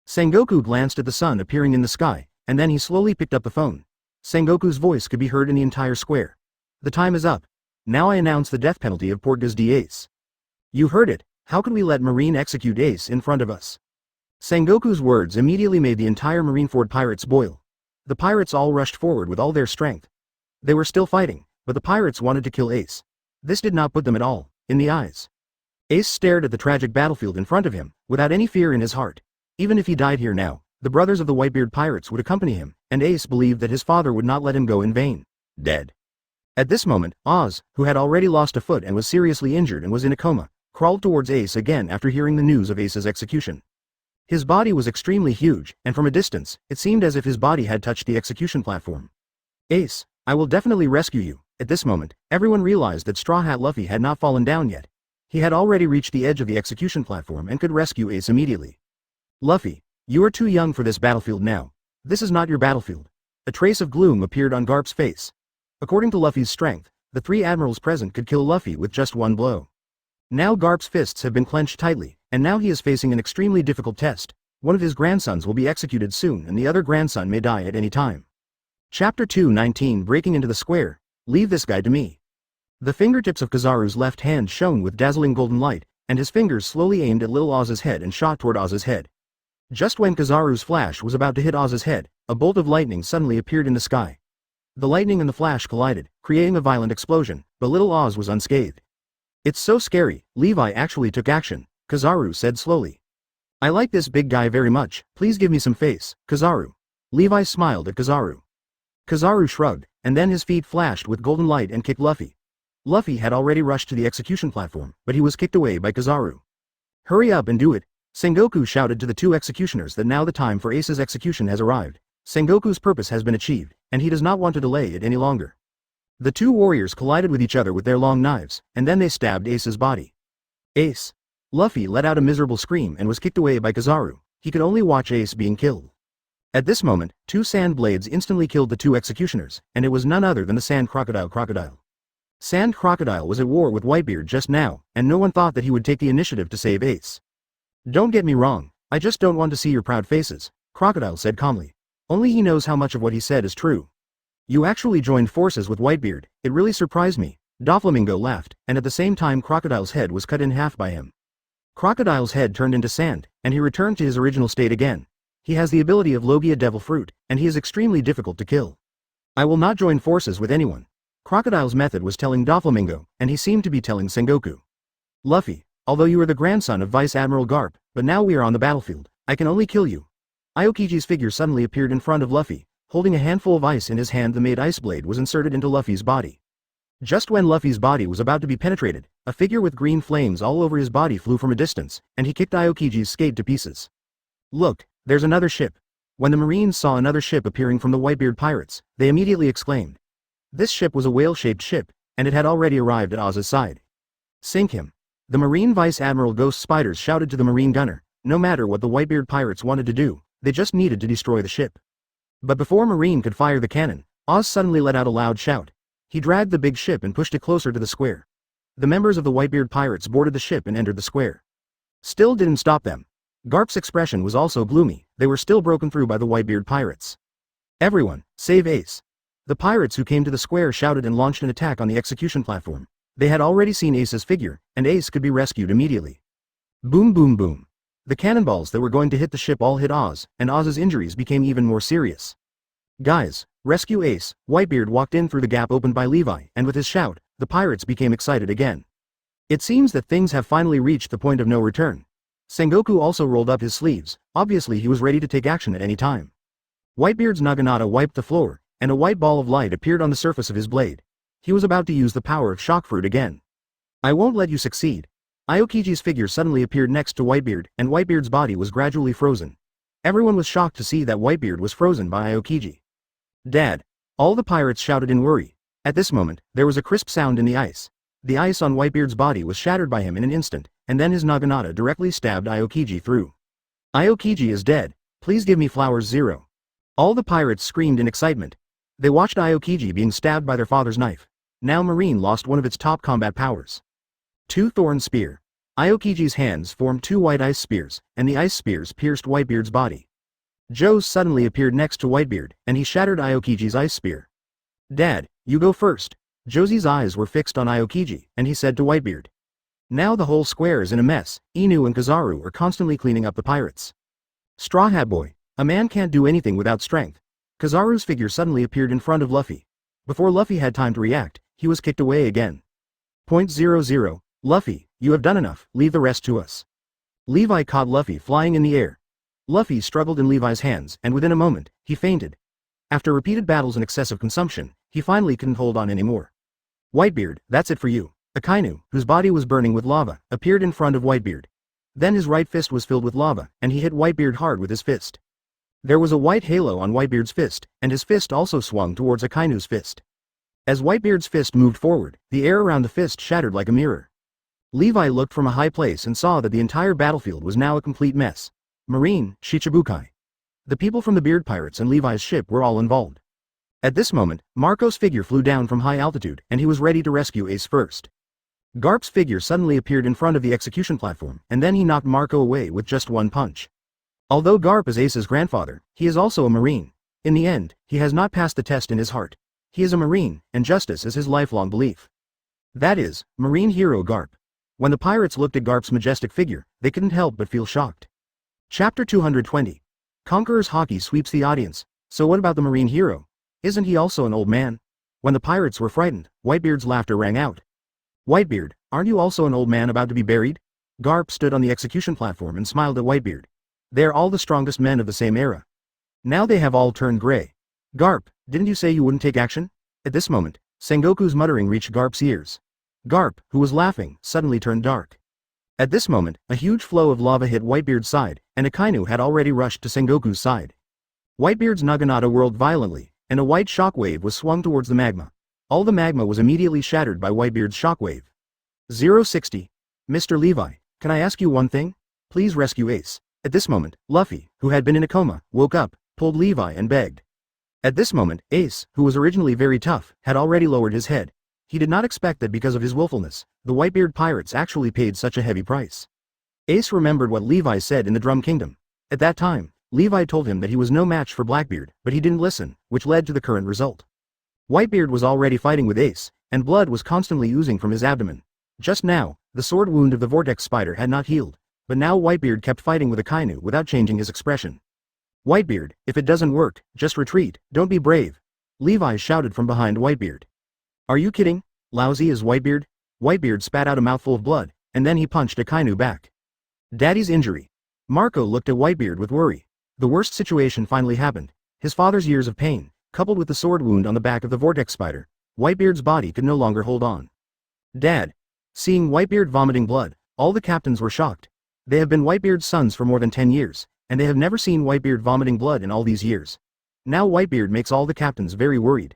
Sengoku glanced at the sun appearing in the sky, and then he slowly picked up the phone. Sengoku's voice could be heard in the entire square. "The time is up. Now I announce the death penalty of Portgas de Ace." "You heard it. How could we let Marine execute Ace in front of us?" Sengoku's words immediately made the entire Marineford pirates boil. The pirates all rushed forward with all their strength. They were still fighting, but the pirates wanted to kill Ace. This did not put them at all in the eyes. Ace stared at the tragic battlefield in front of him, without any fear in his heart. Even if he died here now, the brothers of the Whitebeard pirates would accompany him, and Ace believed that his father would not let him go in vain. Dead. At this moment, Oz, who had already lost a foot and was seriously injured and was in a coma, crawled towards Ace again after hearing the news of Ace's execution. His body was extremely huge, and from a distance, it seemed as if his body had touched the execution platform. "Ace, I will definitely rescue you." At this moment, everyone realized that Straw Hat Luffy had not fallen down yet. He had already reached the edge of the execution platform and could rescue Ace immediately. "Luffy, you are too young for this battlefield now. This is not your battlefield." A trace of gloom appeared on Garp's face. According to Luffy's strength, the three admirals present could kill Luffy with just one blow. Now Garp's fists have been clenched tightly, and now he is facing an extremely difficult test. One of his grandsons will be executed soon and the other grandson may die at any time. Chapter 219 Breaking into the Square. Leave this guy to me. The fingertips of Kizaru's left hand shone with dazzling golden light, and his fingers slowly aimed at little Oz's head and shot toward Oz's head. Just when Kizaru's flash was about to hit Oz's head, a bolt of lightning suddenly appeared in the sky. The lightning and the flash collided, creating a violent explosion, but little Oz was unscathed. It's so scary, Levi actually took action, Kizaru said slowly. I like this big guy very much, please give me some face, Kizaru. Levi smiled at Kizaru. Kizaru shrugged, and then his feet flashed with golden light and kicked Luffy. Luffy had already rushed to the execution platform, but he was kicked away by Kizaru. Hurry up and do it. Sengoku shouted to the two executioners that now the time for Ace's execution has arrived. Sengoku's purpose has been achieved, and he does not want to delay it any longer. The two warriors collided with each other with their long knives, and then they stabbed Ace's body. Ace. Luffy let out a miserable scream and was kicked away by Kizaru. He could only watch Ace being killed. At this moment, two sand blades instantly killed the two executioners, and it was none other than the Sand Crocodile. Sand Crocodile was at war with Whitebeard just now, and no one thought that he would take the initiative to save Ace. Don't get me wrong, I just don't want to see your proud faces, Crocodile said calmly. Only he knows how much of what he said is true. You actually joined forces with Whitebeard, it really surprised me. Doflamingo laughed, and at the same time Crocodile's head was cut in half by him. Crocodile's head turned into sand, and he returned to his original state again. He has the ability of Logia Devil Fruit, and he is extremely difficult to kill. I will not join forces with anyone. Crocodile's method was telling Doflamingo, and he seemed to be telling Sengoku. Luffy, although you are the grandson of Vice Admiral Garp, but now we are on the battlefield, I can only kill you. Aokiji's figure suddenly appeared in front of Luffy, holding a handful of ice in his hand. The made ice blade was inserted into Luffy's body. Just when Luffy's body was about to be penetrated, a figure with green flames all over his body flew from a distance, and he kicked Aokiji's skate to pieces. Look, there's another ship. When the Marines saw another ship appearing from the Whitebeard pirates, they immediately exclaimed. This ship was a whale-shaped ship, and it had already arrived at Oz's side. Sink him. The Marine Vice Admiral Ghost Spiders shouted to the Marine gunner, no matter what the Whitebeard pirates wanted to do, they just needed to destroy the ship. But before Marine could fire the cannon, Oz suddenly let out a loud shout. He dragged the big ship and pushed it closer to the square. The members of the Whitebeard pirates boarded the ship and entered the square. Still didn't stop them. Garp's expression was also gloomy, they were still broken through by the Whitebeard pirates. Everyone, save Ace. The pirates who came to the square shouted and launched an attack on the execution platform. They had already seen Ace's figure, and Ace could be rescued immediately. Boom boom boom. The cannonballs that were going to hit the ship all hit Oz, and Oz's injuries became even more serious. Guys, rescue Ace. Whitebeard walked in through the gap opened by Levi, and with his shout, the pirates became excited again. It seems that things have finally reached the point of no return. Sengoku also rolled up his sleeves, obviously he was ready to take action at any time. Whitebeard's Naginata wiped the floor, and a white ball of light appeared on the surface of his blade. He was about to use the power of shock fruit again. I won't let you succeed. Aokiji's figure suddenly appeared next to Whitebeard, and Whitebeard's body was gradually frozen. Everyone was shocked to see that Whitebeard was frozen by Aokiji. Dad! All the pirates shouted in worry. At this moment, there was a crisp sound in the ice. The ice on Whitebeard's body was shattered by him in an instant, and then his Naginata directly stabbed Aokiji through. Aokiji is dead, please give me flowers 0. All the pirates screamed in excitement. They watched Aokiji being stabbed by their father's knife. Now Marine lost one of its top combat powers. Two-thorn spear. Aokiji's hands formed two white ice spears, and the ice spears pierced Whitebeard's body. Joe's suddenly appeared next to Whitebeard, and he shattered Aokiji's ice spear. Dad, you go first. Josie's eyes were fixed on Aokiji, and he said to Whitebeard. Now the whole square is in a mess. Inu and Kizaru are constantly cleaning up the pirates. Straw Hat Boy, a man can't do anything without strength. Kizaru's figure suddenly appeared in front of Luffy. Before Luffy had time to react, he was kicked away again. .00, Luffy, you have done enough, leave the rest to us. Levi caught Luffy flying in the air. Luffy struggled in Levi's hands, and within a moment, he fainted. After repeated battles and excessive consumption, he finally couldn't hold on anymore. Whitebeard, that's it for you. Akainu, whose body was burning with lava, appeared in front of Whitebeard. Then his right fist was filled with lava, and he hit Whitebeard hard with his fist. There was a white halo on Whitebeard's fist, and his fist also swung towards Akainu's fist. As Whitebeard's fist moved forward, the air around the fist shattered like a mirror. Levi looked from a high place and saw that the entire battlefield was now a complete mess. Marine, Shichibukai. The people from the Beard Pirates and Levi's ship were all involved. At this moment, Marco's figure flew down from high altitude, and he was ready to rescue Ace first. Garp's figure suddenly appeared in front of the execution platform, and then he knocked Marco away with just one punch. Although Garp is Ace's grandfather, he is also a Marine. In the end, he has not passed the test in his heart. He is a Marine, and justice is his lifelong belief. That is, Marine hero Garp. When the pirates looked at Garp's majestic figure, they couldn't help but feel shocked. Chapter 220. Conqueror's Haki sweeps the audience. So what about the Marine hero? Isn't he also an old man? When the pirates were frightened, Whitebeard's laughter rang out. Whitebeard, Aren't you also an old man about to be buried? Garp stood on the execution platform and smiled at Whitebeard. They are all the strongest men of the same era. Now they have all turned gray. Garp, didn't you say you wouldn't take action? At this moment, Sengoku's muttering reached Garp's ears. Garp, who was laughing, suddenly turned dark. At this moment, a huge flow of lava hit Whitebeard's side, and Akainu had already rushed to Sengoku's side. Whitebeard's Naginata whirled violently, and a white shockwave was swung towards the magma. All the magma was immediately shattered by Whitebeard's shockwave. 060. Mr. Levi, can I ask you one thing? Please rescue Ace. At this moment, Luffy, who had been in a coma, woke up, pulled Levi and begged. At this moment, Ace, who was originally very tough, had already lowered his head. He did not expect that because of his willfulness, the Whitebeard pirates actually paid such a heavy price. Ace remembered what Levi said in the Drum Kingdom. At that time, Levi told him that he was no match for Blackbeard, but he didn't listen, which led to the current result. Whitebeard was already fighting with Ace, and blood was constantly oozing from his abdomen. Just now, the sword wound of the vortex spider had not healed, but now Whitebeard kept fighting with Akainu without changing his expression. Whitebeard, if it doesn't work, just retreat, don't be brave. Levi shouted from behind Whitebeard. Are you kidding? Lousy is Whitebeard? Whitebeard spat out a mouthful of blood, and then he punched Akainu back. Daddy's injury. Marco looked at Whitebeard with worry. The worst situation finally happened. His father's years of pain, coupled with the sword wound on the back of the vortex spider, Whitebeard's body could no longer hold on. Dad. Seeing Whitebeard vomiting blood, all the captains were shocked. They have been Whitebeard's sons for more than 10 years, and they have never seen Whitebeard vomiting blood in all these years. Now Whitebeard makes all the captains very worried.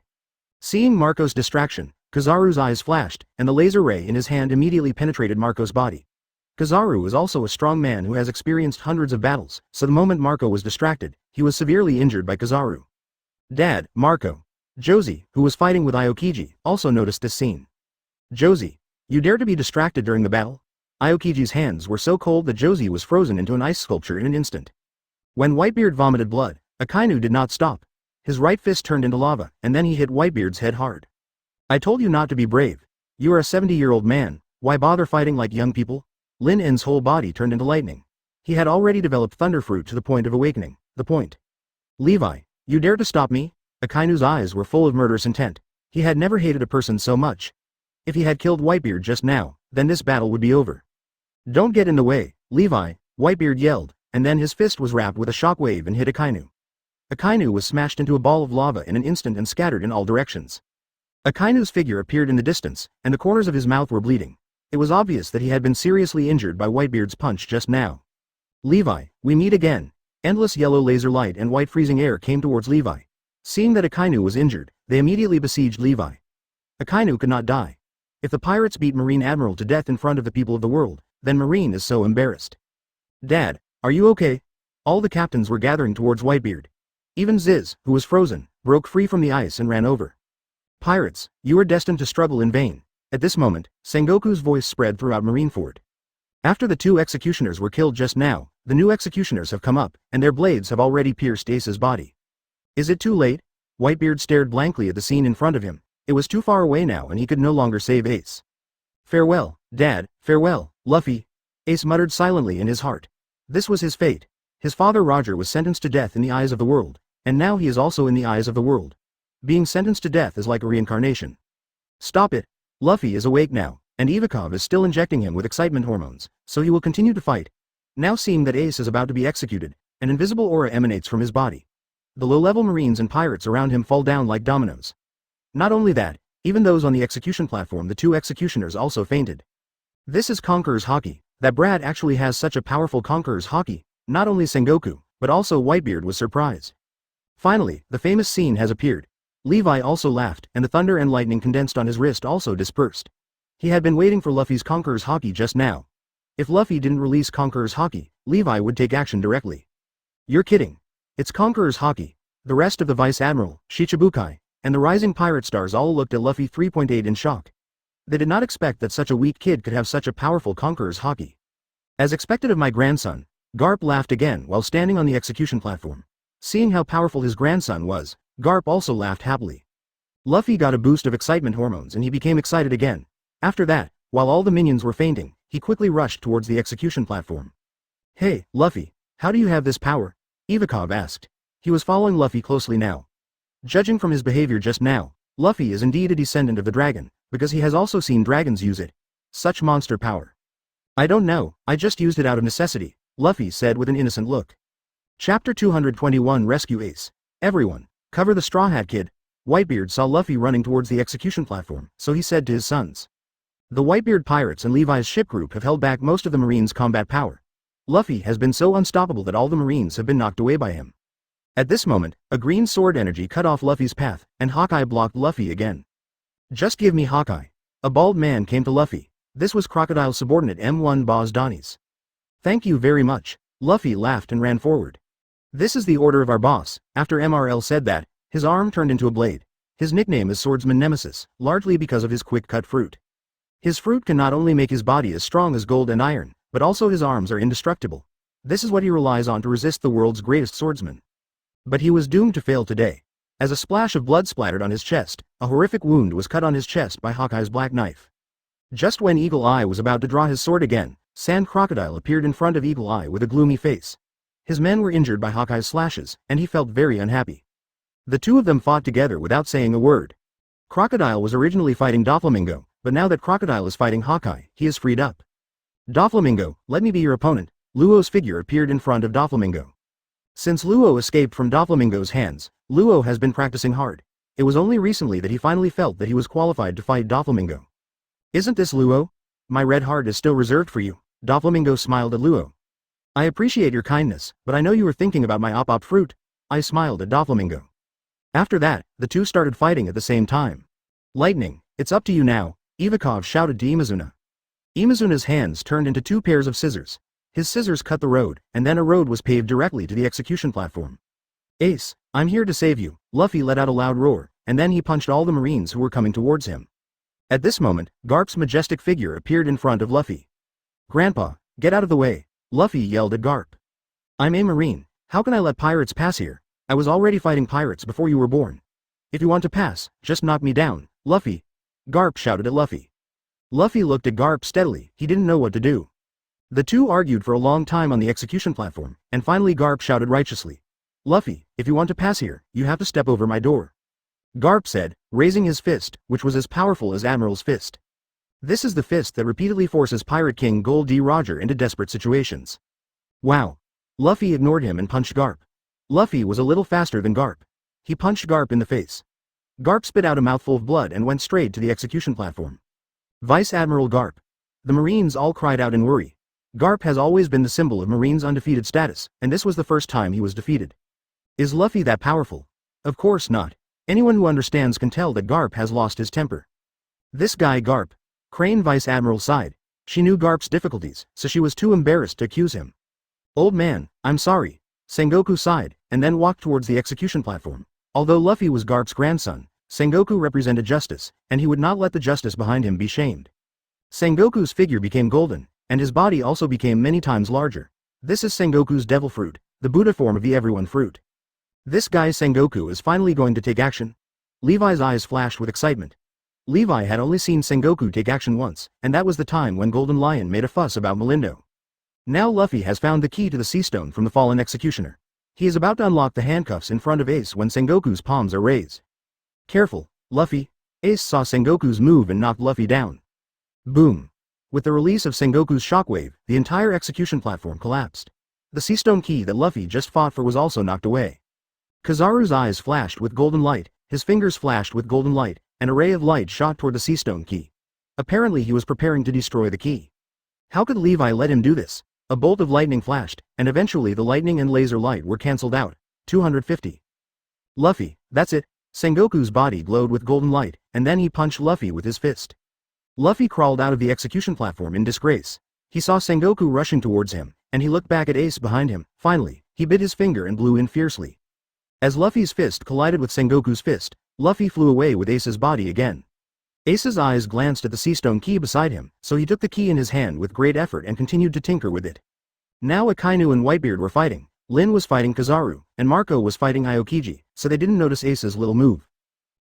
Seeing Marco's distraction, Kizaru's eyes flashed, and the laser ray in his hand immediately penetrated Marco's body. Kizaru is also a strong man who has experienced hundreds of battles, so the moment Marco was distracted, he was severely injured by Kizaru. Dad, Marco. Josie, who was fighting with Aokiji, also noticed this scene. Josie, you dare to be distracted during the battle? Aokiji's hands were so cold that Josie was frozen into an ice sculpture in an instant. When Whitebeard vomited blood, Akainu did not stop. His right fist turned into lava, and then he hit Whitebeard's head hard. I told you not to be brave. You are a 70-year-old man, why bother fighting like young people? Lin En's whole body turned into lightning. He had already developed Thunder Fruit to the point of awakening, the point. Levi, you dare to stop me? Akainu's eyes were full of murderous intent. He had never hated a person so much. If he had killed Whitebeard just now, then this battle would be over. Don't get in the way, Levi, Whitebeard yelled, and then his fist was wrapped with a shockwave and hit Akainu. Akainu was smashed into a ball of lava in an instant and scattered in all directions. Akainu's figure appeared in the distance, and the corners of his mouth were bleeding. It was obvious that he had been seriously injured by Whitebeard's punch just now. Levi, we meet again. Endless yellow laser light and white freezing air came towards Levi. Seeing that Akainu was injured, they immediately besieged Levi. Akainu could not die. If the pirates beat Marine Admiral to death in front of the people of the world, then Marine is so embarrassed. Dad, are you okay? All the captains were gathering towards Whitebeard. Even Ziz, who was frozen, broke free from the ice and ran over. Pirates, you are destined to struggle in vain. At this moment, Sengoku's voice spread throughout Marineford. After the two executioners were killed just now, the new executioners have come up, and their blades have already pierced Ace's body. Is it too late? Whitebeard stared blankly at the scene in front of him. It was too far away now and he could no longer save Ace. Farewell, Dad, farewell, Luffy. Ace muttered silently in his heart. This was his fate. His father Roger was sentenced to death in the eyes of the world, and now he is also in the eyes of the world. Being sentenced to death is like a reincarnation. Stop it. Luffy is awake now, and Ivikov is still injecting him with excitement hormones, so he will continue to fight. Now seeing that Ace is about to be executed, an invisible aura emanates from his body. The low-level marines and pirates around him fall down like dominoes. Not only that, even those on the execution platform, the two executioners also fainted. This is Conqueror's Haki. That Brad actually has such a powerful Conqueror's Haki. Not only Sengoku, but also Whitebeard was surprised. Finally, the famous scene has appeared. Levi also laughed, and the thunder and lightning condensed on his wrist also dispersed. He had been waiting for Luffy's Conqueror's Haki just now. If Luffy didn't release Conqueror's Haki, Levi would take action directly. You're kidding. It's Conqueror's Haki. The rest of the Vice Admiral, Shichibukai, and the rising pirate stars all looked at Luffy 3.8 in shock. They did not expect that such a weak kid could have such a powerful Conqueror's Haki. As expected of my grandson, Garp laughed again while standing on the execution platform. Seeing how powerful his grandson was, Garp also laughed happily. Luffy got a boost of excitement hormones and he became excited again. After that, while all the minions were fainting, he quickly rushed towards the execution platform. Hey, Luffy, how do you have this power? Ivikov asked. He was following Luffy closely now. Judging from his behavior just now, Luffy is indeed a descendant of the dragon, because he has also seen dragons use it. Such monster power. I don't know, I just used it out of necessity, Luffy said with an innocent look. Chapter 221 Rescue Ace. Everyone, cover the Straw Hat Kid. Whitebeard saw Luffy running towards the execution platform, so he said to his sons. The Whitebeard pirates and Levi's ship group have held back most of the Marines' combat power. Luffy has been so unstoppable that all the Marines have been knocked away by him. At this moment, a green sword energy cut off Luffy's path, and Hawkeye blocked Luffy again. Just give me Hawkeye. A bald man came to Luffy. This was Crocodile's subordinate M1 Boz Donnie's. Thank you very much. Luffy laughed and ran forward. This is the order of our boss. After MRL said that, his arm turned into a blade. His nickname is Swordsman Nemesis, largely because of his quick-cut fruit. His fruit can not only make his body as strong as gold and iron, but also his arms are indestructible. This is what he relies on to resist the world's greatest swordsman. But he was doomed to fail today. As a splash of blood splattered on his chest, a horrific wound was cut on his chest by Hawkeye's black knife. Just when Eagle Eye was about to draw his sword again, Sand Crocodile appeared in front of Eagle Eye with a gloomy face. His men were injured by Hawkeye's slashes, and he felt very unhappy. The two of them fought together without saying a word. Crocodile was originally fighting Doflamingo, but now that Crocodile is fighting Hawkeye, he is freed up. Doflamingo, let me be your opponent. Luo's figure appeared in front of Doflamingo. Since Luo escaped from Doflamingo's hands, Luo has been practicing hard. It was only recently that he finally felt that he was qualified to fight Doflamingo. Isn't this Luo? My red heart is still reserved for you. Doflamingo smiled at Luo. I appreciate your kindness, but I know you were thinking about my op fruit. I smiled at Doflamingo. After that, the two started fighting at the same time. Lightning, it's up to you now, Ivankov shouted to Imazuna. Imazuna's hands turned into two pairs of scissors. His scissors cut the road, and then a road was paved directly to the execution platform. Ace, I'm here to save you. Luffy let out a loud roar, and then he punched all the Marines who were coming towards him. At this moment, Garp's majestic figure appeared in front of Luffy. Grandpa, get out of the way, Luffy yelled at Garp. I'm a Marine, how can I let pirates pass here? I was already fighting pirates before you were born. If you want to pass, just knock me down, Luffy. Garp shouted at Luffy. Luffy looked at Garp steadily, he didn't know what to do. The two argued for a long time on the execution platform, and finally Garp shouted righteously. Luffy, if you want to pass here, you have to step over my door. Garp said, raising his fist, which was as powerful as Admiral's fist. This is the fist that repeatedly forces Pirate King Gold D. Roger into desperate situations. Wow. Luffy ignored him and punched Garp. Luffy was a little faster than Garp. He punched Garp in the face. Garp spit out a mouthful of blood and went straight to the execution platform. Vice Admiral Garp. The Marines all cried out in worry. Garp has always been the symbol of Marines' undefeated status, and this was the first time he was defeated. Is Luffy that powerful? Of course not. Anyone who understands can tell that Garp has lost his temper. This guy Garp. Crane Vice Admiral sighed. She knew Garp's difficulties, so she was too embarrassed to accuse him. Old man, I'm sorry. Sengoku sighed, and then walked towards the execution platform. Although Luffy was Garp's grandson, Sengoku represented justice, and he would not let the justice behind him be shamed. Sengoku's figure became golden, and his body also became many times larger. This is Sengoku's devil fruit, the Buddha form of the everyone fruit. This guy Sengoku is finally going to take action. Levi's eyes flashed with excitement. Levi had only seen Sengoku take action once, and that was the time when Golden Lion made a fuss about Melindo. Now Luffy has found the key to the sea stone from the fallen executioner. He is about to unlock the handcuffs in front of Ace when Sengoku's palms are raised. Careful, Luffy. Ace saw Sengoku's move and knocked Luffy down. Boom. With the release of Sengoku's shockwave, the entire execution platform collapsed. The sea stone key that Luffy just fought for was also knocked away. Kizaru's eyes flashed with golden light, his fingers flashed with golden light, and a ray of light shot toward the sea stone key. Apparently he was preparing to destroy the key. How could Levi let him do this? A bolt of lightning flashed, and eventually the lightning and laser light were cancelled out. 250. Luffy, that's it. Sengoku's body glowed with golden light, and then he punched Luffy with his fist. Luffy crawled out of the execution platform in disgrace. He saw Sengoku rushing towards him, and he looked back at Ace behind him. Finally, he bit his finger and blew in fiercely. As Luffy's fist collided with Sengoku's fist, Luffy flew away with Ace's body again. Ace's eyes glanced at the sea stone key beside him, so he took the key in his hand with great effort and continued to tinker with it. Now Akainu and Whitebeard were fighting. Lin was fighting Kizaru, and Marco was fighting Aokiji, so they didn't notice Ace's little move.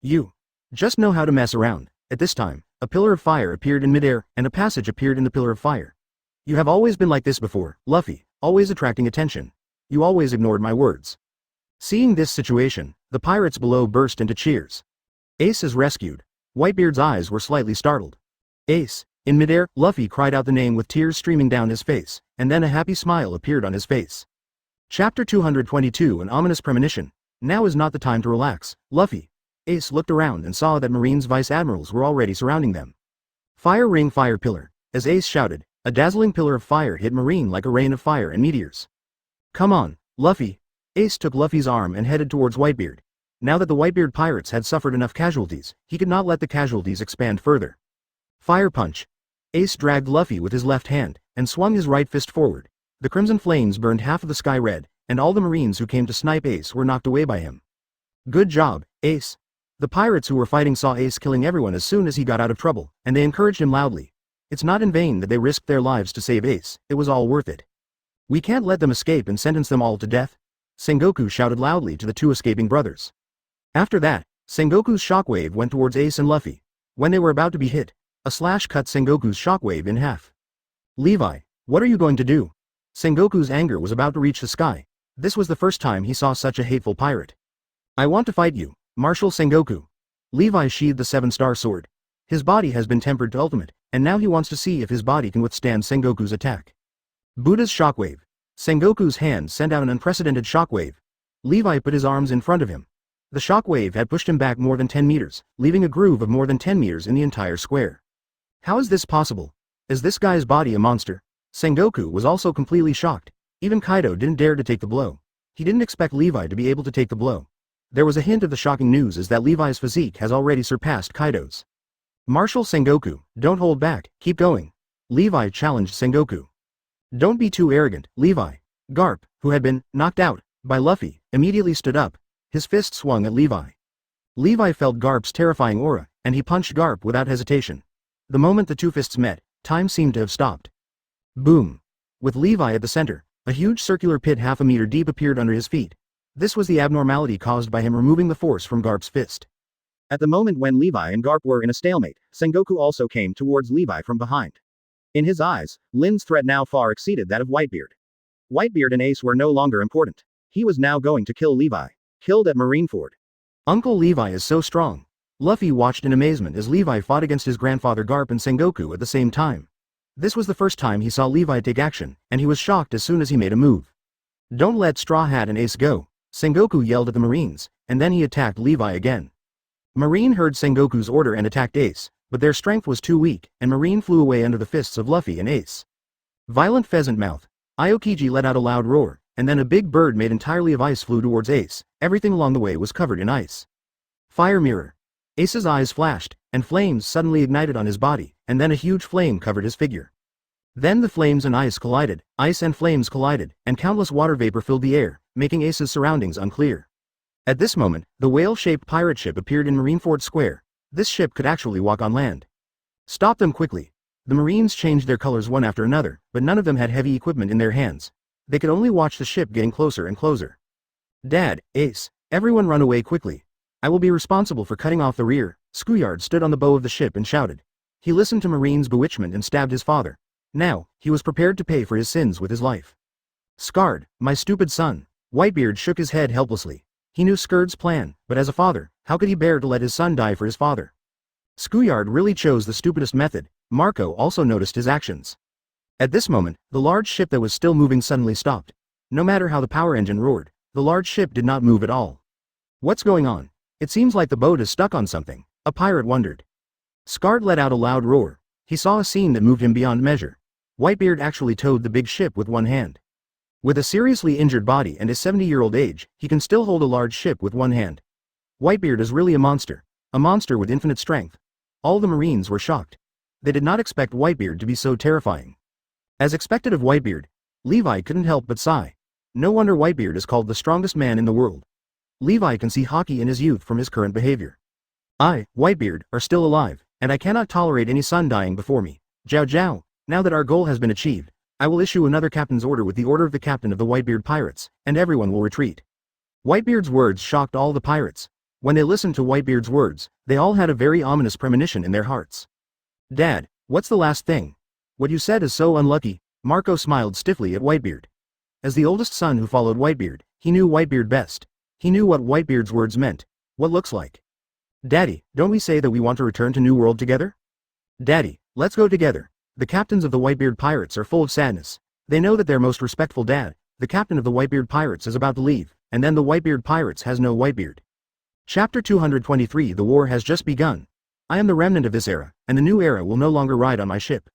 You just know how to mess around. At this time, a pillar of fire appeared in midair, and a passage appeared in the pillar of fire. You have always been like this before, Luffy, always attracting attention. You always ignored my words. Seeing this situation, the pirates below burst into cheers. Ace is rescued. Whitebeard's eyes were slightly startled. Ace, In midair, Luffy cried out the name with tears streaming down his face, and then a happy smile appeared on his face. Chapter 222 An Ominous Premonition. Now is not the time to relax, Luffy. Ace looked around and saw that Marine's vice admirals were already surrounding them. Fire ring, fire pillar. As Ace shouted, a dazzling pillar of fire hit Marine like a rain of fire and meteors. Come on, Luffy. Ace took Luffy's arm and headed towards Whitebeard. Now that the Whitebeard pirates had suffered enough casualties, he could not let the casualties expand further. Fire punch. Ace dragged Luffy with his left hand, and swung his right fist forward. The crimson flames burned half of the sky red, and all the Marines who came to snipe Ace were knocked away by him. Good job, Ace. The pirates who were fighting saw Ace killing everyone as soon as he got out of trouble, and they encouraged him loudly. It's not in vain that they risked their lives to save Ace, it was all worth it. We can't let them escape and sentence them all to death. Sengoku shouted loudly to the two escaping brothers. After that, Sengoku's shockwave went towards Ace and Luffy. When they were about to be hit, a slash cut Sengoku's shockwave in half. Levi, what are you going to do? Sengoku's anger was about to reach the sky. This was the first time he saw such a hateful pirate. I want to fight you, Marshal Sengoku. Levi sheathed the 7-star sword. His body has been tempered to ultimate, and now he wants to see if his body can withstand Sengoku's attack. Buddha's shockwave. Sengoku's hand sent out an unprecedented shockwave. Levi put his arms in front of him. The shockwave had pushed him back more than 10 meters, leaving a groove of more than 10 meters in the entire square. How is this possible? Is this guy's body a monster? Sengoku was also completely shocked. Even Kaido didn't dare to take the blow. He didn't expect Levi to be able to take the blow. There was a hint of the shocking news is that Levi's physique has already surpassed Kaido's. Marshal Sengoku, don't hold back, keep going. Levi challenged Sengoku. Don't be too arrogant, Levi. Garp, who had been knocked out by Luffy, immediately stood up. His fist swung at Levi. Levi felt Garp's terrifying aura, and he punched Garp without hesitation. The moment the two fists met, time seemed to have stopped. Boom. With Levi at the center, a huge circular pit half a meter deep appeared under his feet. This was the abnormality caused by him removing the force from Garp's fist. At the moment when Levi and Garp were in a stalemate, Sengoku also came towards Levi from behind. In his eyes, Lin's threat now far exceeded that of Whitebeard. Whitebeard and Ace were no longer important. He was now going to kill Levi. Killed at Marineford. Uncle Levi is so strong. Luffy watched in amazement as Levi fought against his grandfather Garp and Sengoku at the same time. This was the first time he saw Levi take action, and he was shocked as soon as he made a move. Don't let Straw Hat and Ace go. Sengoku yelled at the Marines, and then he attacked Levi again. Marine heard Sengoku's order and attacked Ace, but their strength was too weak, and Marine flew away under the fists of Luffy and Ace. Violent pheasant mouth. Aokiji let out a loud roar, and then a big bird made entirely of ice flew towards Ace. Everything along the way was covered in ice. Fire mirror. Ace's eyes flashed, and flames suddenly ignited on his body, and then a huge flame covered his figure. Then the flames and ice collided, ice and flames collided, and countless water vapor filled the air, making Ace's surroundings unclear. At this moment, the whale-shaped pirate ship appeared in Marineford Square. This ship could actually walk on land. Stop them quickly. The Marines changed their colors one after another, but none of them had heavy equipment in their hands. They could only watch the ship getting closer and closer. Dad, Ace, everyone run away quickly. I will be responsible for cutting off the rear. Schoolyard stood on the bow of the ship and shouted. He listened to Marine's bewitchment and stabbed his father. Now, he was prepared to pay for his sins with his life. Scarred, my stupid son. Whitebeard shook his head helplessly. He knew Skurd's plan, but as a father, how could he bear to let his son die for his father? Schoolyard really chose the stupidest method. Marco also noticed his actions. At this moment, the large ship that was still moving suddenly stopped. No matter how the power engine roared, the large ship did not move at all. What's going on? It seems like the boat is stuck on something, a pirate wondered. Scarred let out a loud roar. He saw a scene that moved him beyond measure. Whitebeard actually towed the big ship with one hand. With a seriously injured body and his 70-year-old age, he can still hold a large ship with one hand. Whitebeard is really a monster with infinite strength. All the Marines were shocked. They did not expect Whitebeard to be so terrifying. As expected of Whitebeard, Levi couldn't help but sigh. No wonder Whitebeard is called the strongest man in the world. Levi can see Haki in his youth from his current behavior. I, Whitebeard, are still alive, and I cannot tolerate any son dying before me. Jiao Jiao, now that our goal has been achieved, I will issue another captain's order with the order of the captain of the Whitebeard pirates, and everyone will retreat. Whitebeard's words shocked all the pirates. When they listened to Whitebeard's words, they all had a very ominous premonition in their hearts. Dad, what's the last thing? What you said is so unlucky. Marco smiled stiffly at Whitebeard. As the oldest son who followed Whitebeard, he knew Whitebeard best. He knew what Whitebeard's words meant. What looks like. Daddy, don't we say that we want to return to New World together? Daddy, Let's go together. The captains of the Whitebeard pirates are full of sadness. They know that their most respectful dad, the captain of the Whitebeard pirates, is about to leave, and then the Whitebeard pirates has no Whitebeard. Chapter 223. The war has just begun. I am the remnant of this era, and the new era will no longer ride on my ship.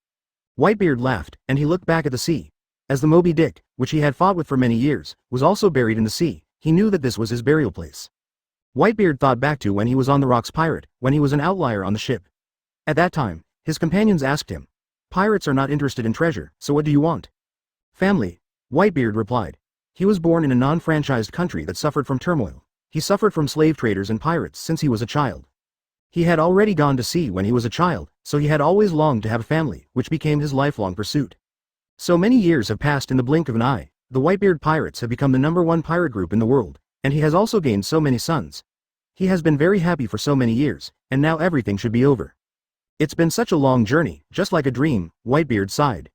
Whitebeard laughed, and he looked back at the sea. As the Moby Dick, which he had fought with for many years, was also buried in the sea, he knew that this was his burial place. Whitebeard thought back to when he was on the Rocks pirate, when he was an outlier on the ship. At that time, his companions asked him, "Pirates are not interested in treasure, so what do you want?" "Family," Whitebeard replied. He was born in a non-franchised country that suffered from turmoil. He suffered from slave traders and pirates since he was a child. He had already gone to sea when he was a child, so he had always longed to have a family, which became his lifelong pursuit. So many years have passed in the blink of an eye. The Whitebeard pirates have become the #1 pirate group in the world, and he has also gained so many sons. He has been very happy for so many years, and now everything should be over. It's been such a long journey, just like a dream, Whitebeard sighed.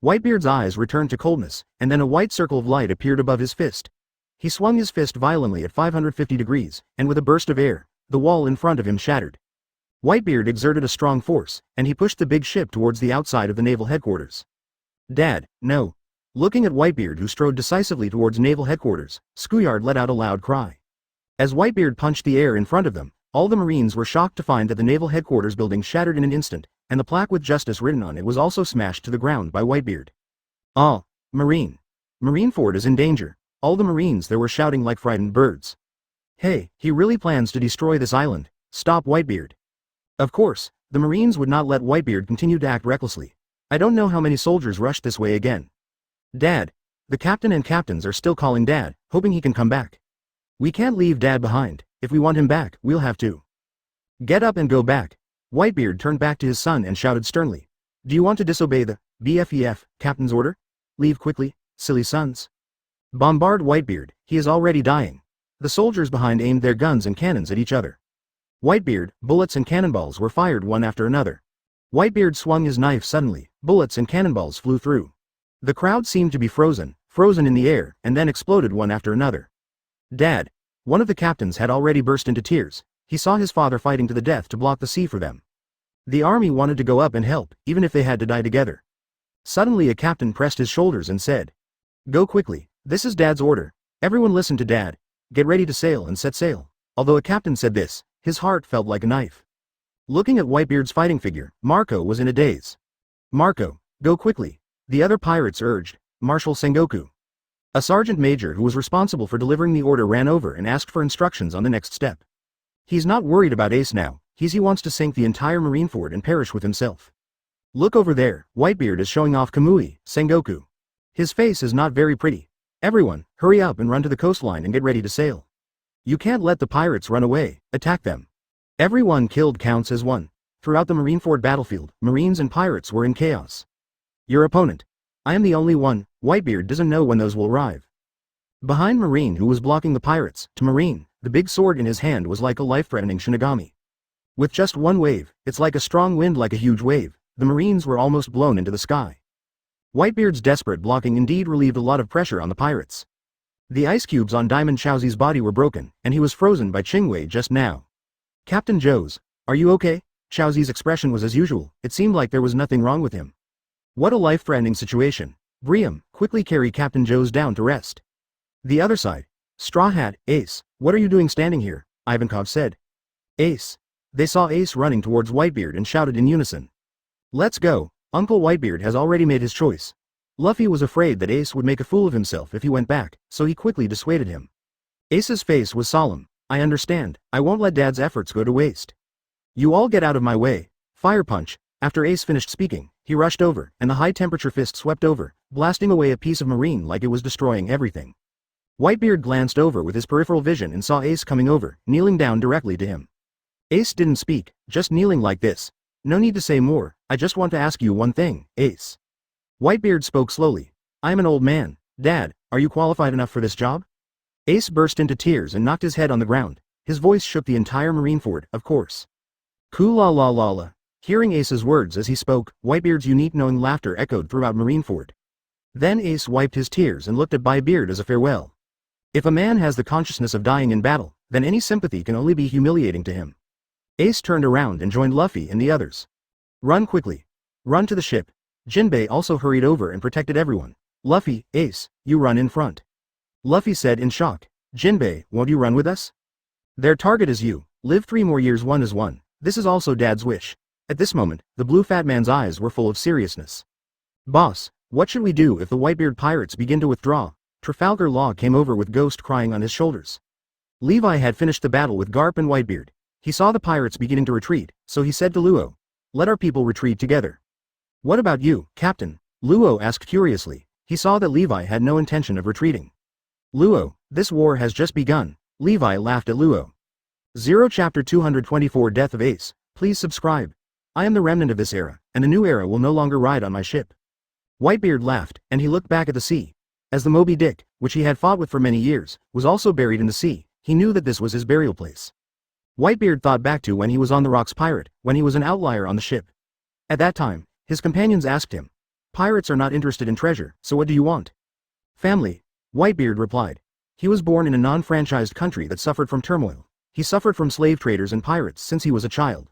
Whitebeard's eyes returned to coldness, and then a white circle of light appeared above his fist. He swung his fist violently at 550 degrees, and with a burst of air, the wall in front of him shattered. Whitebeard exerted a strong force, and he pushed the big ship towards the outside of the naval headquarters. "Dad, no." Looking at Whitebeard, who strode decisively towards naval headquarters, Schoolyard let out a loud cry. As Whitebeard punched the air in front of them, all the Marines were shocked to find that the naval headquarters building shattered in an instant, and the plaque with justice written on it was also smashed to the ground by Whitebeard. "Ah, Marineford is in danger." All the Marines there were shouting like frightened birds. "Hey, he really plans to destroy this island. Stop Whitebeard." Of course, the Marines would not let Whitebeard continue to act recklessly. I don't know how many soldiers rushed this way again. "Dad." The captain and captains are still calling Dad, hoping he can come back. "We can't leave Dad behind. If we want him back, we'll have to. Get up and go back." Whitebeard turned back to his son and shouted sternly. "Do you want to disobey the BFEF captain's order? Leave quickly, silly sons. Bombard Whitebeard, he is already dying." The soldiers behind aimed their guns and cannons at each other. Whitebeard, bullets and cannonballs were fired one after another. Whitebeard swung his knife suddenly, bullets and cannonballs flew through. The crowd seemed to be frozen in the air, and then exploded one after another. "Dad." One of the captains had already burst into tears. He saw his father fighting to the death to block the sea for them. The army wanted to go up and help, even if they had to die together. Suddenly a captain pressed his shoulders and said, "Go quickly, this is Dad's order. Everyone listen to Dad. Get ready to sail and set sail." Although a captain said this, his heart felt like a knife. Looking at Whitebeard's fighting figure, Marco was in a daze. "Marco, go quickly," the other pirates urged. Marshal Sengoku, a sergeant major who was responsible for delivering the order, ran over and asked for instructions on the next step. He's not worried about Ace now, he wants to sink the entire Marineford and perish with himself. "Look over there, Whitebeard is showing off Kamui, Sengoku. His face is not very pretty. Everyone, hurry up and run to the coastline and get ready to sail. You can't let the pirates run away, attack them. Everyone killed counts as one." Throughout the Marineford battlefield, Marines and pirates were in chaos. "Your opponent. I am the only one. Whitebeard doesn't know when those will arrive." Behind Marine, who was blocking the pirates, to Marine, the big sword in his hand was like a life-threatening Shinigami. With just one wave, it's like a strong wind, like a huge wave, the Marines were almost blown into the sky. Whitebeard's desperate blocking indeed relieved a lot of pressure on the pirates. The ice cubes on Diamond Chaozi's body were broken, and he was frozen by Chingwei just now. "Captain Joes, are you okay?" Chaozi's expression was as usual, it seemed like there was nothing wrong with him. "What a life-threatening situation. Briam, quickly carry Captain Joes down to rest." The other side. Straw Hat, "Ace, what are you doing standing here?" Ivankov said. "Ace." They saw Ace running towards Whitebeard and shouted in unison. "Let's go, Uncle Whitebeard has already made his choice." Luffy was afraid that Ace would make a fool of himself if he went back, so he quickly dissuaded him. Ace's face was solemn. "I understand, I won't let Dad's efforts go to waste. You all get out of my way." Fire punch. After Ace finished speaking, he rushed over, and the high-temperature fist swept over, blasting away a piece of marine like it was destroying everything. Whitebeard glanced over with his peripheral vision and saw Ace coming over, kneeling down directly to him. Ace didn't speak, just kneeling like this. "No need to say more, I just want to ask you one thing, Ace." Whitebeard spoke slowly. "I am an old man. Dad, are you qualified enough for this job?" Ace burst into tears and knocked his head on the ground. His voice shook the entire Marineford, of course. "Koo-la-la-la-la." Hearing Ace's words as he spoke, Whitebeard's unique knowing laughter echoed throughout Marineford. Then Ace wiped his tears and looked at Beard as a farewell. If a man has the consciousness of dying in battle, then any sympathy can only be humiliating to him. Ace turned around and joined Luffy and the others. "Run quickly. Run to the ship. Jinbe also hurried over and protected everyone. Luffy, Ace, you run in front. Luffy said in shock. Jinbe, won't you run with us? Their target is you. Live 3 more years 1 is 1. This is also Dad's wish. At this moment, the blue fat man's eyes were full of seriousness. Boss, what should we do if the Whitebeard pirates begin to withdraw? Trafalgar Law came over with Ghost crying on his shoulders. Levi had finished the battle with Garp and Whitebeard. He saw the pirates beginning to retreat, so he said to Luo, let our people retreat together. What about you, Captain? Luo asked curiously. He saw that Levi had no intention of retreating. Luo, this war has just begun. Levi laughed at Luo. 0 Chapter 224 Death of Ace. Please subscribe. I am the remnant of this era, and a new era will no longer ride on my ship. Whitebeard laughed, and he looked back at the sea. As the Moby Dick, which he had fought with for many years, was also buried in the sea, he knew that this was his burial place. Whitebeard thought back to when he was on the Rocks Pirate, when he was an outlier on the ship. At that time, his companions asked him, pirates are not interested in treasure, so what do you want? Family. Whitebeard replied. He was born in a non-franchised country that suffered from turmoil. He suffered from slave traders and pirates since he was a child.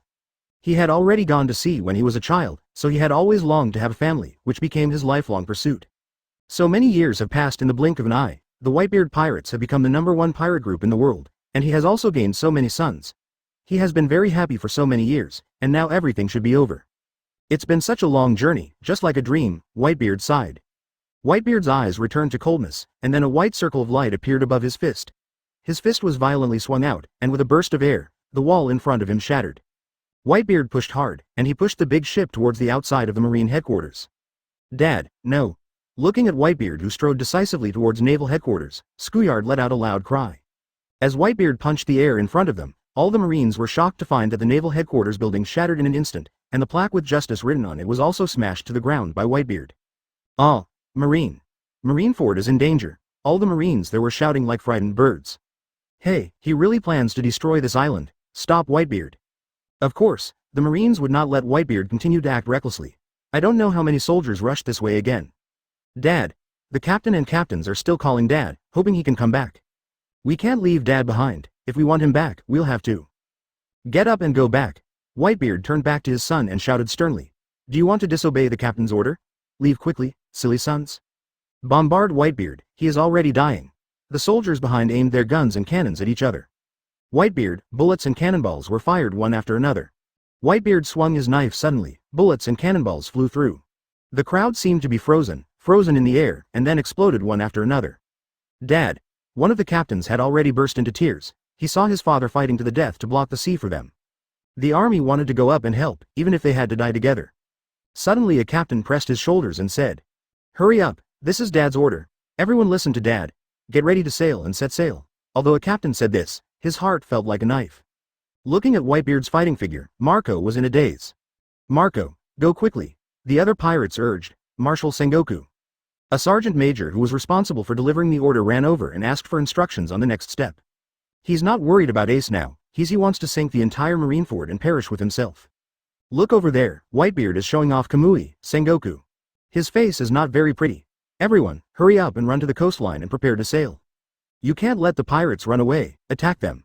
He had already gone to sea when he was a child, so he had always longed to have a family, which became his lifelong pursuit. So many years have passed in the blink of an eye. The Whitebeard pirates have become the #1 pirate group in the world, and he has also gained so many sons. He has been very happy for so many years, and now everything should be over. It's been such a long journey, just like a dream, Whitebeard sighed. Whitebeard's eyes returned to coldness, and then a white circle of light appeared above his fist. His fist was violently swung out, and with a burst of air, the wall in front of him shattered. Whitebeard pushed hard, and he pushed the big ship towards the outside of the Marine headquarters. Dad, no. Looking at Whitebeard, who strode decisively towards naval headquarters, Schoolyard let out a loud cry. As Whitebeard punched the air in front of them, all the Marines were shocked to find that the naval headquarters building shattered in an instant, and the plaque with justice written on it was also smashed to the ground by Whitebeard. Ah, Marine. Marineford is in danger. All the Marines there were shouting like frightened birds. Hey, he really plans to destroy this island. Stop Whitebeard. Of course, the Marines would not let Whitebeard continue to act recklessly. I don't know how many soldiers rushed this way again. Dad. The captain and captains are still calling Dad, hoping he can come back. We can't leave Dad behind. If we want him back, we'll have to. Get up and go back. Whitebeard turned back to his son and shouted sternly. Do you want to disobey the captain's order? Leave quickly, silly sons. Bombard Whitebeard, he is already dying. The soldiers behind aimed their guns and cannons at each other. Whitebeard, bullets and cannonballs were fired one after another. Whitebeard swung his knife suddenly, bullets and cannonballs flew through. The crowd seemed to be frozen in the air, and then exploded one after another. Dad. One of the captains had already burst into tears. He saw his father fighting to the death to block the sea for them. The army wanted to go up and help, even if they had to die together. Suddenly a captain pressed his shoulders and said, hurry up, this is Dad's order. Everyone listen to Dad. Get ready to sail and set sail. Although a captain said this, his heart felt like a knife. Looking at Whitebeard's fighting figure, Marco was in a daze. Marco, go quickly. The other pirates urged. Marshal Sengoku. A sergeant major who was responsible for delivering the order ran over and asked for instructions on the next step. He's not worried about Ace now, he wants to sink the entire Marineford and perish with himself. Look over there, Whitebeard is showing off Kamui, Sengoku. His face is not very pretty. Everyone, hurry up and run to the coastline and prepare to sail. You can't let the pirates run away, attack them.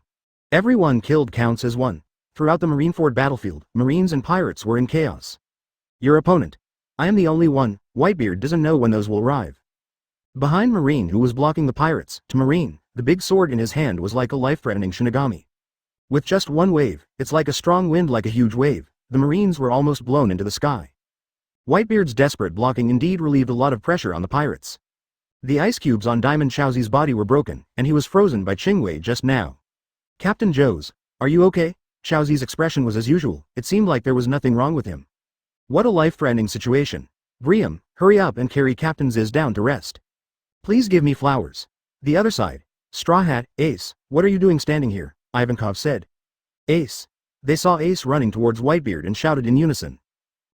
Everyone killed counts as one. Throughout the Marineford battlefield, Marines and pirates were in chaos. Your opponent. I am the only one. Whitebeard doesn't know when those will arrive. Behind Marine who was blocking the pirates, to Marine, the big sword in his hand was like a life-threatening Shinigami. With just one wave, it's like a strong wind like a huge wave, the Marines were almost blown into the sky. Whitebeard's desperate blocking indeed relieved a lot of pressure on the pirates. The ice cubes on Diamond Chaozi's body were broken, and he was frozen by Chingwei just now. Captain Joes, are you okay? Chaozi's expression was as usual, it seemed like there was nothing wrong with him. What a life-threatening situation. Briam, hurry up and carry Captain Ziz down to rest. Please give me flowers. The other side. Straw Hat, Ace, what are you doing standing here? Ivankov said. Ace. They saw Ace running towards Whitebeard and shouted in unison.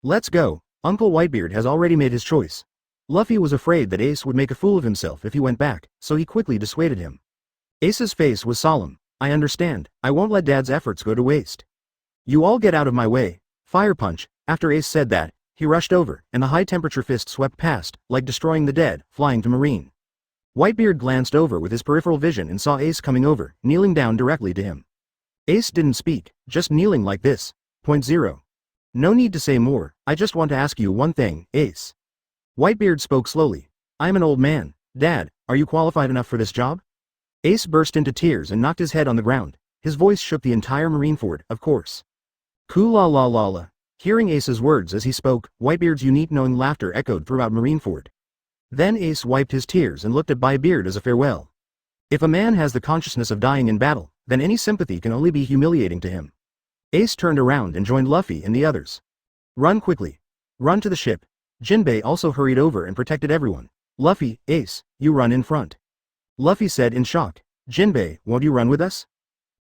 Let's go, Uncle Whitebeard has already made his choice. Luffy was afraid that Ace would make a fool of himself if he went back, so he quickly dissuaded him. Ace's face was solemn. I understand, I won't let Dad's efforts go to waste. You all get out of my way. Fire punch. After Ace said that, he rushed over, and the high-temperature fist swept past, like destroying the dead, flying to Marine. Whitebeard glanced over with his peripheral vision and saw Ace coming over, kneeling down directly to him. Ace didn't speak, just kneeling like this. .0. No need to say more, I just want to ask you one thing, Ace. Whitebeard spoke slowly. I am an old man. Dad, are you qualified enough for this job? Ace burst into tears and knocked his head on the ground. His voice shook the entire Marineford, of course. Kula la la la. Hearing Ace's words as he spoke, Whitebeard's unique knowing laughter echoed throughout Marineford. Then Ace wiped his tears and looked at Beard as a farewell. If a man has the consciousness of dying in battle, then any sympathy can only be humiliating to him. Ace turned around and joined Luffy and the others. Run quickly. Run to the ship. Jinbe also hurried over and protected everyone. Luffy, Ace, you run in front. Luffy said in shock. Jinbe, won't you run with us?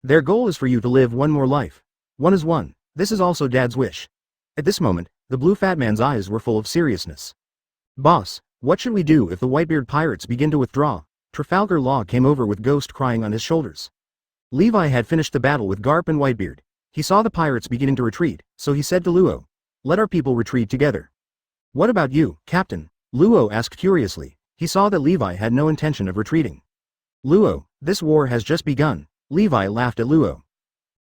Their goal is for you to live one more life. One is one. This is also Dad's wish. At this moment, the blue fat man's eyes were full of seriousness. Boss, what should we do if the Whitebeard pirates begin to withdraw? Trafalgar Law came over with Ghost crying on his shoulders. Levi had finished the battle with Garp and Whitebeard. He saw the pirates beginning to retreat, so he said to Luo, let our people retreat together. What about you, Captain? Luo asked curiously. He saw that Levi had no intention of retreating. Luo, this war has just begun. Levi laughed at Luo.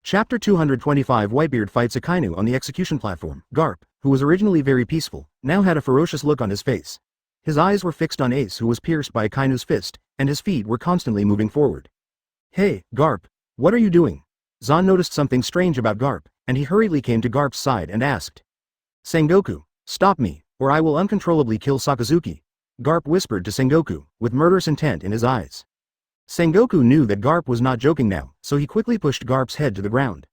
Chapter 225 Whitebeard fights Akainu on the execution platform. Garp, who was originally very peaceful, now had a ferocious look on his face. His eyes were fixed on Ace, who was pierced by Akainu's fist, and his feet were constantly moving forward. Hey, Garp, what are you doing? Zahn noticed something strange about Garp, and he hurriedly came to Garp's side and asked. Sengoku, stop me, or I will uncontrollably kill Sakazuki. Garp whispered to Sengoku, with murderous intent in his eyes. Sengoku knew that Garp was not joking now, so he quickly pushed Garp's head to the ground.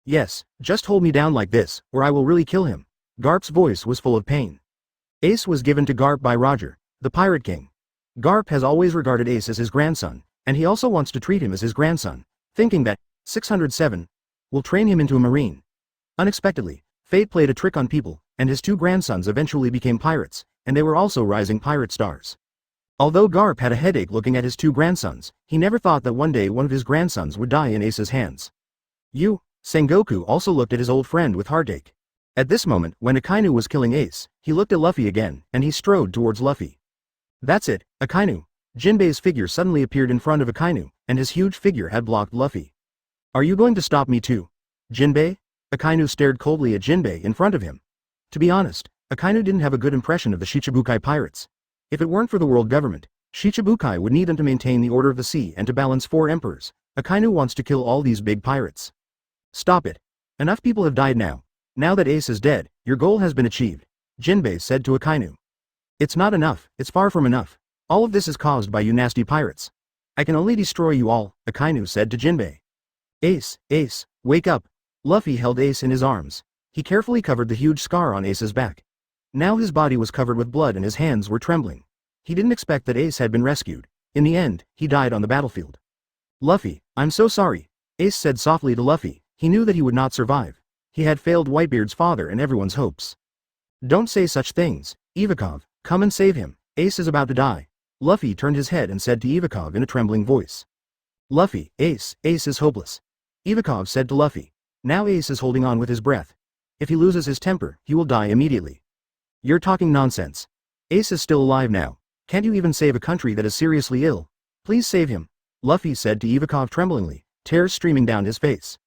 Yes, just hold me down like this, or I will really kill him. Garp's voice was full of pain. Ace was given to Garp by Roger, the Pirate King. Garp has always regarded Ace as his grandson, and he also wants to treat him as his grandson, thinking that 607 will train him into a marine. Unexpectedly, fate played a trick on people, and his two grandsons eventually became pirates, and they were also rising pirate stars. Although Garp had a headache looking at his two grandsons, he never thought that one day one of his grandsons would die in Ace's hands. Sengoku also looked at his old friend with heartache. At this moment, when Akainu was killing Ace, he looked at Luffy again, and he strode towards Luffy. That's it, Akainu. Jinbei's figure suddenly appeared in front of Akainu, and his huge figure had blocked Luffy. Are you going to stop me too? Jinbei? Akainu stared coldly at Jinbei in front of him. To be honest, Akainu didn't have a good impression of the Shichibukai pirates. If it weren't for the world government, Shichibukai would need them to maintain the order of the sea and to balance 4 emperors. Akainu wants to kill all these big pirates. Stop it. Enough people have died now. Now that Ace is dead, your goal has been achieved, Jinbei said to Akainu. It's not enough, it's far from enough. All of this is caused by you nasty pirates. I can only destroy you all, Akainu said to Jinbei. Ace, wake up. Luffy held Ace in his arms. He carefully covered the huge scar on Ace's back. Now his body was covered with blood and his hands were trembling. He didn't expect that Ace had been rescued. In the end, he died on the battlefield. Luffy, I'm so sorry, Ace said softly to Luffy. He knew that he would not survive. He had failed Whitebeard's father and everyone's hopes. Don't say such things, Ivankov, come and save him, Ace is about to die. Luffy turned his head and said to Ivankov in a trembling voice. Luffy, Ace is hopeless. Ivankov said to Luffy. Now Ace is holding on with his breath. If he loses his temper, he will die immediately. You're talking nonsense. Ace is still alive now. Can't you even save a country that is seriously ill? Please save him, Luffy said to Ivankov tremblingly, tears streaming down his face.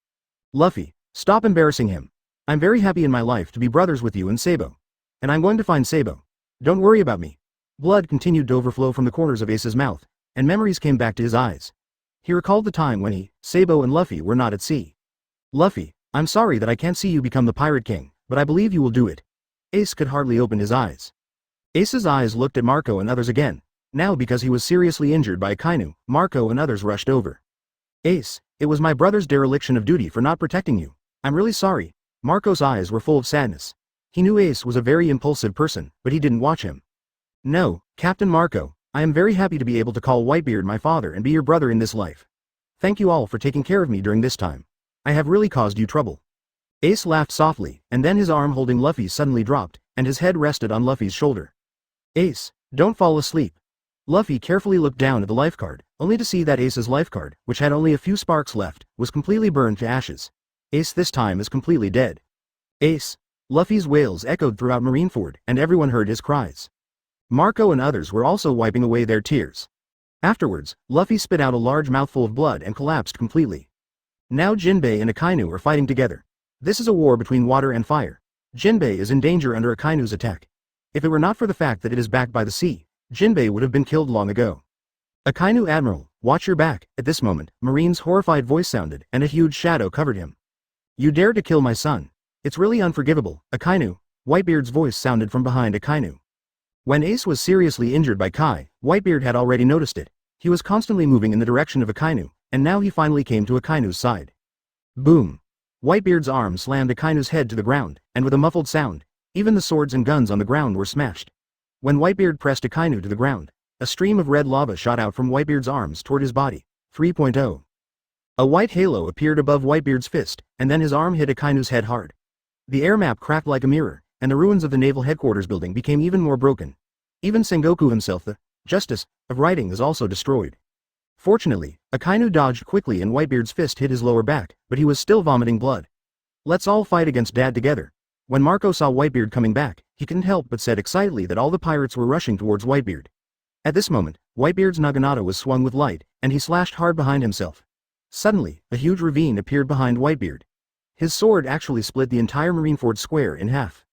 Luffy, stop embarrassing him. I'm very happy in my life to be brothers with you and Sabo. And I'm going to find Sabo. Don't worry about me. Blood continued to overflow from the corners of Ace's mouth, and memories came back to his eyes. He recalled the time when he, Sabo and Luffy were not at sea. Luffy, I'm sorry that I can't see you become the Pirate King, but I believe you will do it. Ace could hardly open his eyes. Ace's eyes looked at Marco and others again. Now because he was seriously injured by Akainu, Marco and others rushed over. Ace, it was my brother's dereliction of duty for not protecting you. I'm really sorry. Marco's eyes were full of sadness. He knew Ace was a very impulsive person, but he didn't watch him. No, Captain Marco, I am very happy to be able to call Whitebeard my father and be your brother in this life. Thank you all for taking care of me during this time. I have really caused you trouble. Ace laughed softly, and then his arm holding Luffy suddenly dropped, and his head rested on Luffy's shoulder. Ace, don't fall asleep. Luffy carefully looked down at the life card, only to see that Ace's life card, which had only a few sparks left, was completely burned to ashes. Ace this time is completely dead. Ace. Luffy's wails echoed throughout Marineford, and everyone heard his cries. Marco and others were also wiping away their tears. Afterwards, Luffy spit out a large mouthful of blood and collapsed completely. Now Jinbei and Akainu are fighting together. This is a war between water and fire. Jinbe is in danger under Akainu's attack. If it were not for the fact that it is backed by the sea, Jinbe would have been killed long ago. Akainu Admiral, watch your back. At this moment, Marine's horrified voice sounded, and a huge shadow covered him. You dare to kill my son. It's really unforgivable, Akainu. Whitebeard's voice sounded from behind Akainu. When Ace was seriously injured by Kai, Whitebeard had already noticed it. He was constantly moving in the direction of Akainu, and now he finally came to Akainu's side. Boom! Whitebeard's arm slammed Akainu's head to the ground, and with a muffled sound, even the swords and guns on the ground were smashed. When Whitebeard pressed Akainu to the ground, a stream of red lava shot out from Whitebeard's arms toward his body. 3.0. A white halo appeared above Whitebeard's fist, and then his arm hit Akainu's head hard. The air map cracked like a mirror, and the ruins of the naval headquarters building became even more broken. Even Sengoku himself, the justice of writing, is also destroyed. Fortunately, Akainu dodged quickly and Whitebeard's fist hit his lower back, but he was still vomiting blood. Let's all fight against Dad together. When Marco saw Whitebeard coming back, he couldn't help but said excitedly that all the pirates were rushing towards Whitebeard. At this moment, Whitebeard's naginata was swung with light, and he slashed hard behind himself. Suddenly, a huge ravine appeared behind Whitebeard. His sword actually split the entire Marineford square in half.